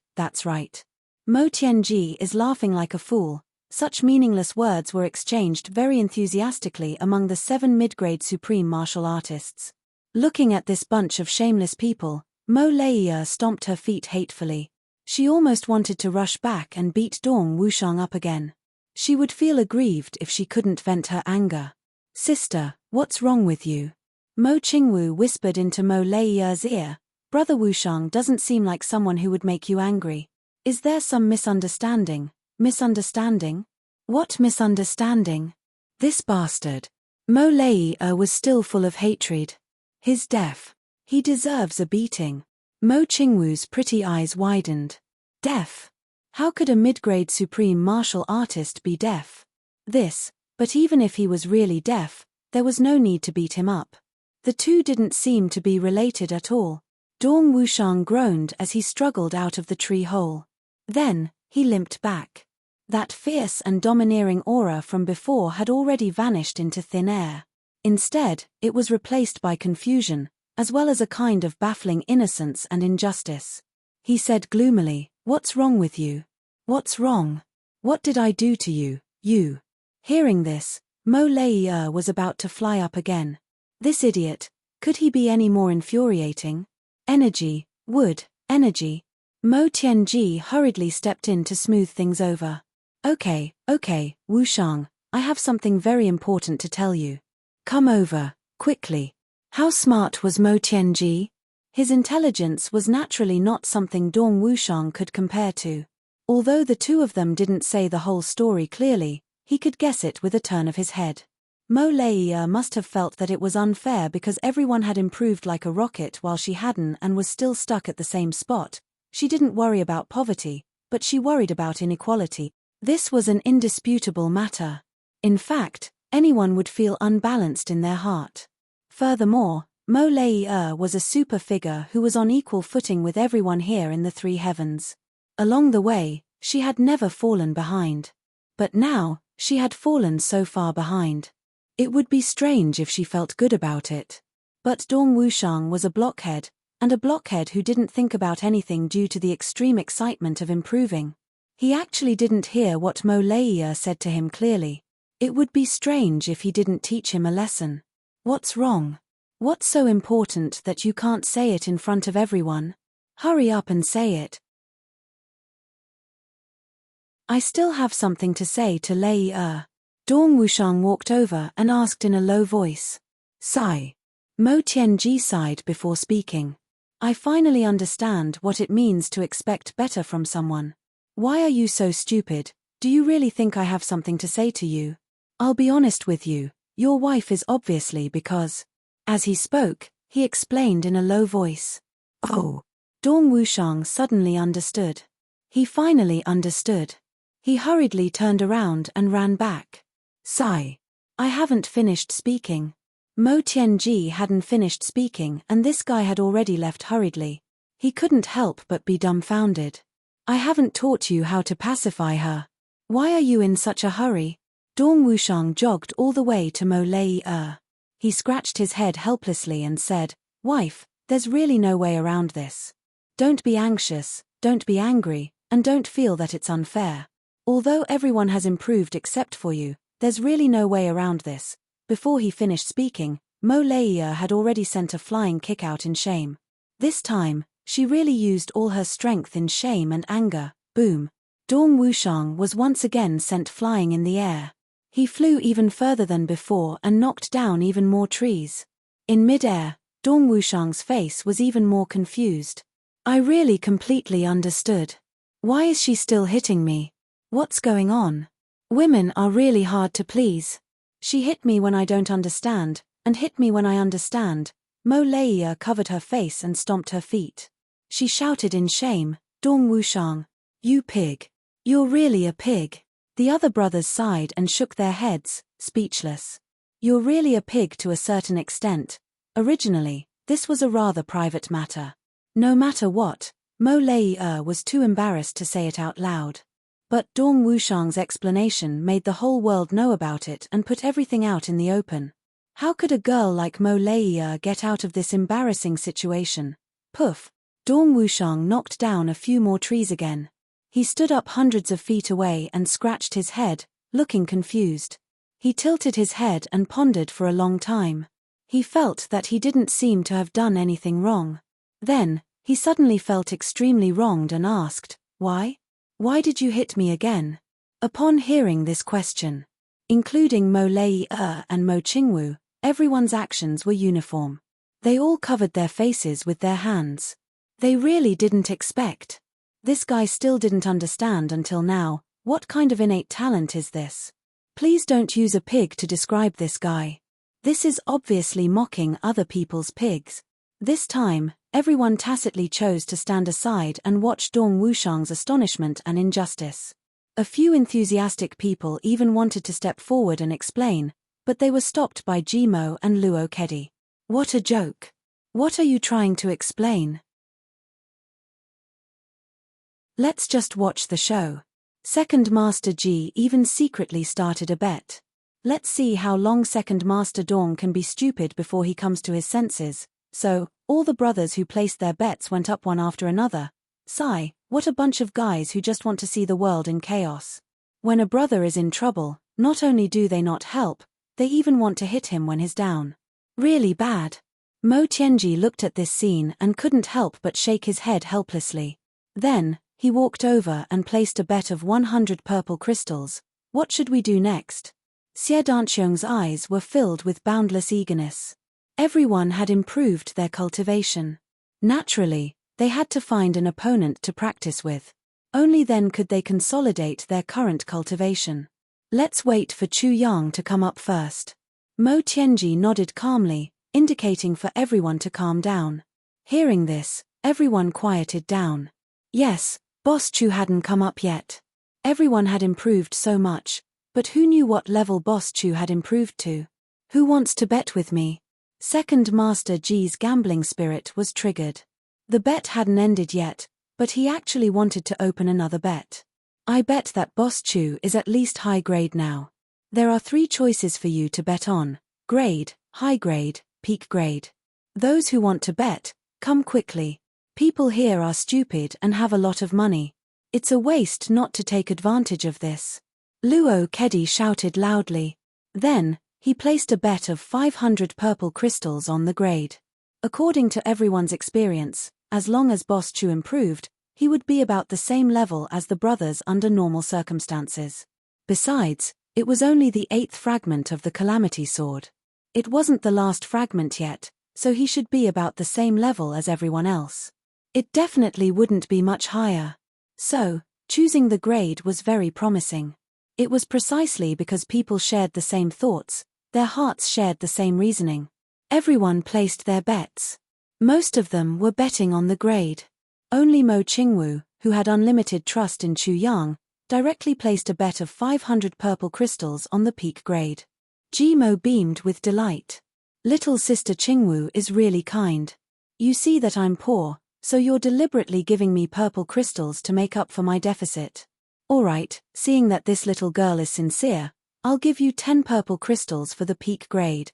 Mo Tianji is laughing like a fool. Such meaningless words were exchanged very enthusiastically among the 7 mid-grade supreme martial artists. Looking at this bunch of shameless people, Mo Lei stomped her feet hatefully. She almost wanted to rush back and beat Dong Wushang up again. She would feel aggrieved if she couldn't vent her anger. Sister, what's wrong with you? Mo Qingwu whispered into Mo Lei's ear. Brother Wushang doesn't seem like someone who would make you angry. Is there some misunderstanding? Misunderstanding? What misunderstanding? This bastard. Mo Lei was still full of hatred. He's deaf. He deserves a beating. Mo Qingwu's pretty eyes widened. Deaf? How could a mid-grade supreme martial artist be deaf? But even if he was really deaf, there was no need to beat him up. The two didn't seem to be related at all. Dong Wushang groaned as he struggled out of the tree hole. Then, he limped back. That fierce and domineering aura from before had already vanished into thin air. Instead, it was replaced by confusion, as well as a kind of baffling innocence and injustice. He said gloomily, "What's wrong with you? What's wrong? What did I do to you, you?" Hearing this, Mo Lei was about to fly up again. This idiot, could he be any more infuriating? Energy, wood, energy. Mo Tianji hurriedly stepped in to smooth things over. Okay, Wushang, I have something very important to tell you. Come over, quickly. How smart was Mo Tianji? His intelligence was naturally not something Dong Wushang could compare to. Although the two of them didn't say the whole story clearly, he could guess it with a turn of his head. Mo Lei must have felt that it was unfair because everyone had improved like a rocket while she hadn't and was still stuck at the same spot. She didn't worry about poverty, but she worried about inequality. This was an indisputable matter. In fact, anyone would feel unbalanced in their heart. Furthermore, Mo Lei was a super figure who was on equal footing with everyone here in the 3 heavens. Along the way, she had never fallen behind. But now, she had fallen so far behind. It would be strange if she felt good about it. But Dong Wushang was a blockhead, and a blockhead who didn't think about anything due to the extreme excitement of improving. He actually didn't hear what Mo Lei said to him clearly. It would be strange if he didn't teach him a lesson. What's wrong? What's so important that you can't say it in front of everyone? Hurry up and say it. I still have something to say to Lei. Dong Wushang walked over and asked in a low voice. Sigh. Mo Tianji sighed before speaking. I finally understand what it means to expect better from someone. Why are you so stupid? Do you really think I have something to say to you? I'll be honest with you, your wife is obviously because... As he spoke, he explained in a low voice. Oh. Dong Wushang suddenly understood. He finally understood. He hurriedly turned around and ran back. Sigh. I haven't finished speaking. Mo Tianji hadn't finished speaking and this guy had already left hurriedly. He couldn't help but be dumbfounded. I haven't taught you how to pacify her. Why are you in such a hurry? Dong Wushang jogged all the way to Mo Lei. He scratched his head helplessly and said, Wife, there's really no way around this. Don't be anxious, don't be angry, and don't feel that it's unfair. Although everyone has improved except for you, there's really no way around this. Before he finished speaking, Mo Lei had already sent a flying kick out in shame. This time, she really used all her strength in shame and anger. Boom. Dong Wushang was once again sent flying in the air. He flew even further than before and knocked down even more trees. In mid-air, Dong Wushang's face was even more confused. I really completely understood. Why is she still hitting me? What's going on? Women are really hard to please. She hit me when I don't understand, and hit me when I understand. Mo Leia covered her face and stomped her feet. She shouted in shame, Dong Wushang, you pig. You're really a pig. The other brothers sighed and shook their heads, speechless. You're really a pig to a certain extent. Originally, this was a rather private matter. No matter what, Mo Leia was too embarrassed to say it out loud. But Dong Wushang's explanation made the whole world know about it and put everything out in the open. How could a girl like Mo Leia get out of this embarrassing situation? Poof! Dong Wushang knocked down a few more trees again. He stood up hundreds of feet away and scratched his head, looking confused. He tilted his head and pondered for a long time. He felt that he didn't seem to have done anything wrong. Then, he suddenly felt extremely wronged and asked, why? Why did you hit me again? Upon hearing this question, including Mo Leia and Mo Qingwu, everyone's actions were uniform. They all covered their faces with their hands. They really didn't expect. This guy still didn't understand until now, what kind of innate talent is this? Please don't use a pig to describe this guy. This is obviously mocking other people's pigs. This time, everyone tacitly chose to stand aside and watch Dong Wushang's astonishment and injustice. A few enthusiastic people even wanted to step forward and explain, but they were stopped by Jimo and Luo Kedi. What a joke. What are you trying to explain? Let's just watch the show. Second Master Ji even secretly started a bet. Let's see how long Second Master Dong can be stupid before he comes to his senses. So, all the brothers who placed their bets went up one after another. Sigh, what a bunch of guys who just want to see the world in chaos. When a brother is in trouble, not only do they not help, they even want to hit him when he's down. Really bad. Mo Tianji looked at this scene and couldn't help but shake his head helplessly. Then, he walked over and placed a bet of 100 purple crystals. What should we do next? Xie Danqiong's eyes were filled with boundless eagerness. Everyone had improved their cultivation. Naturally, they had to find an opponent to practice with. Only then could they consolidate their current cultivation. Let's wait for Chu Yang to come up first. Mo Tianji nodded calmly, indicating for everyone to calm down. Hearing this, everyone quieted down. Yes, Boss Chu hadn't come up yet. Everyone had improved so much, but who knew what level Boss Chu had improved to? Who wants to bet with me? Second Master Ji's gambling spirit was triggered. The bet hadn't ended yet, but he actually wanted to open another bet. I bet that Boss Chu is at least high grade now. There are 3 choices for you to bet on: grade, high grade, peak grade. Those who want to bet, come quickly. People here are stupid and have a lot of money. It's a waste not to take advantage of this. Luo Kedi shouted loudly. Then, he placed a bet of 500 purple crystals on the grade. According to everyone's experience, as long as Boss Chu improved, he would be about the same level as the brothers under normal circumstances. Besides, it was only the 8th fragment of the Calamity Sword. It wasn't the last fragment yet, so he should be about the same level as everyone else. It definitely wouldn't be much higher. So, choosing the grade was very promising. It was precisely because people shared the same thoughts, their hearts shared the same reasoning. Everyone placed their bets. Most of them were betting on the grade. Only Mo Qingwu, who had unlimited trust in Chu Yang, directly placed a bet of 500 purple crystals on the peak grade. Jimo beamed with delight. Little sister Qingwu is really kind. You see that I'm poor, so you're deliberately giving me purple crystals to make up for my deficit. Alright, seeing that this little girl is sincere, I'll give you 10 purple crystals for the peak grade.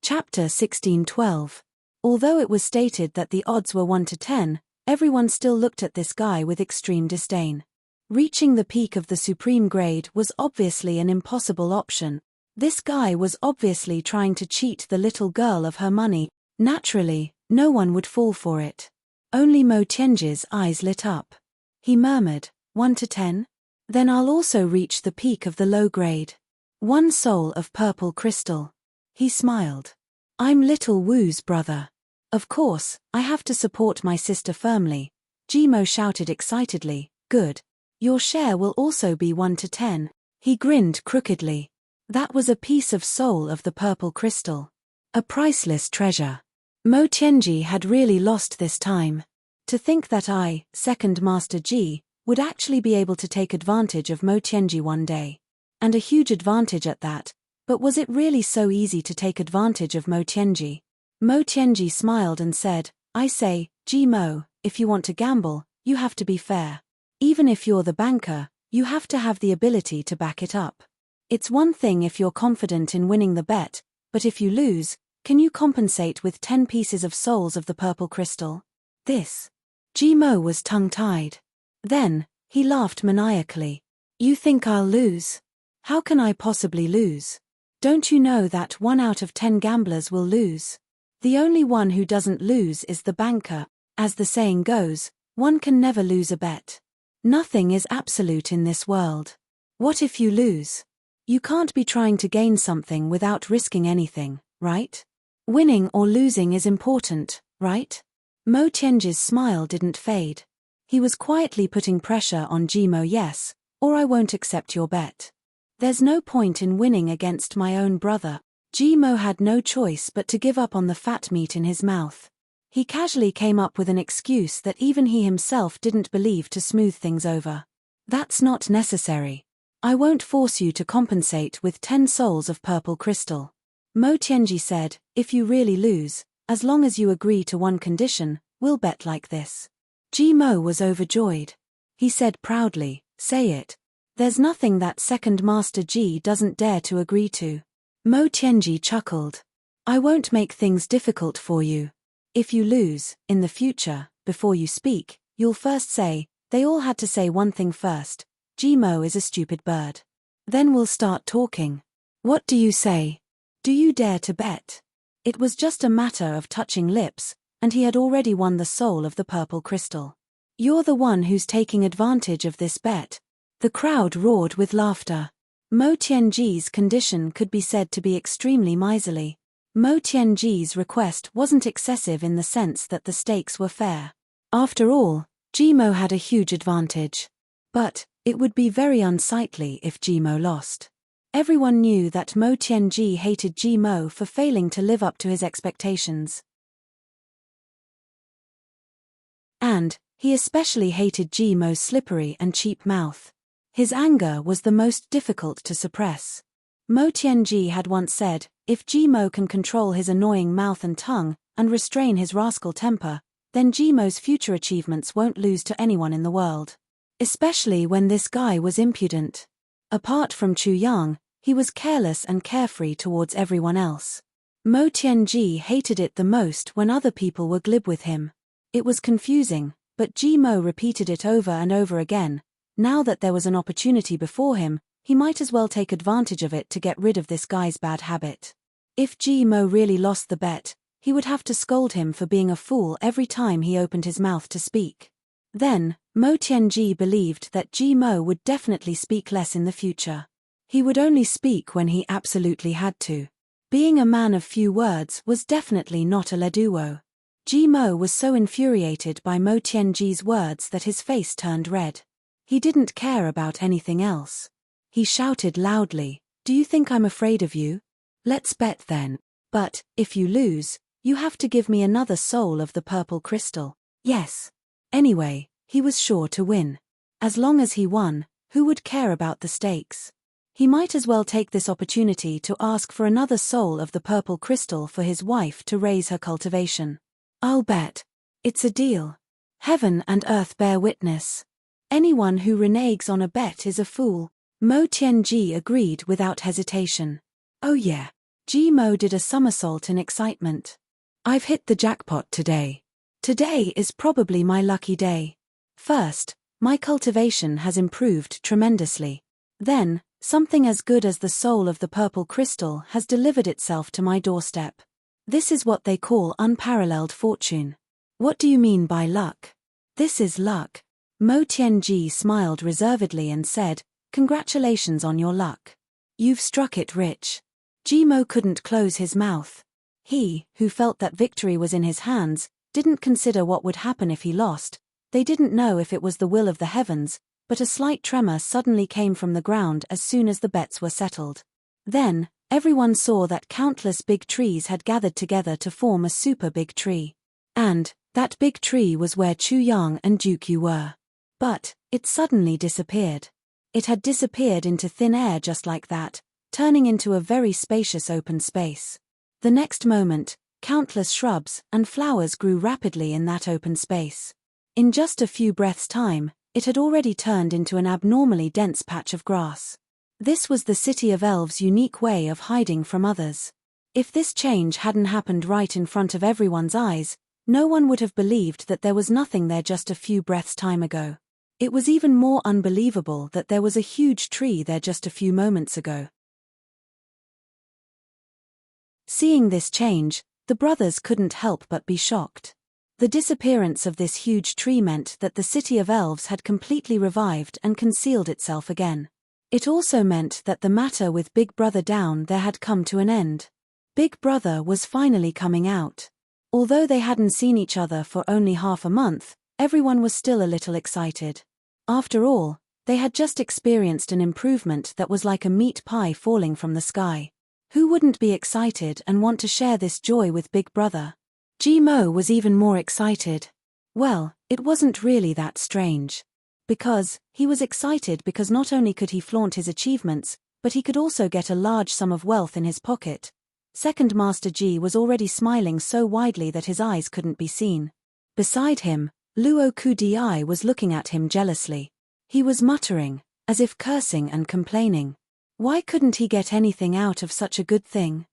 Chapter 1612. Although it was stated that the odds were 1 to 10, everyone still looked at this guy with extreme disdain. Reaching the peak of the supreme grade was obviously an impossible option. This guy was obviously trying to cheat the little girl of her money. Naturally, no one would fall for it. Only Mo Tianji's eyes lit up. He murmured, 1 to 10? Then I'll also reach the peak of the low grade. 1 soul of purple crystal. He smiled. I'm little Wu's brother. Of course, I have to support my sister firmly, Jimo shouted excitedly. Good. Your share will also be 1 to 10. He grinned crookedly. That was a piece of soul of the purple crystal. A priceless treasure. Mo Tianji had really lost this time. To think that I, Second Master Ji, would actually be able to take advantage of Mo Tianji one day. And a huge advantage at that, but was it really so easy to take advantage of Mo Tianji? Mo Tianji smiled and said, I say, Ji Mo, if you want to gamble, you have to be fair. Even if you're the banker, you have to have the ability to back it up. It's one thing if you're confident in winning the bet, but if you lose, can you compensate with 10 pieces of souls of the purple crystal? This. Jimo was tongue-tied. Then, he laughed maniacally. You think I'll lose? How can I possibly lose? Don't you know that 1 out of 10 gamblers will lose? The only one who doesn't lose is the banker. As the saying goes, one can never lose a bet. Nothing is absolute in this world. What if you lose? You can't be trying to gain something without risking anything, right? Winning or losing is important, right? Mo Tianji's smile didn't fade. He was quietly putting pressure on Jimo. Yes, or I won't accept your bet. There's no point in winning against my own brother. Jimo had no choice but to give up on the fat meat in his mouth. He casually came up with an excuse that even he himself didn't believe to smooth things over. That's not necessary. I won't force you to compensate with 10 souls of purple crystal. Mo Tianji said, if you really lose, as long as you agree to one condition, we'll bet like this. Jimo was overjoyed. He said proudly, say it. There's nothing that Second Master Ji doesn't dare to agree to. Mo Tianji chuckled. I won't make things difficult for you. If you lose, in the future, before you speak, you'll first say, they all had to say one thing first. Jimo is a stupid bird. Then we'll start talking. What do you say? Do you dare to bet? It was just a matter of touching lips, and he had already won the soul of the purple crystal. You're the one who's taking advantage of this bet. The crowd roared with laughter. Mo Tianji's condition could be said to be extremely miserly. Mo Tianji's request wasn't excessive in the sense that the stakes were fair. After all, Jimo had a huge advantage. But it would be very unsightly if Jimo lost. Everyone knew that Mo Tianji hated Jimo for failing to live up to his expectations. And he especially hated Jimo's slippery and cheap mouth. His anger was the most difficult to suppress. Mo Tianji had once said, if Jimo can control his annoying mouth and tongue, and restrain his rascal temper, then Jimo's future achievements won't lose to anyone in the world. Especially when this guy was impudent. Apart from Chu Yang, he was careless and carefree towards everyone else. Mo Tianji hated it the most when other people were glib with him. It was confusing, but Jimo repeated it over and over again. Now that there was an opportunity before him, he might as well take advantage of it to get rid of this guy's bad habit. If Jimo really lost the bet, he would have to scold him for being a fool every time he opened his mouth to speak. Then, Mo Tianji believed that Jimo would definitely speak less in the future. He would only speak when he absolutely had to. Being a man of few words was definitely not a leduo. Jimo was so infuriated by Mo Tianji's words that his face turned red. He didn't care about anything else. He shouted loudly, do you think I'm afraid of you? Let's bet then. But, if you lose, you have to give me another soul of the purple crystal. Yes. Anyway, he was sure to win. As long as he won, who would care about the stakes? He might as well take this opportunity to ask for another soul of the purple crystal for his wife to raise her cultivation. I'll bet. It's a deal. Heaven and earth bear witness. Anyone who reneges on a bet is a fool. Mo Tianji agreed without hesitation. Oh yeah. Jimo did a somersault in excitement. I've hit the jackpot today. Today is probably my lucky day. First, my cultivation has improved tremendously. Then, something as good as the soul of the purple crystal has delivered itself to my doorstep. This is what they call unparalleled fortune. What do you mean by luck? This is luck. Mo Tianji smiled reservedly and said, congratulations on your luck. You've struck it rich. Jimo couldn't close his mouth. He, who felt that victory was in his hands, didn't consider what would happen if he lost. They didn't know if it was the will of the heavens, but a slight tremor suddenly came from the ground as soon as the bets were settled. Then, everyone saw that countless big trees had gathered together to form a super big tree. And that big tree was where Chu Yang and Duke Yu were. But it suddenly disappeared. It had disappeared into thin air just like that, turning into a very spacious open space. The next moment, countless shrubs and flowers grew rapidly in that open space. In just a few breaths' time, it had already turned into an abnormally dense patch of grass. This was the City of Elves' unique way of hiding from others. If this change hadn't happened right in front of everyone's eyes, no one would have believed that there was nothing there just a few breaths' time ago. It was even more unbelievable that there was a huge tree there just a few moments ago. Seeing this change, the brothers couldn't help but be shocked. The disappearance of this huge tree meant that the City of Elves had completely revived and concealed itself again. It also meant that the matter with Big Brother down there had come to an end. Big Brother was finally coming out. Although they hadn't seen each other for only half a month, everyone was still a little excited. After all, they had just experienced an improvement that was like a meat pie falling from the sky. Who wouldn't be excited and want to share this joy with Big Brother? Mo was even more excited. Well, it wasn't really that strange. Because he was excited because not only could he flaunt his achievements, but he could also get a large sum of wealth in his pocket. Second Master Ji was already smiling so widely that his eyes couldn't be seen. Beside him, Luo Kudi was looking at him jealously. He was muttering, as if cursing and complaining. Why couldn't he get anything out of such a good thing?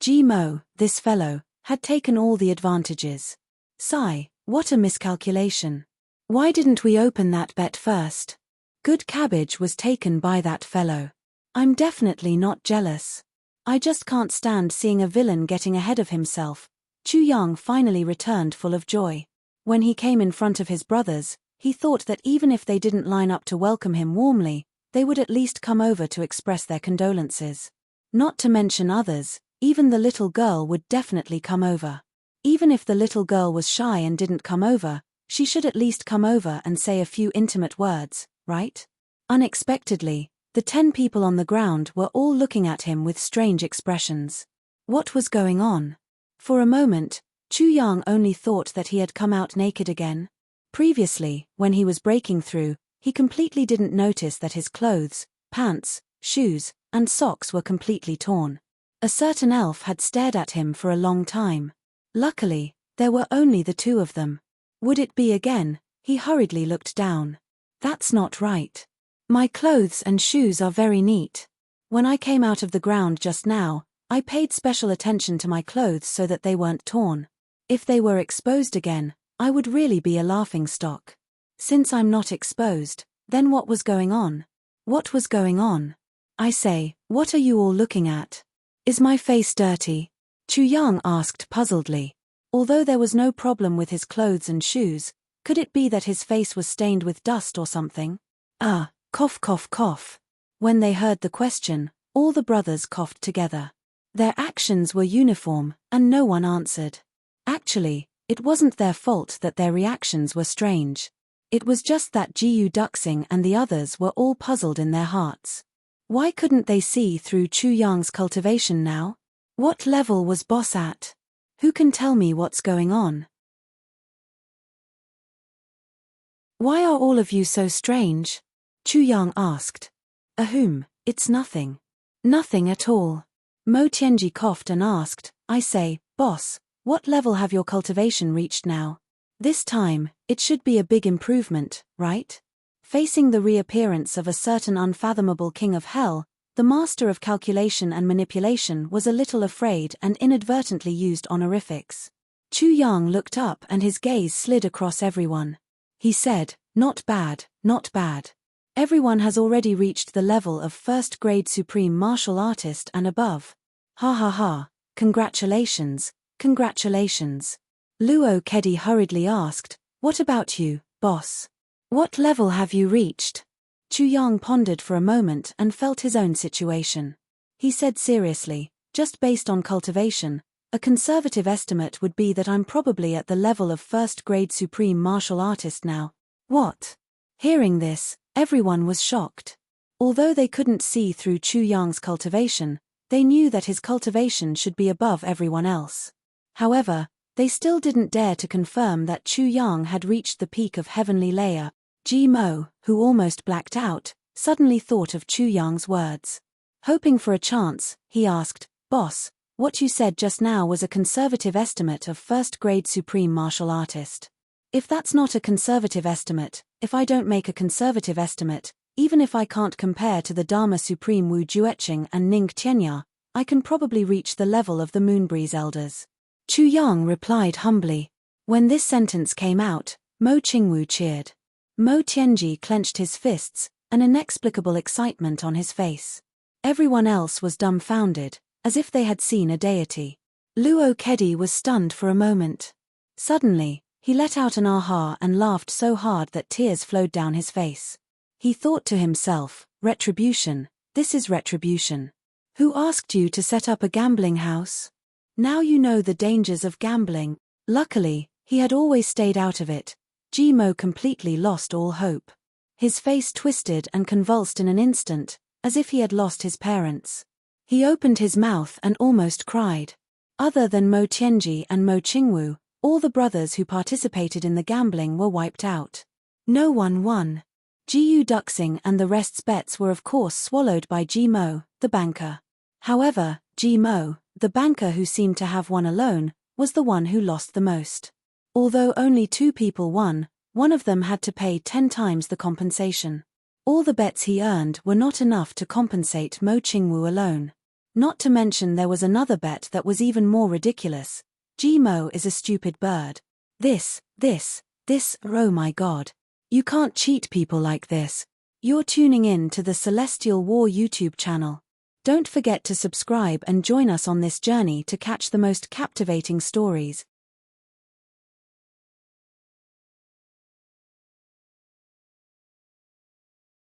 Mo, this fellow, had taken all the advantages. Sigh, what a miscalculation. Why didn't we open that bet first? Good cabbage was taken by that fellow. I'm definitely not jealous. I just can't stand seeing a villain getting ahead of himself. Chu Yang finally returned full of joy. When he came in front of his brothers, he thought that even if they didn't line up to welcome him warmly, they would at least come over to express their condolences. Not to mention others, even the little girl would definitely come over. Even if the little girl was shy and didn't come over, she should at least come over and say a few intimate words, right? Unexpectedly, the 10 people on the ground were all looking at him with strange expressions. What was going on? For a moment, Chu Yang only thought that he had come out naked again. Previously, when he was breaking through, he completely didn't notice that his clothes, pants, shoes, and socks were completely torn. A certain elf had stared at him for a long time. Luckily, there were only the two of them. Would it be again? He hurriedly looked down. That's not right. My clothes and shoes are very neat. When I came out of the ground just now, I paid special attention to my clothes so that they weren't torn. If they were exposed again, I would really be a laughingstock. Since I'm not exposed, then what was going on? What was going on? I say, what are you all looking at? Is my face dirty? Chu Yang asked puzzledly. Although there was no problem with his clothes and shoes, could it be that his face was stained with dust or something? Cough cough cough. When they heard the question, all the brothers coughed together. Their actions were uniform, and no one answered. Actually, it wasn't their fault that their reactions were strange. It was just that Jiu Duxing and the others were all puzzled in their hearts. Why couldn't they see through Chu Yang's cultivation now? What level was Boss at? Who can tell me what's going on? Why are all of you so strange? Chu Yang asked. It's nothing. Nothing at all. Mo Tianji coughed and asked, I say, boss, what level have your cultivation reached now? This time, it should be a big improvement, right? Facing the reappearance of a certain unfathomable king of hell, the master of calculation and manipulation was a little afraid and inadvertently used honorifics. Chu Yang looked up and his gaze slid across everyone. He said, not bad, not bad. Everyone has already reached the level of first-grade supreme martial artist and above. Ha ha ha, congratulations, congratulations. Luo Kedi hurriedly asked, what about you, boss? What level have you reached? Chu Yang pondered for a moment and felt his own situation. He said seriously, just based on cultivation, A conservative estimate would be that I'm probably at the level of first-grade supreme martial artist now. What? Hearing this, everyone was shocked. Although they couldn't see through Chu Yang's cultivation, they knew that his cultivation should be above everyone else. However, they still didn't dare to confirm that Chu Yang had reached the peak of heavenly layer. Ji Mo, who almost blacked out, suddenly thought of Chu Yang's words. Hoping for a chance, he asked, "Boss, what you said just now was a conservative estimate of first-grade supreme martial artist. If that's not a conservative estimate, if I don't make a conservative estimate, even if I can't compare to the Dharma Supreme Wu Jueqing and Ning Tianya, I can probably reach the level of the Moonbreeze Elders." Chu Yang replied humbly. When this sentence came out, Mo Qingwu cheered. Mo Tianji clenched his fists, an inexplicable excitement on his face. Everyone else was dumbfounded, as if they had seen a deity. Luo Kedi was stunned for a moment. Suddenly, he let out an aha and laughed so hard that tears flowed down his face. He thought to himself, "Retribution, this is retribution. Who asked you to set up a gambling house? Now you know the dangers of gambling." Luckily, he had always stayed out of it. Ji Mo completely lost all hope. His face twisted and convulsed in an instant, as if he had lost his parents. He opened his mouth and almost cried. Other than Mo Tianji and Mo Qingwu, all the brothers who participated in the gambling were wiped out. No one won. Jiyu Duxing and the rest's bets were of course swallowed by Ji Mo, the banker. However, Ji Mo, the banker who seemed to have won alone, was the one who lost the most. Although only 2 people won, one of them had to pay 10 times the compensation. All the bets he earned were not enough to compensate Mo Qingwu alone. Not to mention there was another bet that was even more ridiculous. Ji Mo is a stupid bird. This, oh my god. You can't cheat people like this. You're tuning in to the Celestial War YouTube channel. Don't forget to subscribe and join us on this journey to catch the most captivating stories.